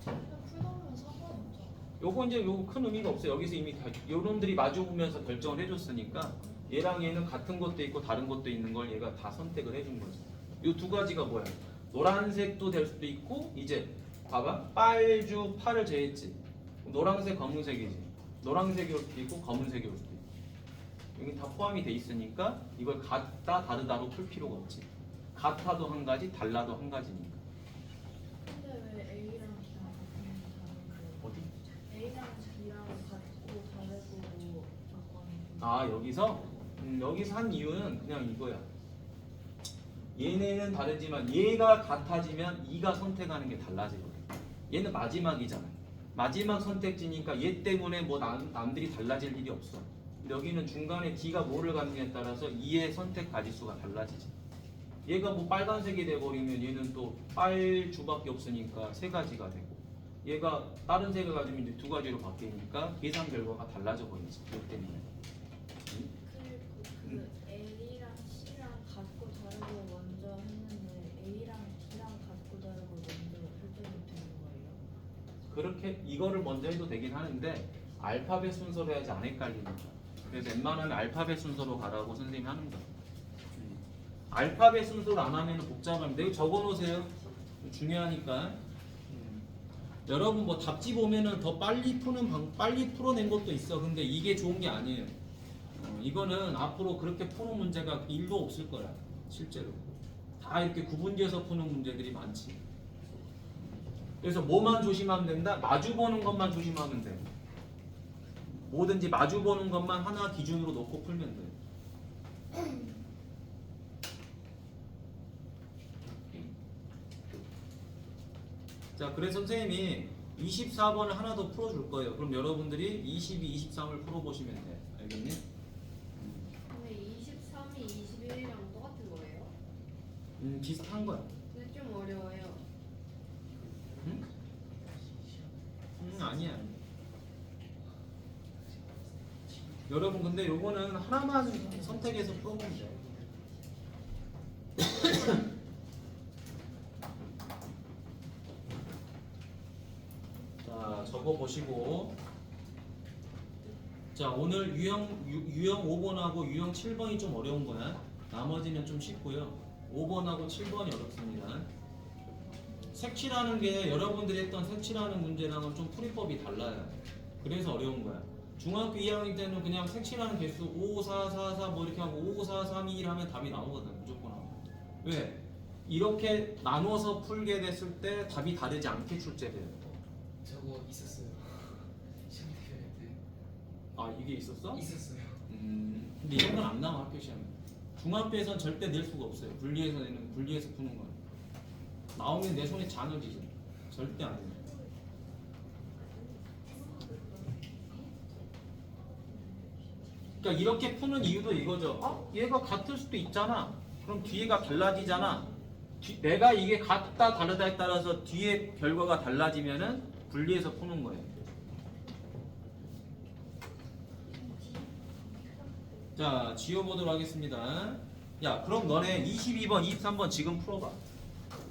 풀다 보면 상관없죠. 요거 이제 요거 큰 의미가 없어요. 여기서 이미 다 요놈들이 마주 보면서 결정을 해줬으니까 얘랑 얘는 같은 것도 있고 다른 것도 있는 걸 얘가 다 선택을 해준 거죠. 요 두 가지가 뭐야? 노란색도 될 수도 있고 이제 봐봐 빨주 파를 제했지. 노란색 검은색이지. 노란색이 올 수도 있고 검은색이 올 수도 있고 여기 다 포함이 돼 있으니까 이걸 같다 다르다로 풀 필요가 없지. 같아도 한 가지 달라도 한 가지니까. 근데 왜 A랑 B랑 같은 어디? A랑 B랑 같고 다르고 조건이 아 여기서 여기서 한 이유는 그냥 이거야. 얘네는 다르지만 얘가 같아지면 이가 선택하는 게 달라지거든. 얘는 마지막이잖아. 마지막 선택지니까 얘 때문에 뭐 남들이 달라질 일이 없어. 근데 여기는 중간에 D가 뭐를 갖느냐에 따라서 E의 선택 가지수가 달라지지. 얘가 뭐 빨간색이 돼버리면 얘는 또 빨주밖에 없으니까 세 가지가 되고 얘가 다른 색을 가지면 이제 두 가지로 바뀌니까 계산 결과가 달라져 버리지. 그것 때문에. 그리고 그 A랑 C랑 같고 다르고 먼저 했는데 A랑 B랑 같고 다르고 먼저 설정이 되는 거예요? 그렇게 이거를 먼저 해도 되긴 하는데 알파벳 순서로 해야지 안 헷갈리니까. 그래서 웬만하면 알파벳 순서로 가라고 선생님이 하는 거야. 알파벳 순서로 안 하면 복잡합니다. 이거 적어놓으세요. 중요하니까. 여러분 뭐 답지 보면은 더 빨리 빨리 풀어낸 것도 있어. 근데 이게 좋은 게 아니에요. 이거는 앞으로 그렇게 푸는 문제가 1도 없을 거야. 실제로 다 이렇게 구분지어서 푸는 문제들이 많지. 그래서 뭐만 조심하면 된다? 마주 보는 것만 조심하면 돼. 뭐든지 마주 보는 것만 하나 기준으로 놓고 풀면 돼. 자, 그래서 선생님이 24번을 하나 더 풀어줄 거예요. 그럼 여러분들이 22, 23을 풀어보시면 돼. 알겠니? 근데 23이 21이랑 똑같은 거예요? 비슷한 거야. 근데 좀 어려워요. 응? 아니야. 여러분 근데 요거는 하나만 선택해서 풀어보면 돼. 자, 적어 보시고. 자, 오늘 유형 5번하고 유형 7번이 좀 어려운 거야. 나머지는 좀 쉽고요. 5번하고 7번이 어렵습니다. 색칠하는 게 여러분들이 했던 색칠하는 문제랑은 좀 풀이법이 달라요. 그래서 어려운 거야. 중학교 2학년 때는 그냥 색칠하는 개수 5, 4, 4, 4 뭐 이렇게 하고 5, 4, 3, 2, 1 하면 답이 나오거든. 무조건 나오고. 왜? 이렇게 나눠서 풀게 됐을 때 답이 다르지 않게 출제돼요. 저거 있었어요. 시험 대회 때 아, 이게 있었어? 있었어요. 근데 이런 건 안 나와 학교 시험에. 중학교에선 절대 낼 수가 없어요. 분리해서 내는 분리해서 푸는 거는. 나오면 내 손에 잔을 지죠. 절대 안 돼요. 그러니까 이렇게 푸는 이유도 이거죠. 얘가 같을 수도 있잖아. 그럼 뒤에가 달라지잖아. 내가 이게 같다 다르다에 따라서 뒤에 결과가 달라지면은 분리해서 푸는 거예요. 자, 지워보도록 하겠습니다. 야, 그럼 너네 22번, 23번 지금 풀어봐.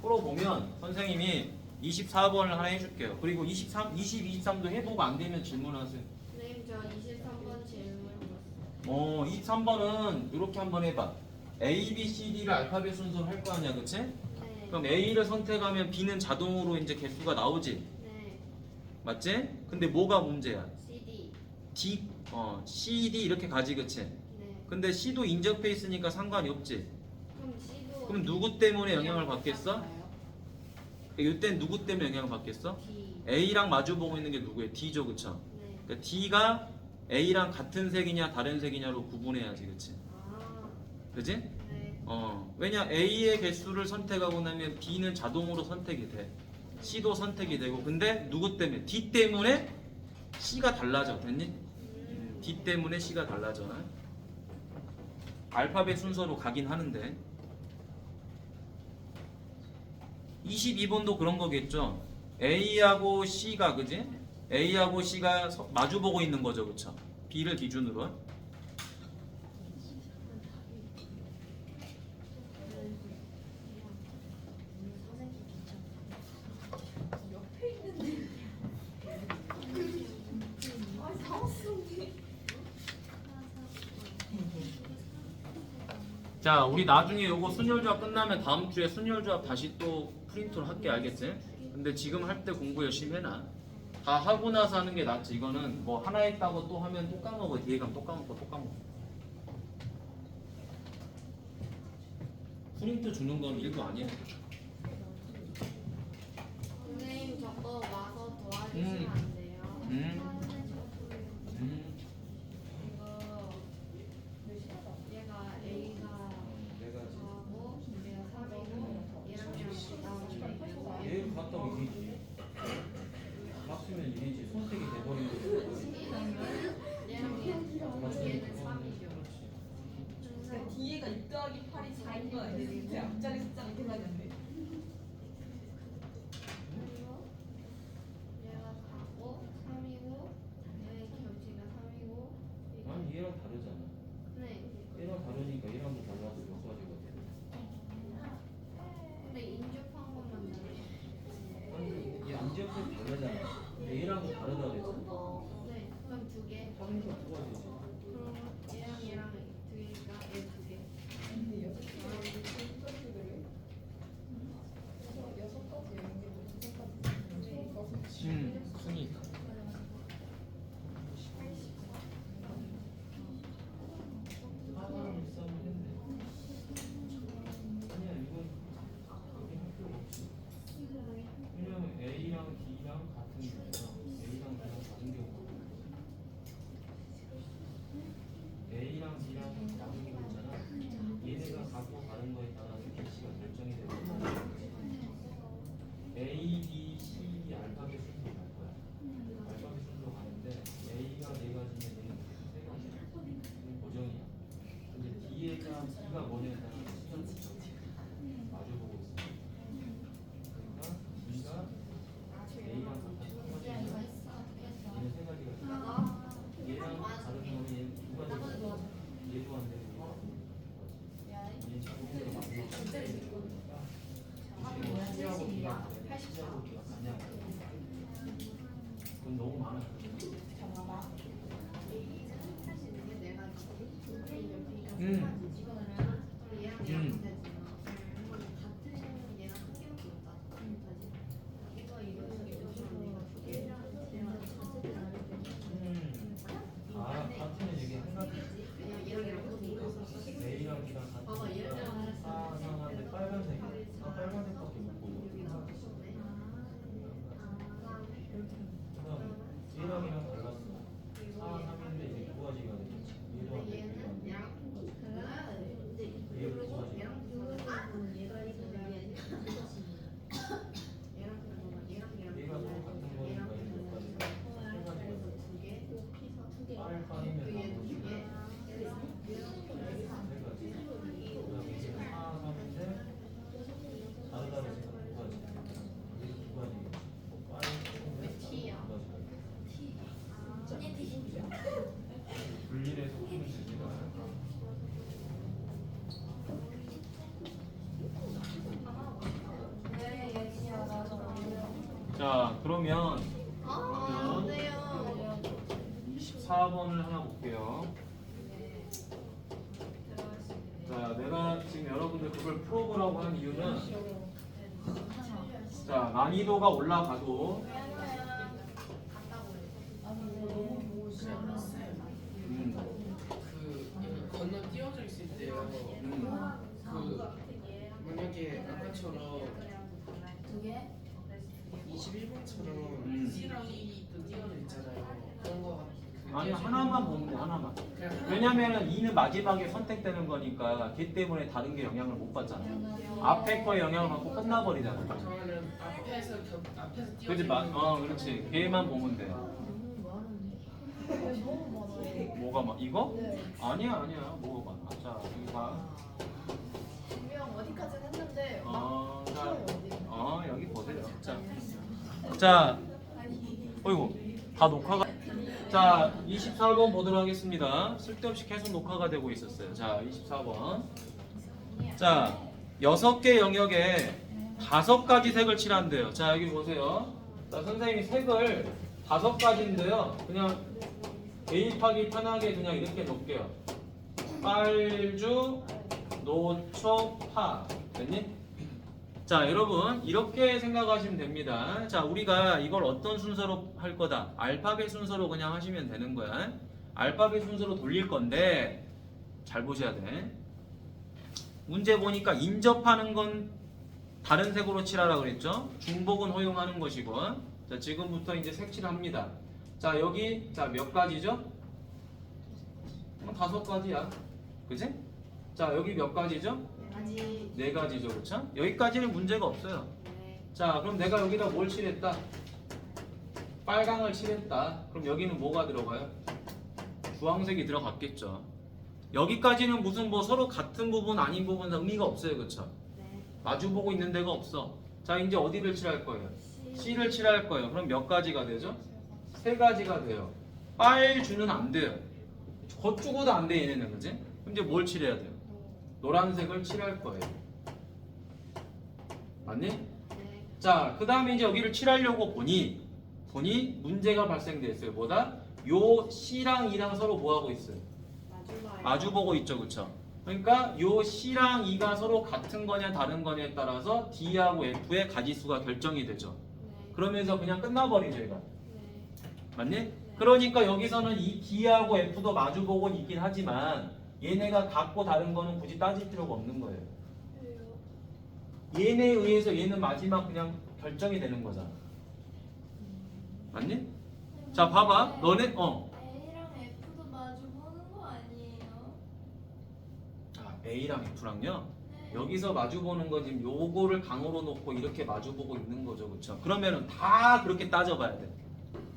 풀어보면 선생님이 24번을 하나 해줄게요. 그리고 23, 23도 해보고 안 되면 질문하세요. 선생님 저 23번 질문. 23번은 이렇게 한번 해봐. A, B, C, D를 알파벳 순서로 할 거 아니야, 그치? 네. 그럼 A를 선택하면 B는 자동으로 이제 개수가 나오지? 네. 맞지? 근데 뭐가 문제야? CD. D, C, D 이렇게 가지, 그치? 네. 근데 C도 인접해 있으니까 상관이 없지? 그럼 C도. 그럼 누구 때문에 영향을 받겠어? 이땐 누구 때문에 영향을 받겠어? D. A랑 마주보고 있는 게 누구예요? D죠, 그쵸? 네. 그러니까 D가 A랑 같은 색이냐 다른 색이냐로 구분해야지, 그치? 아. 그지? 네. 왜냐 A의 개수를 선택하고 나면 B는 자동으로 선택이 돼. C도 선택이 되고. 근데 누구 때문에? D 때문에 C가 달라져. 됐니? D 때문에 C가 달라져. 알파벳 순서로 가긴 하는데. 22번도 그런 거겠죠. A하고 C가, 그지? A하고 C가 마주보고 있는 거죠, 그쵸? B를 기준으로. 자, 우리 나중에 요거 순열조합 끝나면 다음 주에 순열조합 다시 또 프린트를 할게, 알겠지? 근데 지금 할 때 공부 열심히 해놔. 다 하고 나서 하는 게 낫지. 이거는 뭐 하나 했다고 또 하면 또 까먹어. 뒤에 가면 또 까먹고 또 까먹어. 프린트 주는 건 일도 아니야. 선생님 저거 와서 도와주시면 안 돼요? 이거 얘가 A가 4고 얘가 3이고 얘랑 나오는데 얘 갔다 이리지. 갔으면 이리지. 선택이 돼버리는 얘랑 얘는 3이죠. 그러니까 뒤에가 6 더하기 8이 4인 거 아니에요? 제 앞자리 숫자가 계산이 안 돼. 그리고 얘가 4고 3이고 얘의 결지가 3이고 아니 얘랑 다르잖아. 네. 얘랑 다르니까 얘랑도 달라서 몇 가지가 돼. 근데 인접한 것만 다르죠. 아니 얘 안지역도 다르잖아. 근데 얘랑도 다르다 그랬잖아. 네. 그럼 2개. 하니까 두 가지지. 그럼 얘랑 2개니까 얘 2개. 근데 6개가 이렇게 똑같이 그래요? 6가지 연결 6가지. 순위. 아니야 이건 여기 할 필요 없지. 왜냐면 A랑 D랑 같은 경우야. A랑 D랑 다른 경우가 A랑 D랑 다른 경우 있잖아. 얘네가 갖고 다른 거에 따라서 개수가 결정이 되고 A, B, C, D 알파벳 순서로 갈 거야. 알파벳 순서로 가는데 A가 4가지면 얘는 3가지야. 이건 고정이야. 근데 D가 B가 뭐냐에 따라서 시간 마주보고 있어. 그러니까 D가 A랑 같은 얘는 3가지가 있어. 얘랑 다른 경우는 얘는 2가지가 있어. 얘도 안 되고 얘도 안 되고. 얘는 자동으로 맞는 그건 너무 많아. 내가 얘랑 얘랑 같은 자, 그러면 안 돼요. 24번을 하나 볼게요. 자, 내가 지금 여러분들 그걸 풀어보라고 한 이유는 자, 난이도가 올라가도 그 건너 띄워져 있을 때요. 그 만약에 아까처럼 21번처럼 C랑 E 또 띄워져 있잖아요. 그런 거 아니 하나만 보면 돼 하나만. 그냥 왜냐면은 2는 마지막에 선택되는 거니까 걔 때문에 다른 게 영향을 못 받잖아. 앞에 거에 영향을 받고 끝나버리잖아. 그러면은 앞에서 앞에서 띄워져 그지 그렇지. 걔만 보면 돼. 뭐가 막 이거? 아니야 뭐가 많아. 자 여기 봐. 분명 어디까지는 했는데 여기 보세요. 자, 어이구 다 녹화가. 자 24번 보도록 하겠습니다. 쓸데없이 계속 녹화가 되고 있었어요. 자 24번. 자 6개 영역에 5가지 색을 칠한대요. 자 여기 보세요. 자 선생님이 색을 5가지인데요. 그냥 대입하기 편하게 그냥 이렇게 놓을게요. 빨주, 노초, 파. 됐니? 자 여러분 이렇게 생각하시면 됩니다. 자 우리가 이걸 어떤 순서로 할 거다. 알파벳 순서로 그냥 하시면 되는 거야. 알파벳 순서로 돌릴 건데 잘 보셔야 돼. 문제 보니까 인접하는 건 다른 색으로 칠하라 그랬죠. 중복은 허용하는 것이고. 자 지금부터 이제 색칠합니다. 자 여기 자 몇 가지죠? 5가지야. 그지? 자 여기 몇 가지죠? 아직 4가지죠. 그렇죠? 여기까지는 문제가 없어요. 네. 자 그럼 내가 여기다 뭘 칠했다? 빨강을 칠했다. 그럼 여기는 뭐가 들어가요? 주황색이 들어갔겠죠. 여기까지는 무슨 뭐 서로 같은 부분 아닌 부분 의미가 없어요. 그렇죠? 네. 마주보고 있는 데가 없어. 자 이제 어디를 칠할 거예요? C를 칠할 거예요. 그럼 몇 가지가 되죠? 3가지가 돼요. 빨주는 안 돼요. 겉주고도 안 돼 얘네는. 그지? 그럼 이제 뭘 칠해야 돼요? 노란색을 칠할 거예요. 맞니? 네. 자, 그 다음에 이제 여기를 칠하려고 보니 문제가 발생됐어요. 뭐다? 요 C랑 E랑 서로 뭐하고 있어요? 마주봐요. 마주보고 있죠. 그쵸? 그러니까 요 C랑 E가 서로 같은 거냐 다른 거냐에 따라서 D하고 F의 가지수가 결정이 되죠. 네. 그러면서 그냥 끝나버리죠. 얘가. 네. 맞니? 그러니까 여기서는 이 D하고 F도 마주보고 있긴 하지만 얘네가 같고 다른 거는 굳이 따질 필요가 없는 거예요. 얘네에 의해서 얘는 마지막 그냥 결정이 되는 거잖아. 맞니? 자 봐봐. 너네 A랑 F도 마주 보는 거 아니에요? A랑 F랑요. 네. 여기서 마주 보는 건 지금 요거를 강으로 놓고 이렇게 마주 보고 있는 거죠. 그렇죠? 그러면은 다 그렇게 따져봐야 돼.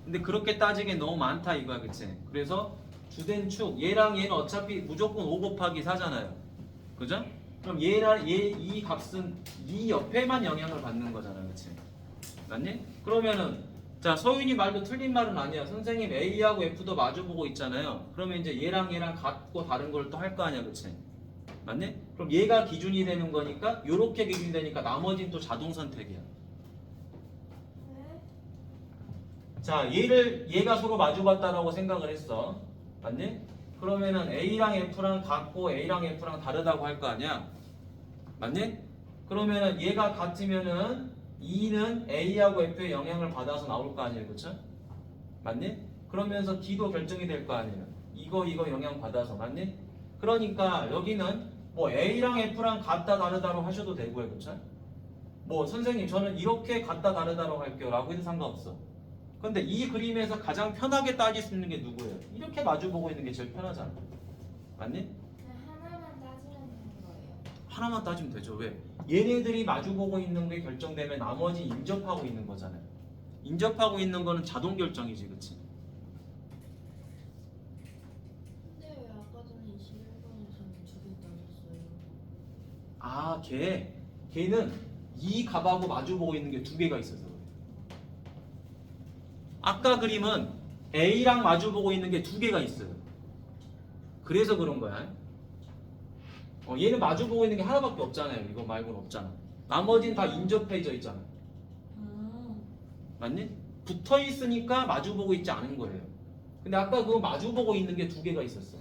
근데 그렇게 따지기엔 너무 많다 이거야. 그치? 그래서 주된 축 얘랑 얘는 어차피 무조건 5 곱하기 4잖아요. 그죠? 그럼 얘랑 이 값은 이 옆에만 영향을 받는 거잖아. 그치? 맞니? 그러면은 자 서윤이 말도 틀린 말은 아니야. 선생님 A하고 F도 마주보고 있잖아요. 그러면 이제 얘랑 같고 다른 걸 또 할 거 아니야. 그치? 맞니? 그럼 얘가 기준이 되는 거니까 요렇게 기준이 되니까 나머지는 또 자동 선택이야. 네. 자 얘가 서로 마주봤다라고 생각을 했어. 맞니? 그러면은 A랑 F랑 같고 A랑 F랑 다르다고 할 거 아니야. 맞니? 그러면은 얘가 같으면은 E는 A하고 F의 영향을 받아서 나올 거 아니에요. 그쵸? 맞니? 그러면서 D도 결정이 될 거 아니에요. 이거 영향 받아서. 맞니? 그러니까 여기는 뭐 A랑 F랑 같다 다르다로 하셔도 되고요. 그쵸? 뭐 선생님 저는 이렇게 같다 다르다로 할게요 라고 해도 상관없어. 근데 이 그림에서 가장 편하게 따질 수 있는 게 누구예요? 이렇게 마주보고 있는 게 제일 편하잖아. 맞니? 하나만 따지면 되는 거예요. 하나만 따지면 되죠. 왜? 얘네들이 마주보고 있는 게 결정되면 나머지 인접하고 있는 거잖아요. 인접하고 있는 거는 자동 결정이지. 그치? 근데 왜 아까 전에 21번에서는 2개 따졌어요? 걔는 이 값하고 마주보고 있는 게 2개가 있어서 그래. 아까 그림은 A랑 마주보고 있는 게 2개가 있어요. 그래서 그런 거야. 얘는 마주보고 있는 게 하나밖에 없잖아요. 이거 말고는 없잖아. 나머지는 다 인접해져 있잖아. 맞니? 붙어 있으니까 마주보고 있지 않은 거예요. 근데 아까 그거 마주보고 있는 게 두 개가 있었어.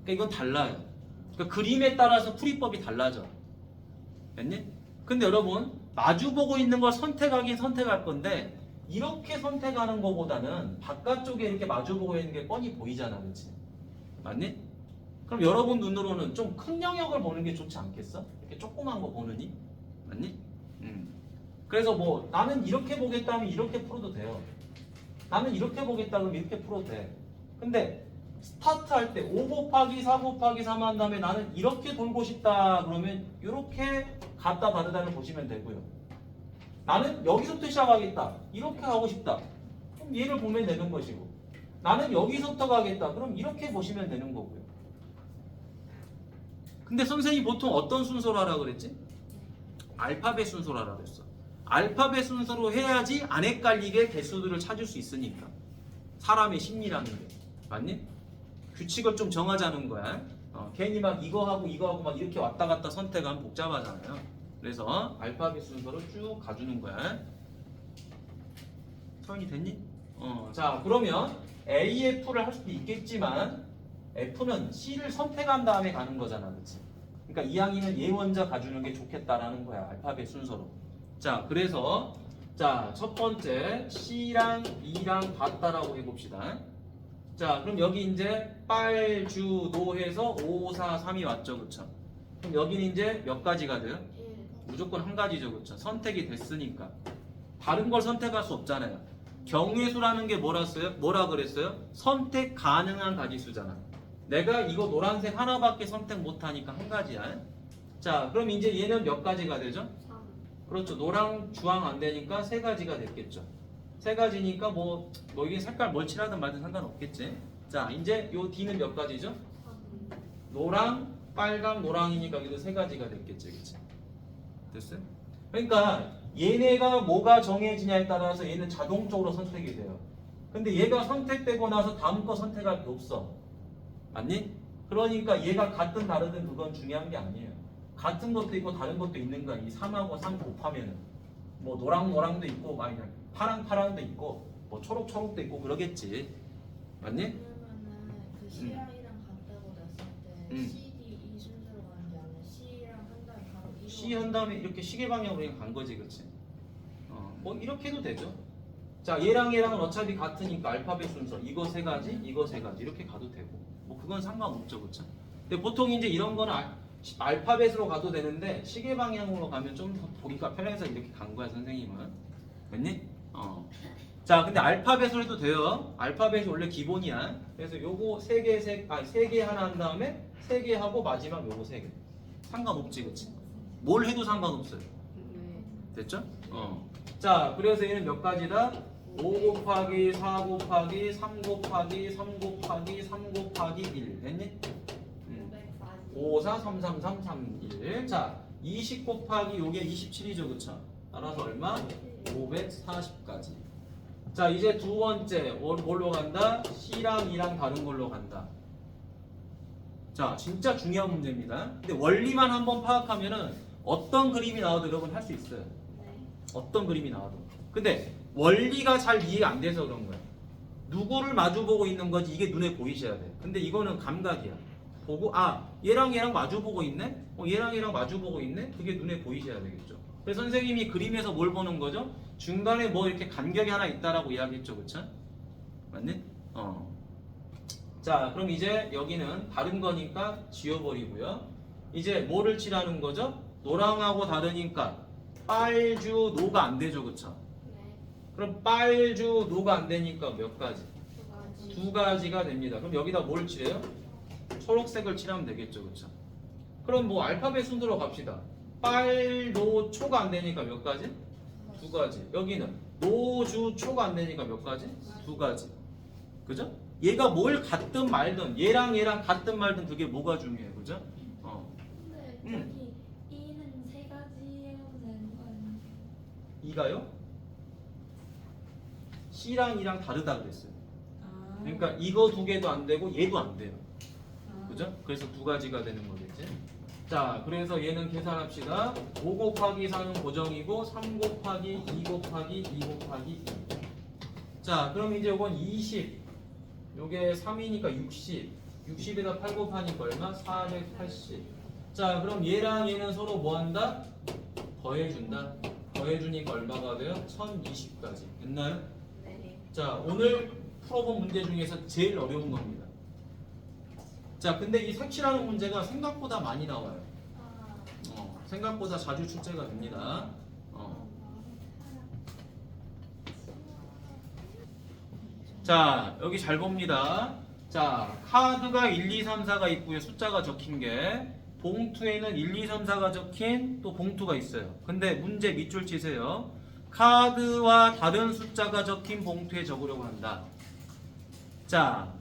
그러니까 이건 달라요. 그러니까 그림에 따라서 풀이법이 달라져. 됐니? 근데 여러분 마주보고 있는 걸 선택하긴 선택할 건데 이렇게 선택하는 거보다는 바깥쪽에 이렇게 마주보고 있는 게 뻔히 보이잖아. 그렇지? 맞니? 그럼 여러분 눈으로는 좀 큰 영역을 보는 게 좋지 않겠어? 이렇게 조그만 거 보느니? 맞니? 그래서 뭐 나는 이렇게 보겠다면 이렇게 풀어도 돼요. 나는 이렇게 보겠다 그러면 이렇게 풀어도 돼. 근데 스타트 할 때 5 곱하기 4 곱하기 3 한 다음에 나는 이렇게 돌고 싶다 그러면 이렇게 같다 다르다를 보시면 되고요. 나는 여기서부터 시작하겠다. 이렇게 하고 싶다. 그럼 얘를 보면 되는 것이고. 나는 여기서부터 가겠다. 그럼 이렇게 보시면 되는 거고요. 근데 선생님이 보통 어떤 순서로 하라 그랬지? 알파벳 순서로 하라 그랬어. 알파벳 순서로 해야지 안 헷갈리게 개수들을 찾을 수 있으니까. 사람의 심리라는 게. 맞니? 규칙을 좀 정하자는 거야. 괜히 막 이거 하고 막 이렇게 왔다 갔다 선택하면 복잡하잖아요. 그래서 알파벳 순서로 쭉 가주는 거야. 설명이 됐니? 자 그러면 AF를 할 수도 있겠지만 F는 C를 선택한 다음에 가는 거잖아, 그렇지? 그러니까 이항이는 얘 먼저 가주는 게 좋겠다라는 거야, 알파벳 순서로. 자, 그래서 자 첫 번째 C랑 E랑 같다라고 해봅시다. 자, 그럼 여기 이제 빨, 주, 노 해서 5, 4, 3이 왔죠, 그렇죠? 그럼 여기는 이제 몇 가지가 돼요? 1. 무조건 한 가지죠, 그렇죠? 선택이 됐으니까 다른 걸 선택할 수 없잖아요. 경우의수라는 게 뭐라 그랬어요? 선택 가능한 가지수잖아. 내가 이거 노란색 하나밖에 선택 못하니까 한 가지야. 자, 그럼 이제 얘는 몇 가지가 되죠? 3. 그렇죠. 노랑, 주황 안 되니까 세 가지가 됐겠죠. 세 가지니까 뭐 이게 색깔 뭘 칠하든 말든 상관없겠지. 자, 이제 요 D는 몇 가지죠? 3. 노랑, 빨강, 노랑이니까 여기도 세 가지가 됐겠지, 그치? 됐어요? 그러니까 얘네가 뭐가 정해지냐에 따라서 얘는 자동적으로 선택이 돼요. 근데 얘가 선택되고 나서 다음 거 선택할 게 없어. 맞니? 그러니까 얘가 같든 다르든 그건 중요한 게 아니에요. 같은 것도 있고 다른 것도 있는 거야. 이 3하고 3 곱하면은 뭐 노랑도 있고 막 그냥 파랑도 있고 뭐 초록도 있고 그러겠지. 맞니? 그러면은 그 C랑이랑 같다고 냈을 때 C, D, E 순서로 가는 게 아니라 C랑 한 다음에 바로 E로 C 한 다음에 이렇게 시계 방향으로 그냥 간 거지, 그렇지? 뭐 이렇게 해도 되죠. 자, 얘랑은 어차피 같으니까 알파벳 순서 이거 세 가지 이렇게 가도 되고 뭐 그건 상관없죠, 그렇죠? 근데 보통 이제 이런 거는 알파벳으로 가도 되는데 시계 방향으로 가면 좀 더 보기가 편해서 이렇게 간 거야, 선생님은. 맞니? 자, 근데 알파벳으로 해도 돼요. 알파벳이 원래 기본이야. 그래서 요거 세 개 하나 한 다음에 세 개 하고 마지막 요거 세 개. 상관없지, 그렇지? 뭘 해도 상관없어요. 네. 됐죠? 자, 그래서 얘는 몇 가지다? 5 곱하기 4 곱하기 3 곱하기 3 곱하기 3 곱하기 1 됐니? 5, 4, 3, 3, 3, 3, 1. 자, 20 곱하기 요게 27이죠, 그쵸? 따라서 얼마? 540까지. 자, 이제 두 번째 뭘로 간다? C랑 E랑 다른 걸로 간다. 자, 진짜 중요한 문제입니다. 근데 원리만 한번 파악하면은 어떤 그림이 나와도 여러분 할 수 있어요. 네. 어떤 그림이 나와도. 근데 원리가 잘 이해가 안 돼서 그런 거야. 누구를 마주보고 있는 건지 이게 눈에 보이셔야 돼. 근데 이거는 감각이야. 보고 얘랑 마주보고 있네? 얘랑 마주보고 있네? 그게 눈에 보이셔야 되겠죠. 그래서 선생님이 그림에서 뭘 보는 거죠? 중간에 뭐 이렇게 간격이 하나 있다라고 이야기했죠, 그쵸? 맞니? 자, 그럼 이제 여기는 다른 거니까 지워버리고요. 이제 뭐를 칠하는 거죠? 노랑하고 다르니까 빨주 노가 안 되죠, 그쵸? 네. 그럼 빨주 노가 안 되니까 몇 가지? 2가지. 두 가지가 됩니다. 그럼 여기다 뭘 칠해요? 초록색을 칠하면 되겠죠, 그쵸? 그럼 뭐 알파벳 순서로 갑시다. 빨, 노, 초가 안 되니까 몇 가지? 두 가지. 여기는 노, 주, 초가 안 되니까 몇 가지? 두 가지. 그죠? 얘가 뭘 같든 말든 얘랑 같든 말든 그게 뭐가 중요해요, 그죠? 근데 저기 E는 세 가지 해도 되는 거 아니에요? 이가요? C랑 E랑 다르다 그랬어요. 그러니까 이거 두 개도 안 되고 얘도 안 돼요. 그죠? 그래서 두 가지가 되는 거겠지. 자, 그래서 얘는 계산합시다. 5 곱하기 4는 고정이고 3 곱하기 2 곱하기 2 곱하기 2. 자, 그럼 이제 이건 20. 요게 3이니까 60. 60에다 8 곱하니까 얼마? 480. 자, 그럼 얘랑 얘는 서로 뭐 한다? 더해준다. 더해주니까 얼마가 돼요? 1020까지. 됐나요? 네. 자, 오늘 풀어본 문제 중에서 제일 어려운 겁니다. 자, 근데 이 색칠하는 문제가 생각보다 많이 나와요. 생각보다 자주 출제가 됩니다. 자, 여기 잘 봅니다. 자, 카드가 1, 2, 3, 4가 있고요. 숫자가 적힌 게. 봉투에는 1, 2, 3, 4가 적힌 또 봉투가 있어요. 근데 문제 밑줄 치세요. 카드와 다른 숫자가 적힌 봉투에 적으려고 한다. 자,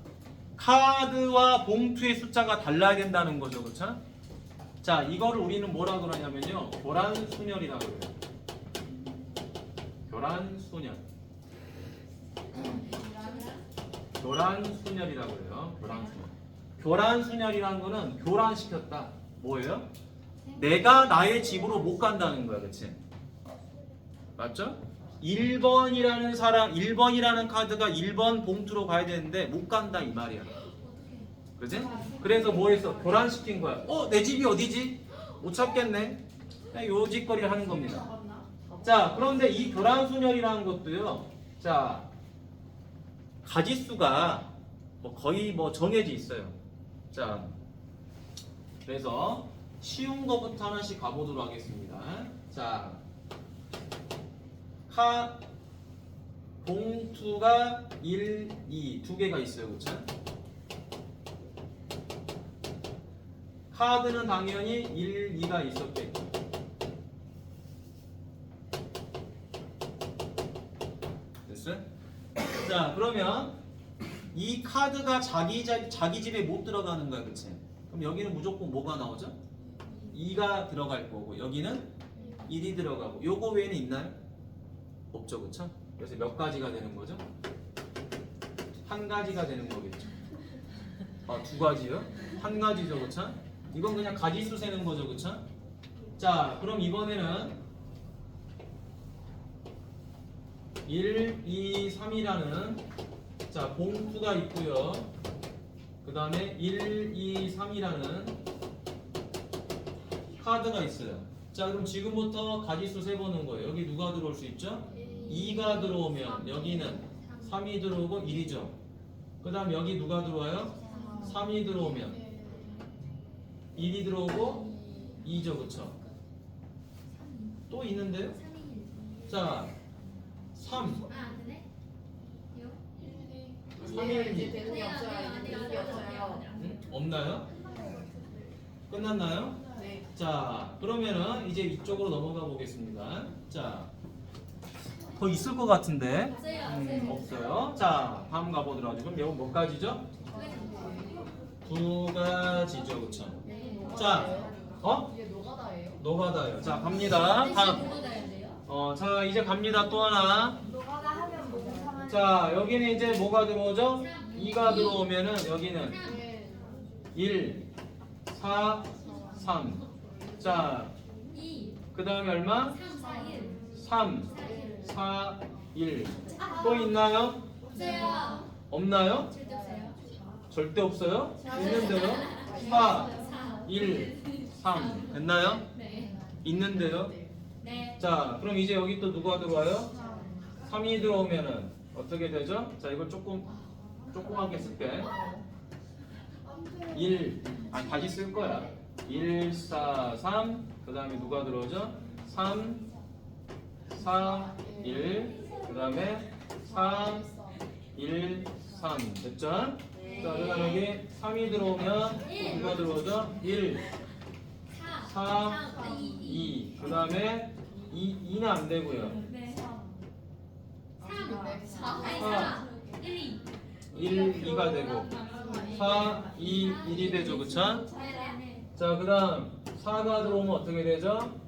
카드와 봉투의 숫자가 달라야 된다는 거죠. 그렇죠? 자, 이거를 우리는 뭐라 그러냐면요. 교란순열이라고 그래요. 교란순열. 교란순열이라고 해요. 교란순열. 교란순열이라는 거는 교란시켰다. 뭐예요? 내가 나의 집으로 못 간다는 거야. 그치? 맞죠? 1번이라는 사람, 1번이라는 카드가 1번 봉투로 가야 되는데 못 간다 이 말이야. 그치? 그래서 뭐 했어? 교란시킨 거야. 내 집이 어디지? 못 찾겠네. 그냥 요 짓거리를 하는 겁니다. 자, 그런데 이 교란순열이라는 것도요. 자, 가지수가 거의 정해져 있어요. 자, 그래서 쉬운 거부터 하나씩 가보도록 하겠습니다. 자, 봉투가 1, 2 두 개가 있어요. 그렇죠? 카드는 당연히 1, 2가 있었겠죠. 됐어요? 자, 그러면 이 카드가 자기 집에 못 들어가는 거야. 그치? 그럼 여기는 무조건 뭐가 나오죠? 2가 들어갈 거고 여기는 1이 들어가고 요거 외에는 있나요? 없죠. 그쵸? 그래서 몇 가지가 되는 거죠? 한 가지가 되는 거겠죠. 두 가지요? 한 가지죠. 그쵸? 이건 그냥 가지수 세는 거죠. 그쵸? 자, 그럼 이번에는 1, 2, 3이라는 자, 봉투가 있고요. 그 다음에 1, 2, 3이라는 카드가 있어요. 자, 그럼 지금부터 가지수 세보는 거예요. 여기 누가 들어올 수 있죠? 2가 들어오면 여기는 3이 들어오고 1이죠. 그 다음 여기 누가 들어와요? 3이 들어오면 1이 들어오고 2죠. 그쵸? 또 있는데요? 자, 3 이제 되는 게 없어요. 이제 되는 게 없어요. 없나요? 끝났나요? 네. 자, 그러면은 이제 이쪽으로 넘어가 보겠습니다. 자, 더 있을 것 같은데 없어요. 자, 다음 가보도록 하죠. 그럼 이건 몇 가지죠? 2가지죠. 그쵸? 자, 이게 노가다예요? 노가다요. 자, 갑니다. 다음. 자, 이제 갑니다. 또 하나. 노가다 하면 뭐 하면 자, 여기는 이제 뭐가 들어오죠? 2가 들어오면은 여기는 1, 4, 3. 자, 그 다음에 얼마? 3, 4, 1. 또 있나요? 없나요? 절대 없어요? 있는데요? 4, 1, 3. 됐나요? 있는데요? 자, 그럼 이제 여기 또 누가 들어와요? 3이 들어오면은 어떻게 되죠? 자, 이걸 조그맣게 쓸게. 1, 다시 쓸 거야. 1, 4, 3. 그 다음에 누가 들어오죠? 3, 4, 1. 그 다음에 4, 1, 3. 됐죠? 자, 그 다음에 여기 3이 들어오면 또 누가 들어오죠? 1, 4, 2. 그 다음에 2는 안 되고요. 4, 1, 2가 되고 4, 2, 1이 되죠. 그쵸? 자, 그 다음 4가 들어오면 어떻게 되죠?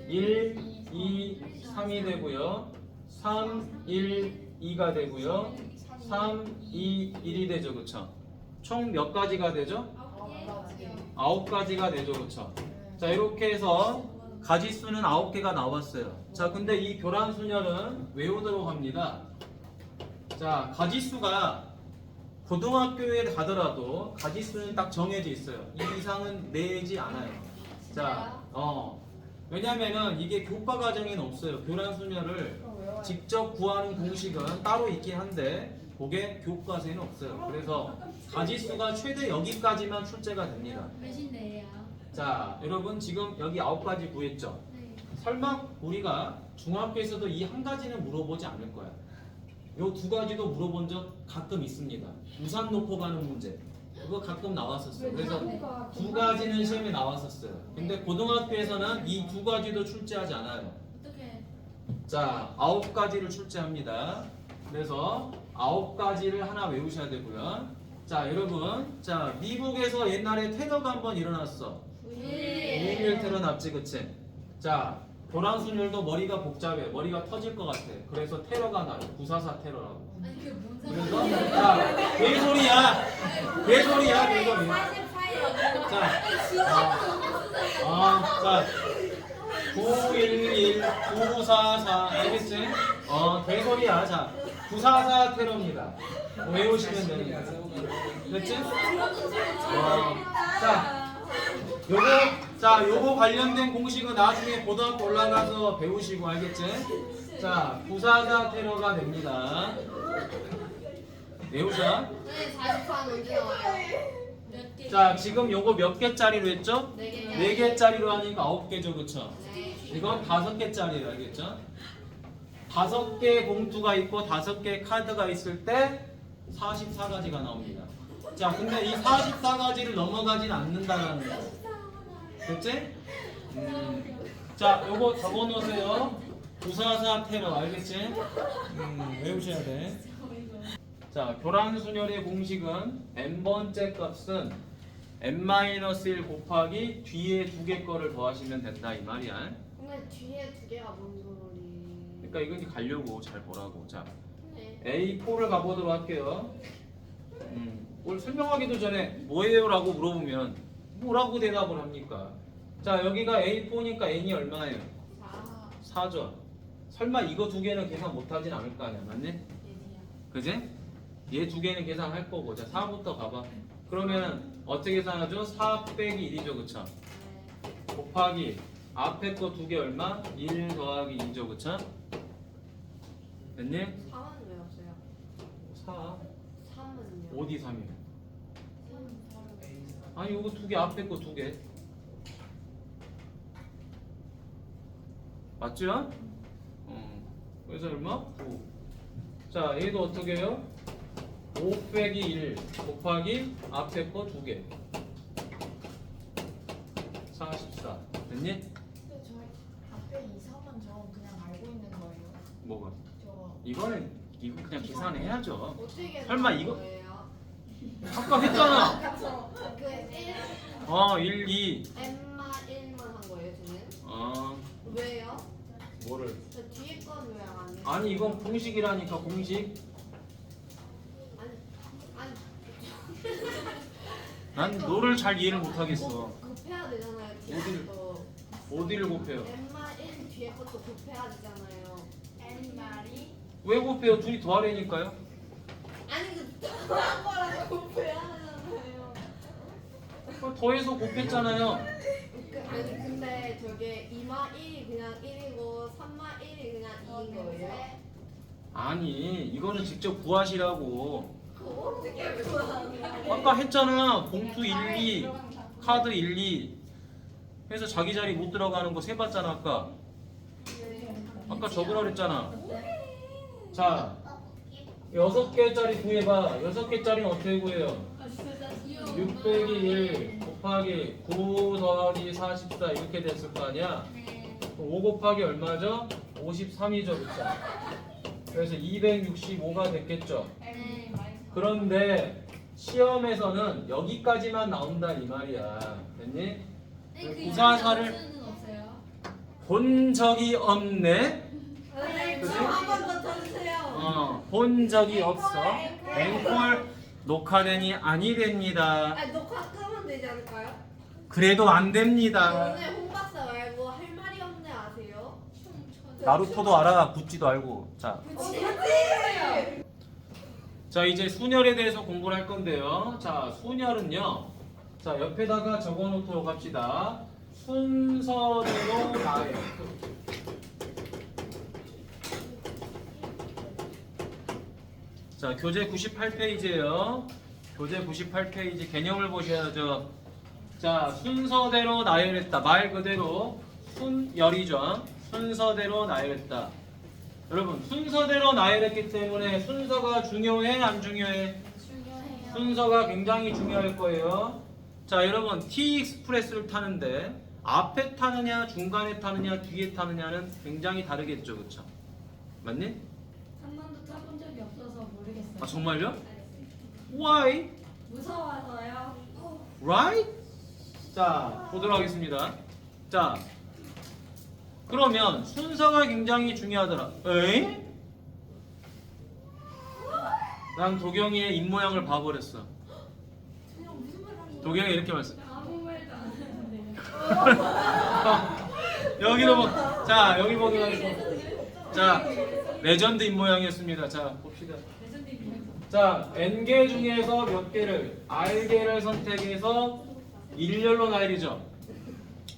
1, 2, 3이 되고요. 3, 1, 2가 되고요. 3, 2, 1이 되죠. 그쵸? 총 몇 가지가 되죠? 9가지가 되죠. 그쵸? 자, 이렇게 해서 가지수는 9개가 나왔어요. 자, 근데 이 교란순열은 외우도록 합니다. 자, 가지수가 고등학교에 가더라도 가지수는 딱 정해져 있어요. 이 이상은 내지 않아요. 자, 왜냐면은 이게 교과 과정에는 없어요. 교란순열을 직접 구하는 공식은 따로 있긴 한데 그게 교과서에는 없어요. 그래서 가지수가 최대 여기까지만 출제가 됩니다. 몇인데요? 자, 여러분 지금 여기 9가지 구했죠? 네. 설마 우리가 중학교에서도 이 한 가지는 물어보지 않을 거야. 요 2가지도 물어본 적 가끔 있습니다. 우산 놓고 가는 문제. 그거 가끔 나왔었어요. 그래서 2가지는 시험에 나왔었어요. 근데 고등학교에서는 이 2가지도 출제하지 않아요. 어떻게? 자, 9가지를 출제합니다. 그래서 9가지를 하나 외우셔야 되고요. 자, 여러분. 자, 미국에서 옛날에 테러가 한번 일어났어. 9.11 테러 났지, 그치? 자, 교란순열도 머리가 복잡해. 머리가 터질 것 같아. 그래서 테러가 나요. 9.44 테러라고. 아니 그게 뭔 그래서 자, 개소리야. 개소리야, 개소리. 자, 자, 9.11, 9.44 알겠지? 개소리야. 자, 9.44 테러입니다. 외우시면 됩니다. 됐지? 요거 관련된 공식은 나중에 고등학교 올라가서 배우시고 알겠지? 자, 9.44 테러가 됩니다. 외우자. 네, 44는 언제 나와요? 몇 개? 자, 지금 요거 몇 개짜리로 했죠? 4개. 4개짜리로 하니까 9개죠, 그쵸? 네. 이건 5개짜리예요, 알겠죠? 5개 봉투가 있고 5개 카드가 있을 때 44가지가 나옵니다. 자, 근데 이 44가지를 넘어가지는 않는다는 거. 됐지? 자, 요거 적어놓으세요. 9.44 테러, 알겠지? 외우셔야 돼. 자, 교란순열의 공식은 n번째 값은 n-1 곱하기 뒤에 2개 거를 더하시면 된다 이 말이야. 근데 뒤에 2개가 뭔 소리? 그러니까 이건 가려고 잘 보라고. 자, 네. A4를 가보도록 할게요. 뭘 설명하기도 전에 뭐예요? 라고 물어보면 뭐라고 대답을 합니까? 자, 여기가 A4니까 n이 얼마예요? 4. 4죠. 설마 이거 2개는 계산 못하진 않을 거 아니야, 맞네? 그지? 얘 2개는 계산할 거고. 자, 4부터 가봐. 그러면 어떻게 계산하죠? 4 빼기 1이죠, 그쵸? 네. 곱하기 앞에 거 2개 얼마? 1 더하기 2죠, 그쵸? 됐니? 3은 왜 없어요? 4 3은요? 어디 3이요? 아니 이거 2개 앞에 거 2개 맞죠? 그래서 얼마? 9. 자, 얘도 어떻게 해요? 5 빼기 1 곱하기 앞에 거 2개 44. 됐니? 근데 저희 앞에 2, 3은 저 그냥 알고 있는 거예요. 뭐가? 저 이거는 이거 그냥 계산해야죠. 어떻게 설마 계산한 이거- 거예요? 아까 했잖아. 그 1, 1, 2. n만 1만 한 거예요, 저는? 왜요? 뭐를? 저 뒤에 건 왜 안 해요? 아니 이건 공식이라니까 공식. 아니 난 너를 잘 이해를 못하겠어. 곱해야 되잖아요. 뒤에 어디를? 것도. 어디를 곱해요? n만 1 뒤에 것도 곱해야 되잖아요. n말이 왜 곱해요? 둘이 더하려니까요. 아니 그 더한 거랑 곱해야 하잖아요. 더해서 곱했잖아요. 아니 근데 저게 2마 1이 그냥 1이고 3마 1이 그냥 2인 거예요? 아니 이거는 직접 구하시라고. 그거 어떻게 구하냐? 아까 했잖아. 봉투 1, 2, 카드 1, 2 해서 자기 자리 못 들어가는 거 세봤잖아 아까. 아까 적으라 그랬잖아. 자, 6개짜리 구해봐. 6개짜리는 어떻게 구해요? 6 빼기 1 곱하기 9 더하기 44 이렇게 됐을 거 아니야? 5 곱하기 얼마죠? 53이죠, 그쵸? 그래서 265가 됐겠죠? 그런데 시험에서는 여기까지만 나온다 이 말이야. 됐니? 944를 본 적이 없네? 그치? 한번 더 쳐주세요. 본 적이 없어. 앵콜 녹화된이 아니됩니다. 아니 녹화 끄면 되지 않을까요? 그래도 안 됩니다. 오늘 홍 박사 말고 할 말이 없네 아세요? 나루토도 알아, 구찌도 알고. 자 이제 순열에 대해서 공부를 할 건데요. 자 순열은요. 자 옆에다가 적어놓도록 합시다. 순서대로 나열. 자 교재 98페이지예요. 교재 98페이지 개념을 보셔야죠. 자 순서대로 나열했다. 말 그대로 순열이죠. 순서대로 나열했다. 여러분 순서대로 나열했기 때문에 순서가 중요해 안 중요해? 중요해요. 순서가 굉장히 중요할 거예요. 자 여러분 T 익스프레스를 타는데 앞에 타느냐 중간에 타느냐 뒤에 타느냐는 굉장히 다르겠죠, 그렇죠? 맞니? 한 번도 타본 적이 없어서 모르겠어요. 아 정말요? Why? 무서워서요. Right? 자 보도록 하겠습니다. 자 그러면 순서가 굉장히 중요하더라. 에이? 난 도경이의 입모양을 봐버렸어. 그냥 무슨 말 하는 거야? 도경이 이렇게 말했어. 아무 말도 안 했는데. 여기로 보. 자 여기 보도록 하겠습니다. 자 레전드 입모양이었습니다. 자 봅시다. 레전드 입장에서. 자 N개 중에서 몇 개를 R개를 선택해서 일렬로 나열이죠.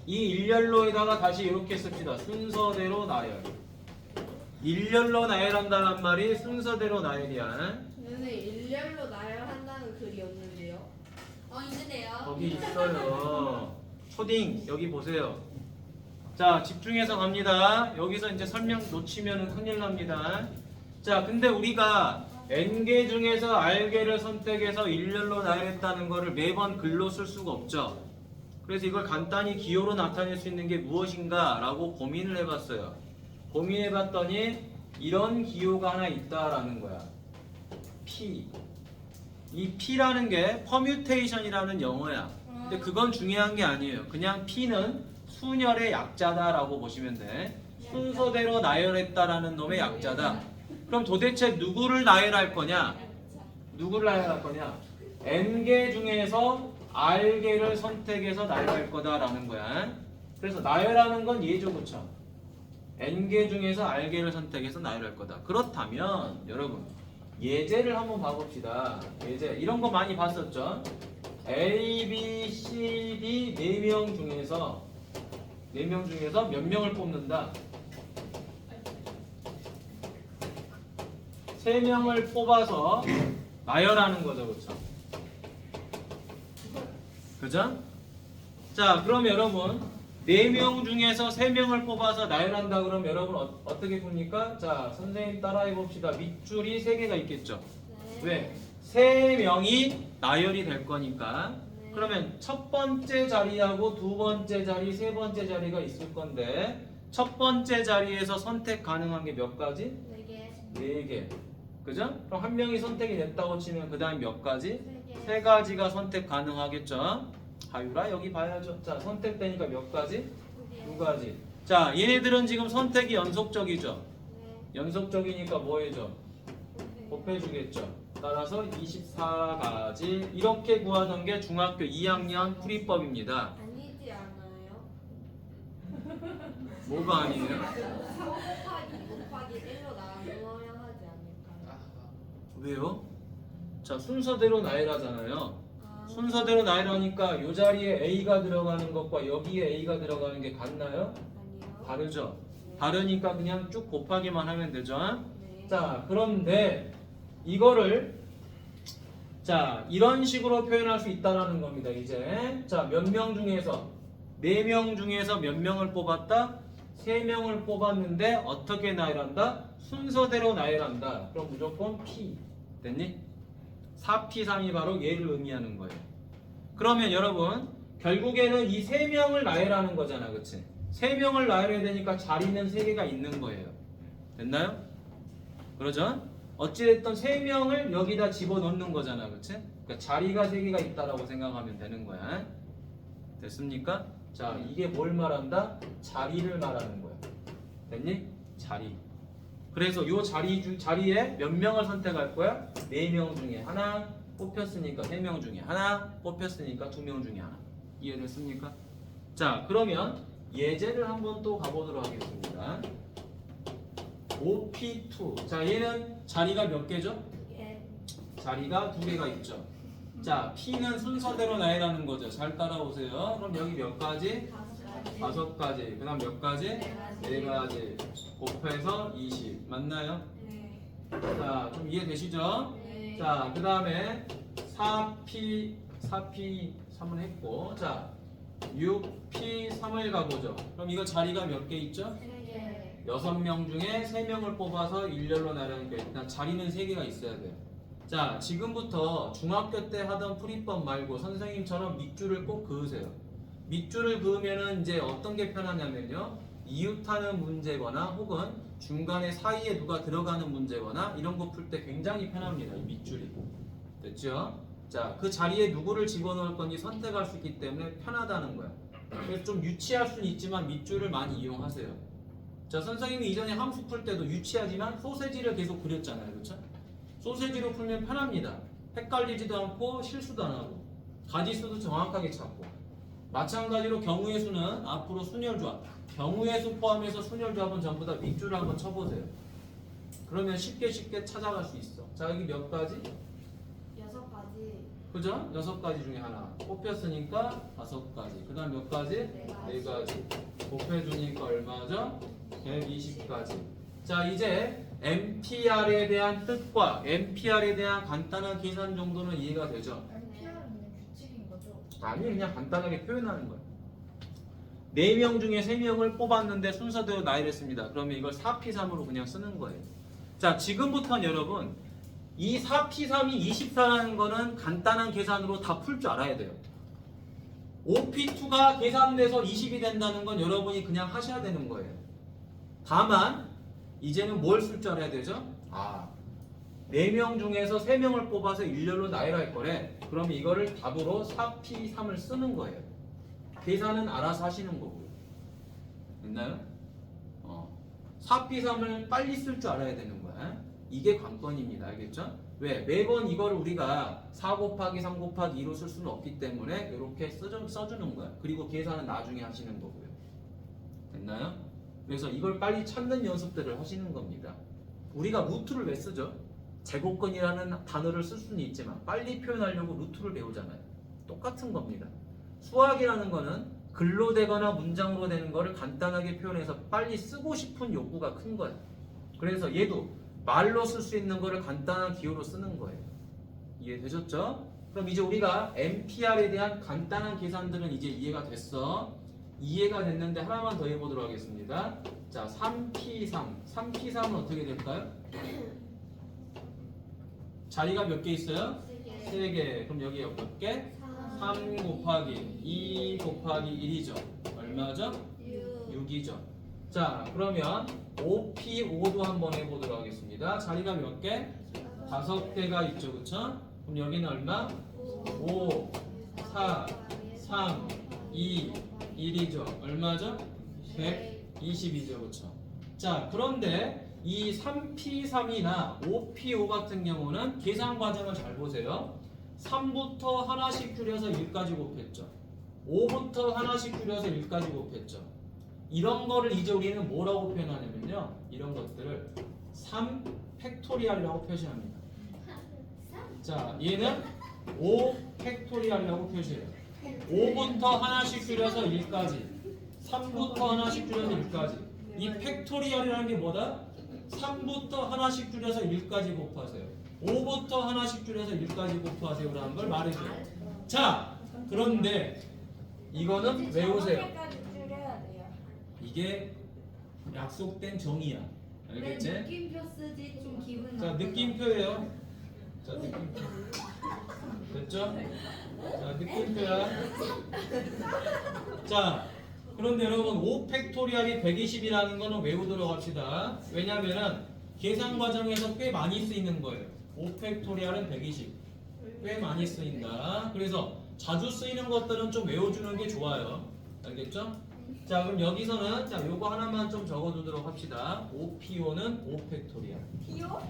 이 일렬로에다가 다시 이렇게 씁시다. 순서대로 나열. 일렬로 나열한다는 말이 순서대로 나열이야. 근데 일렬로 나열한다는 글이었는데요. 있는데요. 거기 있어요. 초딩 여기 보세요. 자 집중해서 갑니다. 여기서 이제 설명 놓치면 큰일 납니다. 자 근데 우리가 N개 중에서 R개를 선택해서 일렬로 나열했다는 거를 매번 글로 쓸 수가 없죠. 그래서 이걸 간단히 기호로 나타낼 수 있는 게 무엇인가 라고 고민을 해봤어요. 고민해봤더니 이런 기호가 하나 있다라는 거야. P. 이 P라는 게 퍼뮤테이션이라는 영어야. 근데 그건 중요한 게 아니에요. 그냥 P는 순열의 약자다라고 보시면 돼. 순서대로 나열했다라는 놈의 약자다. 그럼 도대체 누구를 나열할 거냐? 누구를 나열할 거냐? N개 중에서 R개를 선택해서 나열할 거다라는 거야. 그래서 나열하는 건 예죠, 그쵸? N개 중에서 R개를 선택해서 나열할 거다. 그렇다면 여러분 예제를 한번 봐봅시다. 예제 이런 거 많이 봤었죠? A, B, C, D 4명 중에서 몇 명을 뽑는다? 3명을 뽑아서 나열하는 거죠, 그쵸? 그죠? 자, 그럼 여러분 4명 중에서 3명을 뽑아서 나열한다 그러면 여러분 어떻게 풉니까? 자, 선생님 따라해 봅시다. 밑줄이 3개가 있겠죠? 왜? 3명이 나열이 될 거니까. 그러면 첫 번째 자리하고 두 번째 자리, 세 번째 자리가 있을 건데 첫 번째 자리에서 선택 가능한 게 몇 가지? 4개. 그죠? 그럼 한 명이 선택이 됐다고 치면 그 다음 몇 가지? 3가지가 선택 가능하겠죠? 하유라 여기 봐야죠. 자 선택되니까 몇 가지? 2가지. 자 얘네들은 지금 선택이 연속적이죠? 연속적이니까 뭐 해줘? 곱해주겠죠. 따라서 24가지. 이렇게 구하던 게 중학교 2학년 풀이법입니다. 아니지 않아요? 뭐가 아니에요? 4 곱하기 2 곱하기 1로 나누어야 하지 않을까요? 왜요? 자 순서대로 나열하잖아요. 아, 순서대로 나열하니까 이 자리에 A가 들어가는 것과 여기에 A가 들어가는 게 같나요? 아니요. 다르죠? 다르니까 그냥 쭉 곱하기만 하면 되죠? 네. 자 그런데 이거를 자 이런 식으로 표현할 수 있다라는 겁니다. 이제 자 몇 명 중에서 4명 중에서 몇 명을 뽑았다? 3명을 뽑았는데 어떻게 나열한다? 순서대로 나열한다. 그럼 무조건 P 됐니? 4P3이 바로 얘를 의미하는 거예요. 그러면 여러분 결국에는 이 3명을 나열하는 거잖아, 그치? 3명을 나열해야 되니까 자리는 3개가 있는 거예요. 됐나요? 그러죠? 어찌됐든 3명을 여기다 집어넣는 거잖아, 그치? 그러니까 자리가 3개가 있다라고 생각하면 되는 거야. 됐습니까? 자, 이게 뭘 말한다? 자리를 말하는 거야. 됐니? 자리. 그래서 요 자리에 몇 명을 선택할 거야? 4명 중에 하나 뽑혔으니까 3명 중에 하나 뽑혔으니까 2명 중에 하나. 이해됐습니까? 자, 그러면 예제를 한번 또 가보도록 하겠습니다. OP2. 자, 얘는 자리가 몇 개죠? 예. 자리가 두 개가 있죠. 자, P는 순서대로 나열하는 거죠. 잘 따라오세요. 그럼 여기 몇 가지? 5가지. 그 다음 몇 가지? 4가지. 곱해서 20. 맞나요? 네. 자, 좀 이해되시죠? 네. 자, 그 다음에 4P 3을 했고, 자, 6P 3을 가보죠. 그럼 이거 자리가 몇 개 있죠? 네. 6명 중에 3명을 뽑아서 일렬로 나르니까 일단 자리는 3개가 있어야 돼요. 자, 지금부터 중학교 때 하던 풀이법 말고 선생님처럼 밑줄을 꼭 그으세요. 밑줄을 그으면은 이제 어떤 게 편하냐면요. 이웃하는 문제거나 혹은 중간에 사이에 누가 들어가는 문제거나 이런 거 풀 때 굉장히 편합니다. 이 밑줄이. 됐죠? 자, 그 자리에 누구를 집어넣을 건지 선택할 수 있기 때문에 편하다는 거야. 그래서 좀 유치할 수는 있지만 밑줄을 많이 이용하세요. 자, 선생님이 이전에 함수 풀 때도 유치하지만 소세지를 계속 그렸잖아요. 그렇죠? 소세지로 풀면 편합니다. 헷갈리지도 않고 실수도 안 하고 가지수도 정확하게 찾고 마찬가지로 경우의 수는 앞으로 순열조합 경우의 수 포함해서 순열조합은 전부 다 밑줄을 한번 쳐보세요. 그러면 쉽게 찾아갈 수 있어. 자, 여기 몇 가지? 6가지. 그죠? 6가지 중에 하나 뽑혔으니까 5가지. 그 다음 몇 가지? 4가지. 곱해주니까 얼마죠? 120가지. 자, 이제 MPR에 대한 뜻과 MPR에 대한 간단한 계산 정도는 이해가 되죠? NPR은 그냥 규칙인 거죠? 아니, 그냥 간단하게 표현하는 거예요. 4명 중에 3명을 뽑았는데 순서대로 나열했습니다. 그러면 이걸 4P3으로 그냥 쓰는 거예요. 자, 지금부터는 여러분 이 4P3이 24라는 거는 간단한 계산으로 다 풀 줄 알아야 돼요. OP2가 계산돼서 20이 된다는 건 여러분이 그냥 하셔야 되는 거예요. 다만 이제는 뭘 쓸 줄 알아야 되죠? 4명 중에서 3명을 뽑아서 일렬로 나열할 거래. 그럼 이거를 답으로 4P3을 쓰는 거예요. 계산은 알아서 하시는 거고요. 됐나요? 4P3을 빨리 쓸 줄 알아야 되는 거야. 이게 관건입니다. 알겠죠? 왜? 매번 이걸 우리가 4 곱하기 3 곱하기 2로 쓸 수는 없기 때문에 이렇게 써주는 거야. 그리고 계산은 나중에 하시는 거고요. 됐나요? 그래서 이걸 빨리 찾는 연습들을 하시는 겁니다. 우리가 루트를 왜 쓰죠? 제곱근이라는 단어를 쓸 수는 있지만 빨리 표현하려고 루트를 배우잖아요. 똑같은 겁니다. 수학이라는 거는 글로 되거나 문장으로 되는 거를 간단하게 표현해서 빨리 쓰고 싶은 욕구가 큰 거예요. 그래서 얘도 말로 쓸 수 있는 거를 간단한 기호로 쓰는 거예요. 이해되셨죠? 그럼 이제 우리가 MPR에 대한 간단한 계산들은 이제 이해가 됐어. 이해가 됐는데 하나만 더 해보도록 하겠습니다. 자, 3P3. 3P3은 어떻게 될까요? 자리가 몇 개 있어요? 3개. 그럼 여기 몇 개? 3 곱하기 2 곱하기 1이죠. 얼마죠? 6이죠. 자, 그러면 5P5도 한번 해보도록 하겠습니다. 자리가 몇 개? 5개가 있죠. 그쵸? 그럼 여기는 얼마? 5, 4, 3, 2, 1이죠. 얼마죠? 120이죠. 그쵸? 자, 그런데 이 3P3이나 5P5 같은 경우는 계산 과정을 잘 보세요. 3부터 하나씩 줄여서 1까지 곱했죠. 5부터 하나씩 줄여서 1까지 곱했죠. 이런 거를 이제 우리는 뭐라고 표현하냐면요. 이런 것들을 3 팩토리얼이라고 표시합니다. 자, 얘는 5 팩토리얼이라고 표시해요. 5부터 하나씩 줄여서 1까지, 3부터 하나씩 줄여서 1까지. 이 팩토리얼이라는 게 뭐다? 3부터 하나씩 줄여서 1까지 곱하세요. 5부터 하나씩 줄여서 1까지 곱하세요라는 걸 말해줘요. 자, 그런데 이거는 외우세요. 이게 약속된 정의야. 알겠지? 느낌표 쓰지 좀 기분 자, 느낌표예요. 자, 느낌표. 됐죠? 자, 느낌표야. 자, 그런데 여러분 5 팩토리얼이 120이라는 거는 외우도록 합시다. 왜냐면은 계산 과정에서 꽤 많이 쓰이는 거예요. 5 팩토리얼은 120. 꽤 많이 쓰인다. 그래서 자주 쓰이는 것들은 좀 외워주는 게 좋아요. 알겠죠? 자, 그럼 여기서는 자, 요거 하나만 좀 적어두도록 합시다. 5P5는 5 팩토리얼. P요?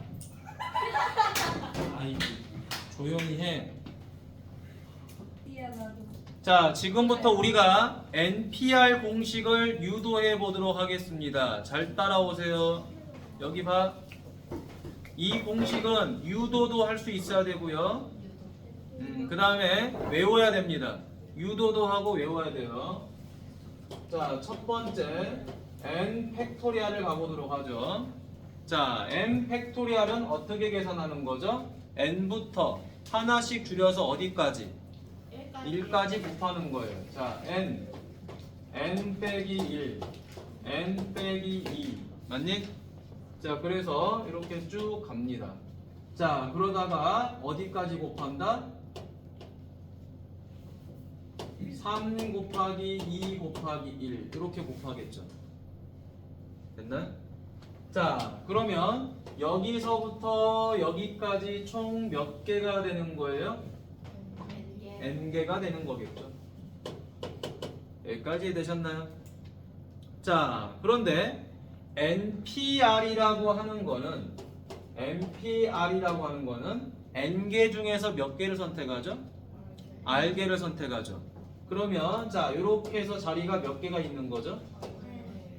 아이, 조용히 해. P야 나도 자, 지금부터 우리가 NPR 공식을 유도해 보도록 하겠습니다. 잘 따라오세요. 여기 봐. 이 공식은 유도도 할 수 있어야 되고요. 그 다음에 외워야 됩니다. 유도도 하고 외워야 돼요. 자, 첫 번째 n 팩토리얼을 가보도록 하죠. 자, n 팩토리얼은 어떻게 계산하는 거죠? n부터 하나씩 줄여서 어디까지? 1까지 곱하는 거예요. 자, n 빼기 1, n 빼기 2 맞니? 자, 그래서 이렇게 쭉 갑니다. 자, 그러다가 어디까지 곱한다? 3 곱하기 2 곱하기 1 이렇게 곱하겠죠. 됐나요? 자, 그러면 여기서부터 여기까지 총 몇 개가 되는 거예요? n개가 되는 거겠죠. 여기까지 되셨나요? 자, 그런데 NPR이라고 하는 거는 n개 중에서 몇 개를 선택하죠? r개를 선택하죠. 그러면 자, 이렇게 해서 자리가 몇 개가 있는 거죠?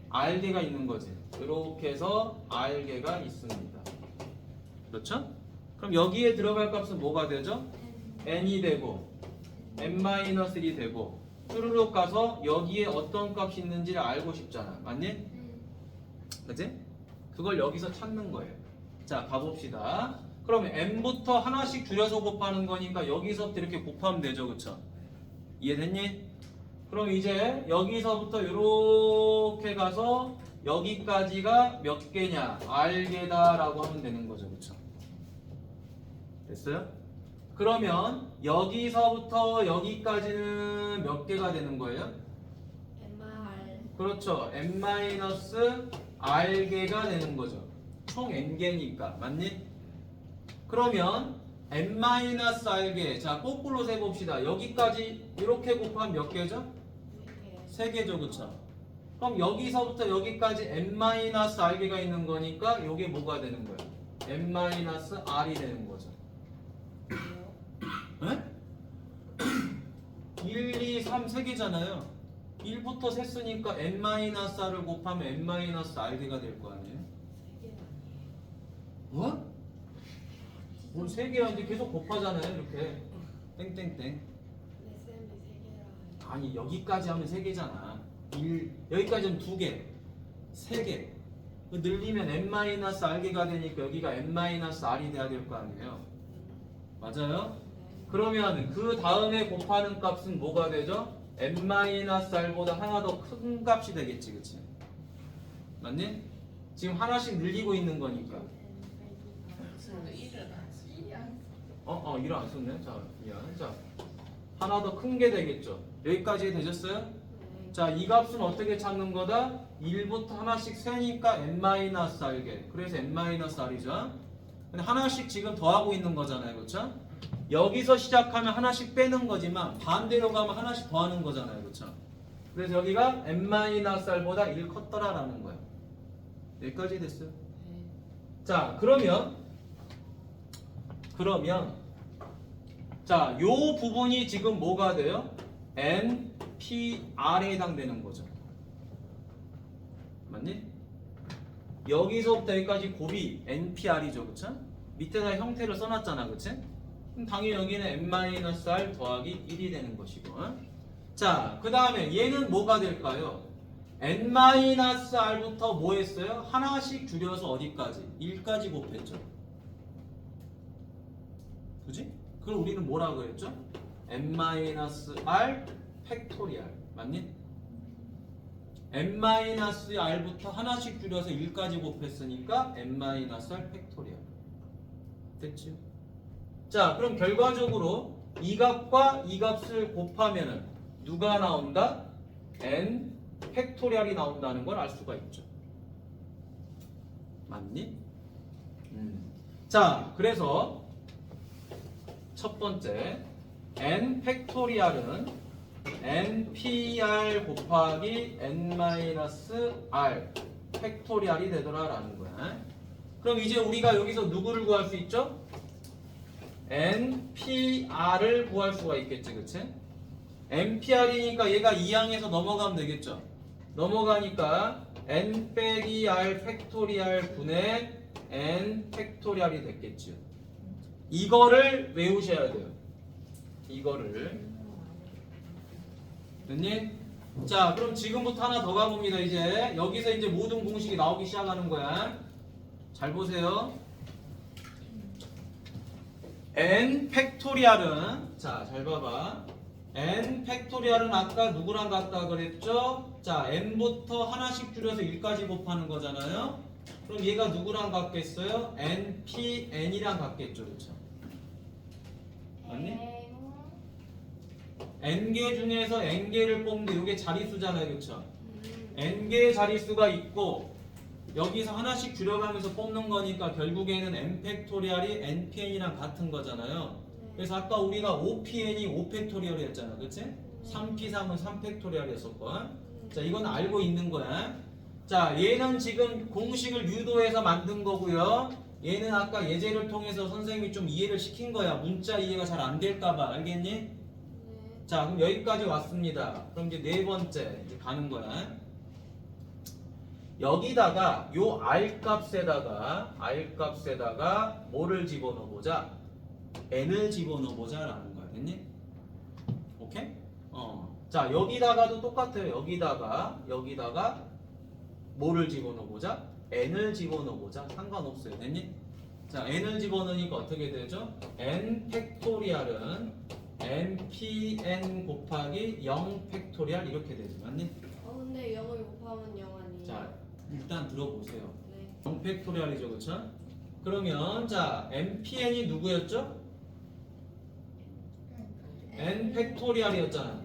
r개가 있는 거지. 이렇게 해서 r개가 있습니다. 그렇죠? 그럼 여기에 들어갈 값은 뭐가 되죠? n이 되고 n-1이 되고 쭈르륵 가서 여기에 어떤 값이 있는지를 알고 싶잖아. 맞니? 그치? 그걸 여기서 찾는 거예요. 자, 가봅시다. 그럼 n부터 하나씩 줄여서 곱하는 거니까 여기서부터 이렇게 곱하면 되죠. 그쵸? 이해됐니? 그럼 이제 여기서부터 이렇게 가서 여기까지가 몇 개냐? r개다 라고 하면 되는 거죠. 그쵸? 됐어요? 그러면 여기서부터 여기까지는 몇 개가 되는 거예요? 그렇죠. n-r개가 되는 거죠. 총 n개니까. 맞니? 그러면 n-r개. 자, 거꾸로 세봅시다. 여기까지 이렇게 곱하면 몇 개죠? 3개죠. 그쵸? 그럼 여기서부터 여기까지 n-r개가 있는 거니까 이게 뭐가 되는 거예요? n-r이 되는 거죠. 네? 1, 2, 3, 3개잖아요. 1부터 셌으니까 n-r을 곱하면 n-r개가 될 거 아니에요? 뭐? 뭘 3개야? 이제 계속 곱하잖아요. 이렇게 땡땡땡. 아니, 여기까지 하면 3개잖아. 여기까지 하면 2개 3개 늘리면 n-r개가 되니까 여기가 n-r이 돼야 될 거 아니에요. 맞아요? 그러면 그 다음에 곱하는 값은 뭐가 되죠? n-r보다 하나 더 큰 값이 되겠지. 그치? 맞니? 지금 하나씩 늘리고 있는 거니까. 일을 안 썼네. 자, 미안. 자, 하나 더 큰 게 되겠죠. 여기까지 되셨어요? 자, 이 값은 어떻게 찾는 거다? 1부터 하나씩 세니까 n-r개. 그래서 n-r이죠. 근데 하나씩 지금 더하고 있는 거잖아요. 그렇죠? 여기서 시작하면 하나씩 빼는 거지만 반대로 가면 하나씩 더하는 거잖아요. 그렇죠? 그래서 여기가 n-r보다 1 컸더라라는 거예요. 여기까지 됐어요. 자, 그러면 자, 요 부분이 지금 뭐가 돼요? NPR에 해당되는 거죠. 맞니? 여기서부터 여기까지 곱이 NPR이죠. 그쵸? 밑에다 형태를 써놨잖아. 그치? 그럼 당연히 여기는 n-r 더하기 1이 되는 것이고. 자, 그 다음에 얘는 뭐가 될까요? n-r부터 뭐 했어요? 하나씩 줄여서 어디까지? 1까지 곱했죠. 그지? 그걸 우리는 뭐라고 그랬죠? n-r 팩토리얼. 맞니? n-r부터 하나씩 줄여서 1까지 곱했으니까 n-r 팩토리얼. 됐죠? 자, 그럼 결과적으로 이 값과 이 값을 곱하면은 누가 나온다? n 팩토리얼이 나온다는 걸 알 수가 있죠. 맞니? 자, 그래서 첫 번째 n 팩토리얼은 npr 곱하기 n-r 팩토리얼이 되더라라는 거야. 그럼 이제 우리가 여기서 누구를 구할 수 있죠? npr을 구할 수가 있겠지, 그치? NPR이니까 얘가 2항에서 넘어가면 되겠죠. 넘어가니까 n 빼기 r 팩토리알 분의 n 팩토리알이 됐겠죠. 이거를 외우셔야 돼요. 이거를. 됐니? 자, 그럼 지금부터 하나 더 가봅니다. 이제 여기서 이제 모든 공식이 나오기 시작하는 거야. 잘 보세요. n 팩토리알은, 자, 잘 봐봐. n 팩토리알은 아까 누구랑 같다 그랬죠? 자, n부터 하나씩 줄여서 1까지 곱하는 거잖아요. 그럼 얘가 누구랑 같겠어요? npn이랑 같겠죠, 그렇죠? 맞니? n개 중에서 n개를 뽑는데 이게 자릿수잖아요, 그렇죠? n개의 자릿수가 있고 여기서 하나씩 줄여가면서 뽑는 거니까 결국에는 n 팩토리알이 npn이랑 같은 거잖아요. 그래서 아까 우리가 5pn이 5팩토리얼이었잖아, 그치? 3p3은 3팩토리얼이었었고. 자, 이건 알고 있는 거야. 자, 얘는 지금 공식을 유도해서 만든 거고요. 얘는 아까 예제를 통해서 선생님이 좀 이해를 시킨 거야. 문자 이해가 잘 안 될까봐. 알겠니? 네. 자, 그럼 여기까지 왔습니다. 그럼 이제 네 번째 이제 가는 거야. 여기다가 요 r 값에다가 뭐를 집어넣어 보자. n을 집어넣어 보자라는 거야. 됐니? 오케이? 자, 여기다가도 똑같아요. 여기다가 뭐를 집어넣어 보자? n을 집어넣어 보자. 상관없어요. 됐니? 자, n을 집어넣으니까 어떻게 되죠? n 팩토리알은 npn 곱하기 0 팩토리알 이렇게 되죠. 맞니? 근데 0을 곱하면 0 아니에요? 자, 일단 들어보세요. 네. 0 팩토리알이죠. 그쵸? 그러면 자, npn이 누구였죠? n 팩토리알이었잖아.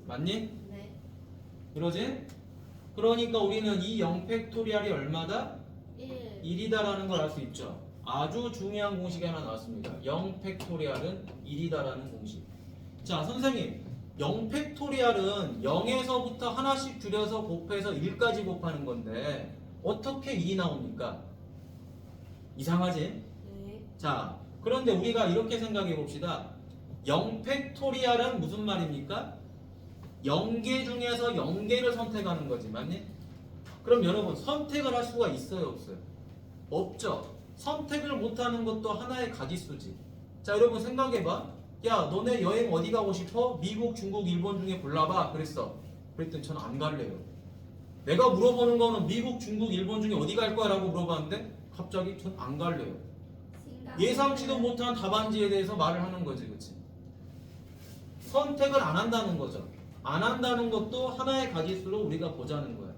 맞니? 네. 그러지? 그러니까 우리는 이 0 팩토리알이 얼마다? 1. 1이다라는 걸 알 수 있죠. 아주 중요한 공식이 하나 나왔습니다. 0 팩토리알은 1이다라는 공식. 자, 선생님, 0 팩토리알은 0에서부터 하나씩 줄여서 곱해서 1까지 곱하는 건데 어떻게 1이 나옵니까? 이상하지? 네. 자, 그런데 우리가 이렇게 생각해 봅시다. 0 팩토리알은 무슨 말입니까? 0개 중에서 0개를 선택하는 거지, 맞니? 그럼 여러분, 선택을 할 수가 있어요, 없어요? 없죠. 선택을 못하는 것도 하나의 가짓수지. 자, 여러분 생각해봐. 야, 너네 여행 어디 가고 싶어? 미국, 중국, 일본 중에 골라봐. 그랬어. 그랬더니 전 안 갈래요. 내가 물어보는 거는 미국, 중국, 일본 중에 어디 갈 거야? 라고 물어봤는데 갑자기 전 안 갈래요. 예상치도 못한 답안지에 대해서 말을 하는 거지, 그치? 선택을 안 한다는 거죠. 안 한다는 것도 하나의 가짓수로 우리가 보자는 거야.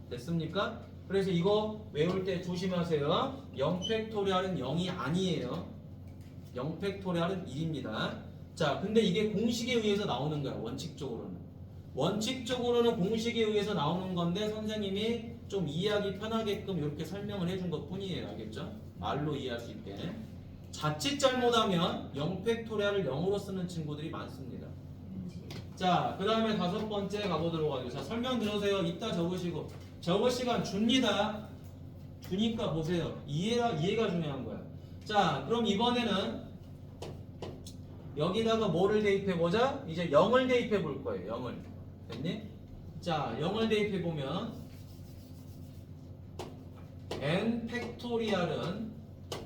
됐습니까? 그래서 이거 외울 때 조심하세요. 0 팩토리알은 0이 아니에요. 0 팩토리알은 1입니다. 자, 근데 이게 공식에 의해서 나오는 거야, 원칙적으로는. 원칙적으로는 공식에 의해서 나오는 건데 선생님이 좀 이해하기 편하게끔 이렇게 설명을 해준 것 뿐이에요. 알겠죠? 말로 이해할 수 있게. 자칫 잘못하면 0 팩토리알을 0으로 쓰는 친구들이 많습니다. 자, 그 다음에 다섯 번째 가보도록 하죠. 자, 설명 들으세요. 이따 적으시고. 적을 시간 줍니다. 주니까 보세요. 이해가 중요한 거야. 자, 그럼 이번에는 여기다가 뭐를 대입해보자? 이제 0을 대입해 볼 거예요. 0을. 됐니? 자, 0을 대입해 보면 n 팩토리알은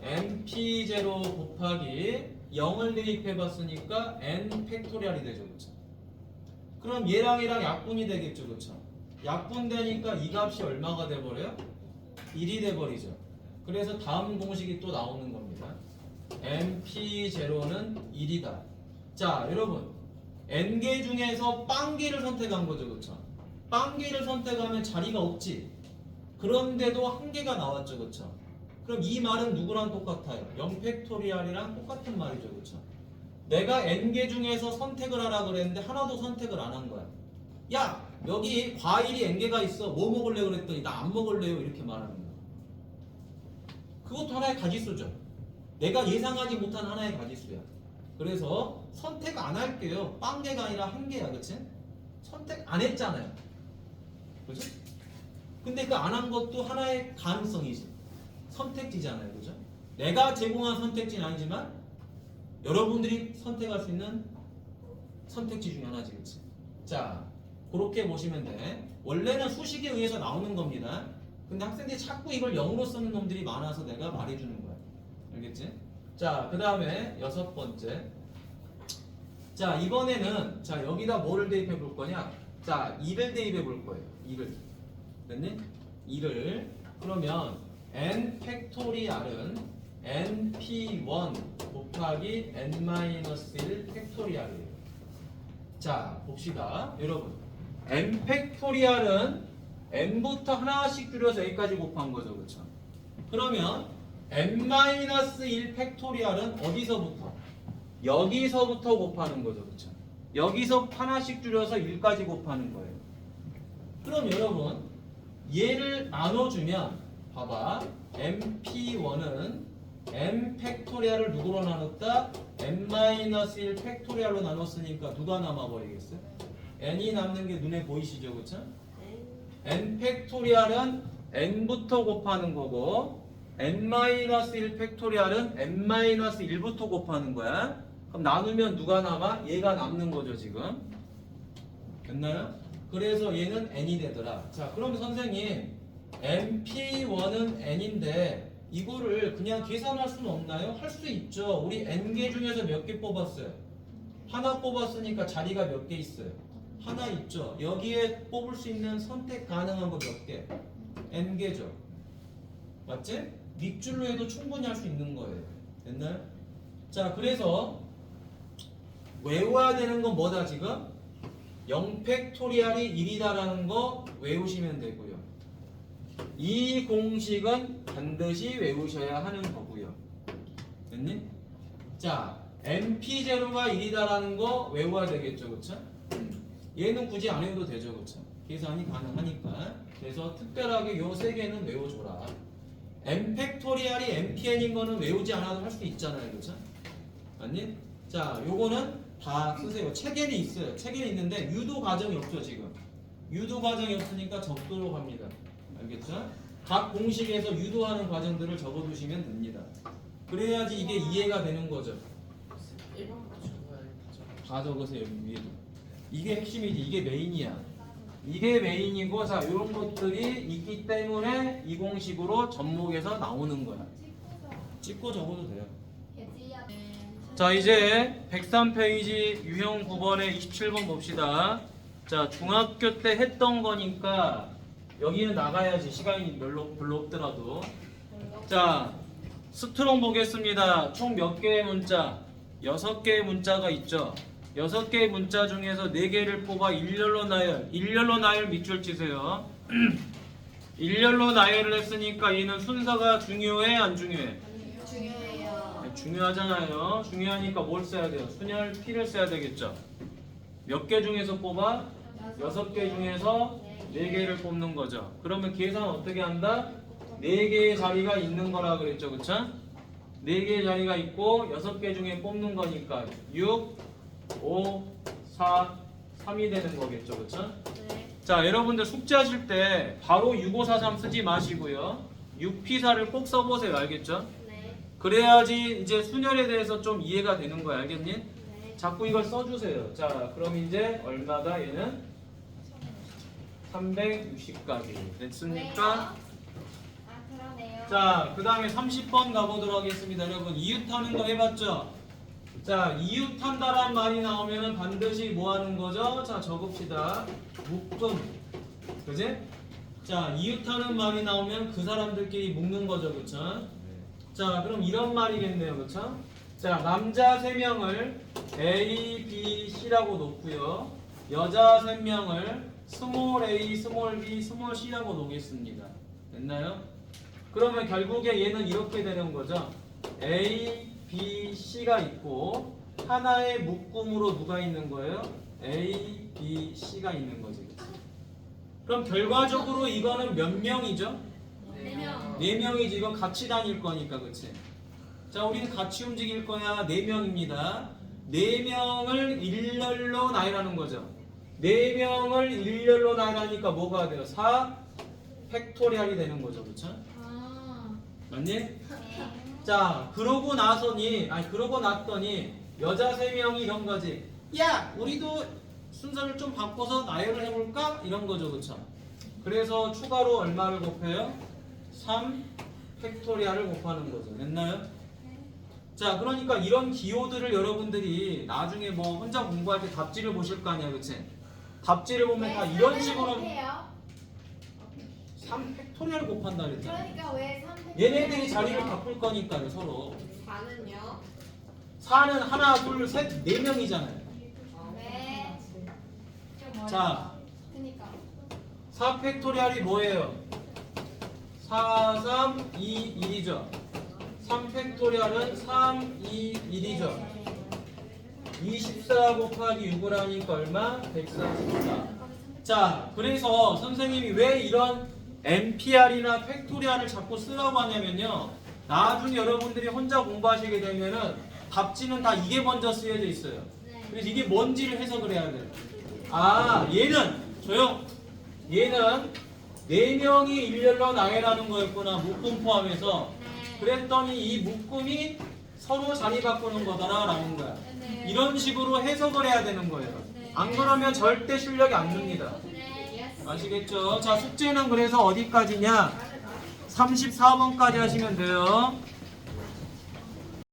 np0 곱하기 0을 대입해 봤으니까 n 팩토리알이 되죠. 그렇죠? 그럼 얘랑 약분이 되겠죠. 그렇죠? 약분되니까 이 값이 얼마가 돼버려요? 1이 돼버리죠. 그래서 다음 공식이 또 나오는 겁니다. np0는 1이다. 자, 여러분, n개 중에서 빵개를 선택한 거죠. 그렇죠? 빵개를 선택하면 자리가 없지. 그런데도 한 개가 나왔죠. 그렇죠? 그럼 이 말은 누구랑 똑같아요? 0 팩토리알이랑 똑같은 말이죠. 그렇죠? 내가 n개 중에서 선택을 하라 그랬는데 하나도 선택을 안 한 거야. 야, 여기 과일이 n개가 있어. 뭐 먹을래 그랬더니 나 안 먹을래요. 이렇게 말하는 거야. 그것도 하나의 가짓수죠. 내가 예상하지 못한 하나의 가짓수야. 그래서 선택 안 할게요. 빵개가 아니라 한 개야. 그치? 선택 안 했잖아요. 그죠? 근데 그 안 한 것도 하나의 가능성이지. 선택지잖아요. 그죠? 내가 제공한 선택지는 아니지만 여러분들이 선택할 수 있는 선택지 중에 하나지, 그치? 자, 그렇게 보시면 돼. 원래는 수식에 의해서 나오는 겁니다. 근데 학생들이 자꾸 이걸 0으로 쓰는 놈들이 많아서 내가 말해주는 거야. 알겠지? 자, 그 다음에 6번째. 자, 이번에는 자 여기다 뭐를 대입해 볼 거냐? 자, 2를 대입해 볼 거예요. 2를. 됐니? 2를. 그러면 n 팩토리알은 np1 곱하기 n-1 팩토리알이에요. 자, 봅시다. 여러분. n 팩토리알은 n부터 하나씩 줄여서 a까지 곱한 거죠. 그렇죠? 그러면 n-1 팩토리알은 어디서부터? 여기서부터 곱하는 거죠. 그렇죠? 여기서 하나씩 줄여서 1까지 곱하는 거예요. 그럼 여러분 얘를 나눠주면 봐봐. mp1은 n 팩토리알을 누구로 나눴다? n-1 팩토리알로 나눴으니까 누가 남아버리겠어요? n이 남는 게 눈에 보이시죠? 그렇죠? n 팩토리알은 n부터 곱하는 거고 n-1 팩토리알은 n-1부터 곱하는 거야. 그럼 나누면 누가 남아? 얘가 남는 거죠 지금. 됐나요? 그래서 얘는 n이 되더라. 자, 그럼 선생님 np1은 n인데 이거를 그냥 계산할 수는 없나요? 할 수 있죠. 우리 n개 중에서 몇 개 뽑았어요? 하나 뽑았으니까 자리가 몇 개 있어요? 하나 있죠. 여기에 뽑을 수 있는 선택 가능한 거 몇 개? n개죠. 맞지? 밑줄로 해도 충분히 할 수 있는 거예요. 됐나요? 자, 그래서 외워야 되는 건 뭐다 지금? 0팩토리알이 1이다라는 거 외우시면 되고요. 이 공식은 반드시 외우셔야 하는 거고요. 됐니? 자, np0가 1이다라는 거 외워야 되겠죠. 그쵸? 얘는 굳이 안 외워도 되죠. 그쵸? 계산이 가능하니까. 그래서 특별하게 요 세 개는 외워줘라. n팩토리알이 npn인 거는 외우지 않아도 할 수 있잖아요. 그쵸? 아니? 자, 요거는 다 쓰세요. 체계는 있어요. 체계는 있는데 유도 과정이 없죠 지금. 유도 과정이 없으니까 적도록 합니다. 알겠죠? 각 공식에서 유도하는 과정들을 적어두시면 됩니다. 그래야지 이게 이해가 되는 거죠. 1번부터 적어야 다 적으세요 위에도. 이게 핵심이지. 이게 메인이야. 이게 메인이고 자 이런 것들이 있기 때문에 이 공식으로 접목해서 나오는 거야. 찍고 적어도 돼요. 자, 이제 103페이지 유형 9번에 27번 봅시다. 자, 중학교 때 했던 거니까 여기는 나가야지. 시간이 별로 없더라도. 자, 스트롱 보겠습니다. 총 몇 개의 문자? 6개의 문자가 있죠. 6개의 문자 중에서 4개를 뽑아 일렬로 나열. 일렬로 나열 밑줄 치세요. 일렬로 나열을 했으니까 얘는 순서가 중요해 안 중요해? 중요해요. 중요하잖아요. 중요하니까 뭘 써야 돼요? 순열 P를 써야 되겠죠. 몇 개 중에서 뽑아? 6개 중에서 4개를 뽑는 거죠. 그러면 계산 어떻게 한다? 4개의 자리가 있는 거라 그랬죠. 그쵸? 4개의 자리가 있고 6개 중에 뽑는 거니까 6, 5, 4, 3이 되는 거겠죠. 그쵸? 네. 자, 여러분들 숙제하실 때 바로 6, 5, 4, 3 쓰지 마시고요. 6P4를 꼭 써보세요. 알겠죠? 네. 그래야지 이제 순열에 대해서 좀 이해가 되는 거야. 알겠니? 네. 자꾸 이걸 써주세요. 자, 그럼 이제 얼마다 얘는? 360까지 됐습니까? 아, 그러네요. 자, 그 다음에 30번 가보도록 하겠습니다. 여러분 이웃하는 거 해봤죠? 자, 이웃한다란 말이 나오면 반드시 뭐 하는 거죠? 자, 적읍시다. 묶음. 그지? 자, 이웃하는 말이 나오면 그 사람들끼리 묶는 거죠. 그쵸? 자, 그럼 이런 말이겠네요. 그쵸? 자, 남자 3명을 A, B, C라고 놓고요. 여자 3명을 스몰 a, 스몰 b, 스몰 c라고 놓겠습니다. 됐나요? 그러면 결국에 얘는 이렇게 되는 거죠. a, b, c가 있고 하나의 묶음으로 누가 있는 거예요? a, b, c가 있는 거지. 그럼 결과적으로 이거는 몇 명이죠? 4명. 4명이지. 이건 같이 다닐 거니까. 그치? 자, 우리는 같이 움직일 거야. 4명입니다. 4명을 일렬로 나열하는 거죠. 4명을 일렬로 나열하니까 뭐가 돼요? 4 팩토리알이 되는 거죠. 그쵸? 아. 맞니? 자, 그러고 났더니 여자 3명이 이런 거지. 야 우리도 순서를 좀 바꿔서 나열을 해볼까? 이런 거죠, 그쵸? 그래서 추가로 얼마를 곱해요? 3 팩토리얼을 곱하는 거죠. 됐나요? 자, 그러니까 이런 기호들을 여러분들이 나중에 뭐 혼자 공부할 때 답지를 보실 거 아니야, 그치? 답지를 보면 다 이런 식으로 해요? 3 팩토리얼을 곱한다 그랬잖아. 그러니까 왜 3? 얘네들이 자리를 바꿀 거니까요, 서로. 4는요? 4는 하나, 둘, 셋, 4명이잖아요. 네. 자, 그니까 4 팩토리얼이 뭐예요? 4, 3, 2, 1이죠. 3 팩토리얼은 3, 2, 1이죠. 24 곱하기 6을 하니까 얼마? 134. 자, 그래서 선생님이 왜 이런 NPR이나 팩토리얼을 자꾸 쓰라고 하냐면요. 나중에 여러분들이 혼자 공부하시게 되면은 답지는 다 이게 먼저 쓰여져 있어요. 그래서 이게 뭔지를 해석을 해야 돼요. 아, 얘는 조용. 얘는 4명이 일렬로 나열하는 거였구나. 묶음 포함해서. 그랬더니 이 묶음이 서로 자리 바꾸는 거다라는 거야. 이런 식으로 해석을 해야 되는 거예요. 안 그러면 절대 실력이 안 늡니다. 아시겠죠? 자, 숙제는 그래서 어디까지냐? 34번까지 하시면 돼요.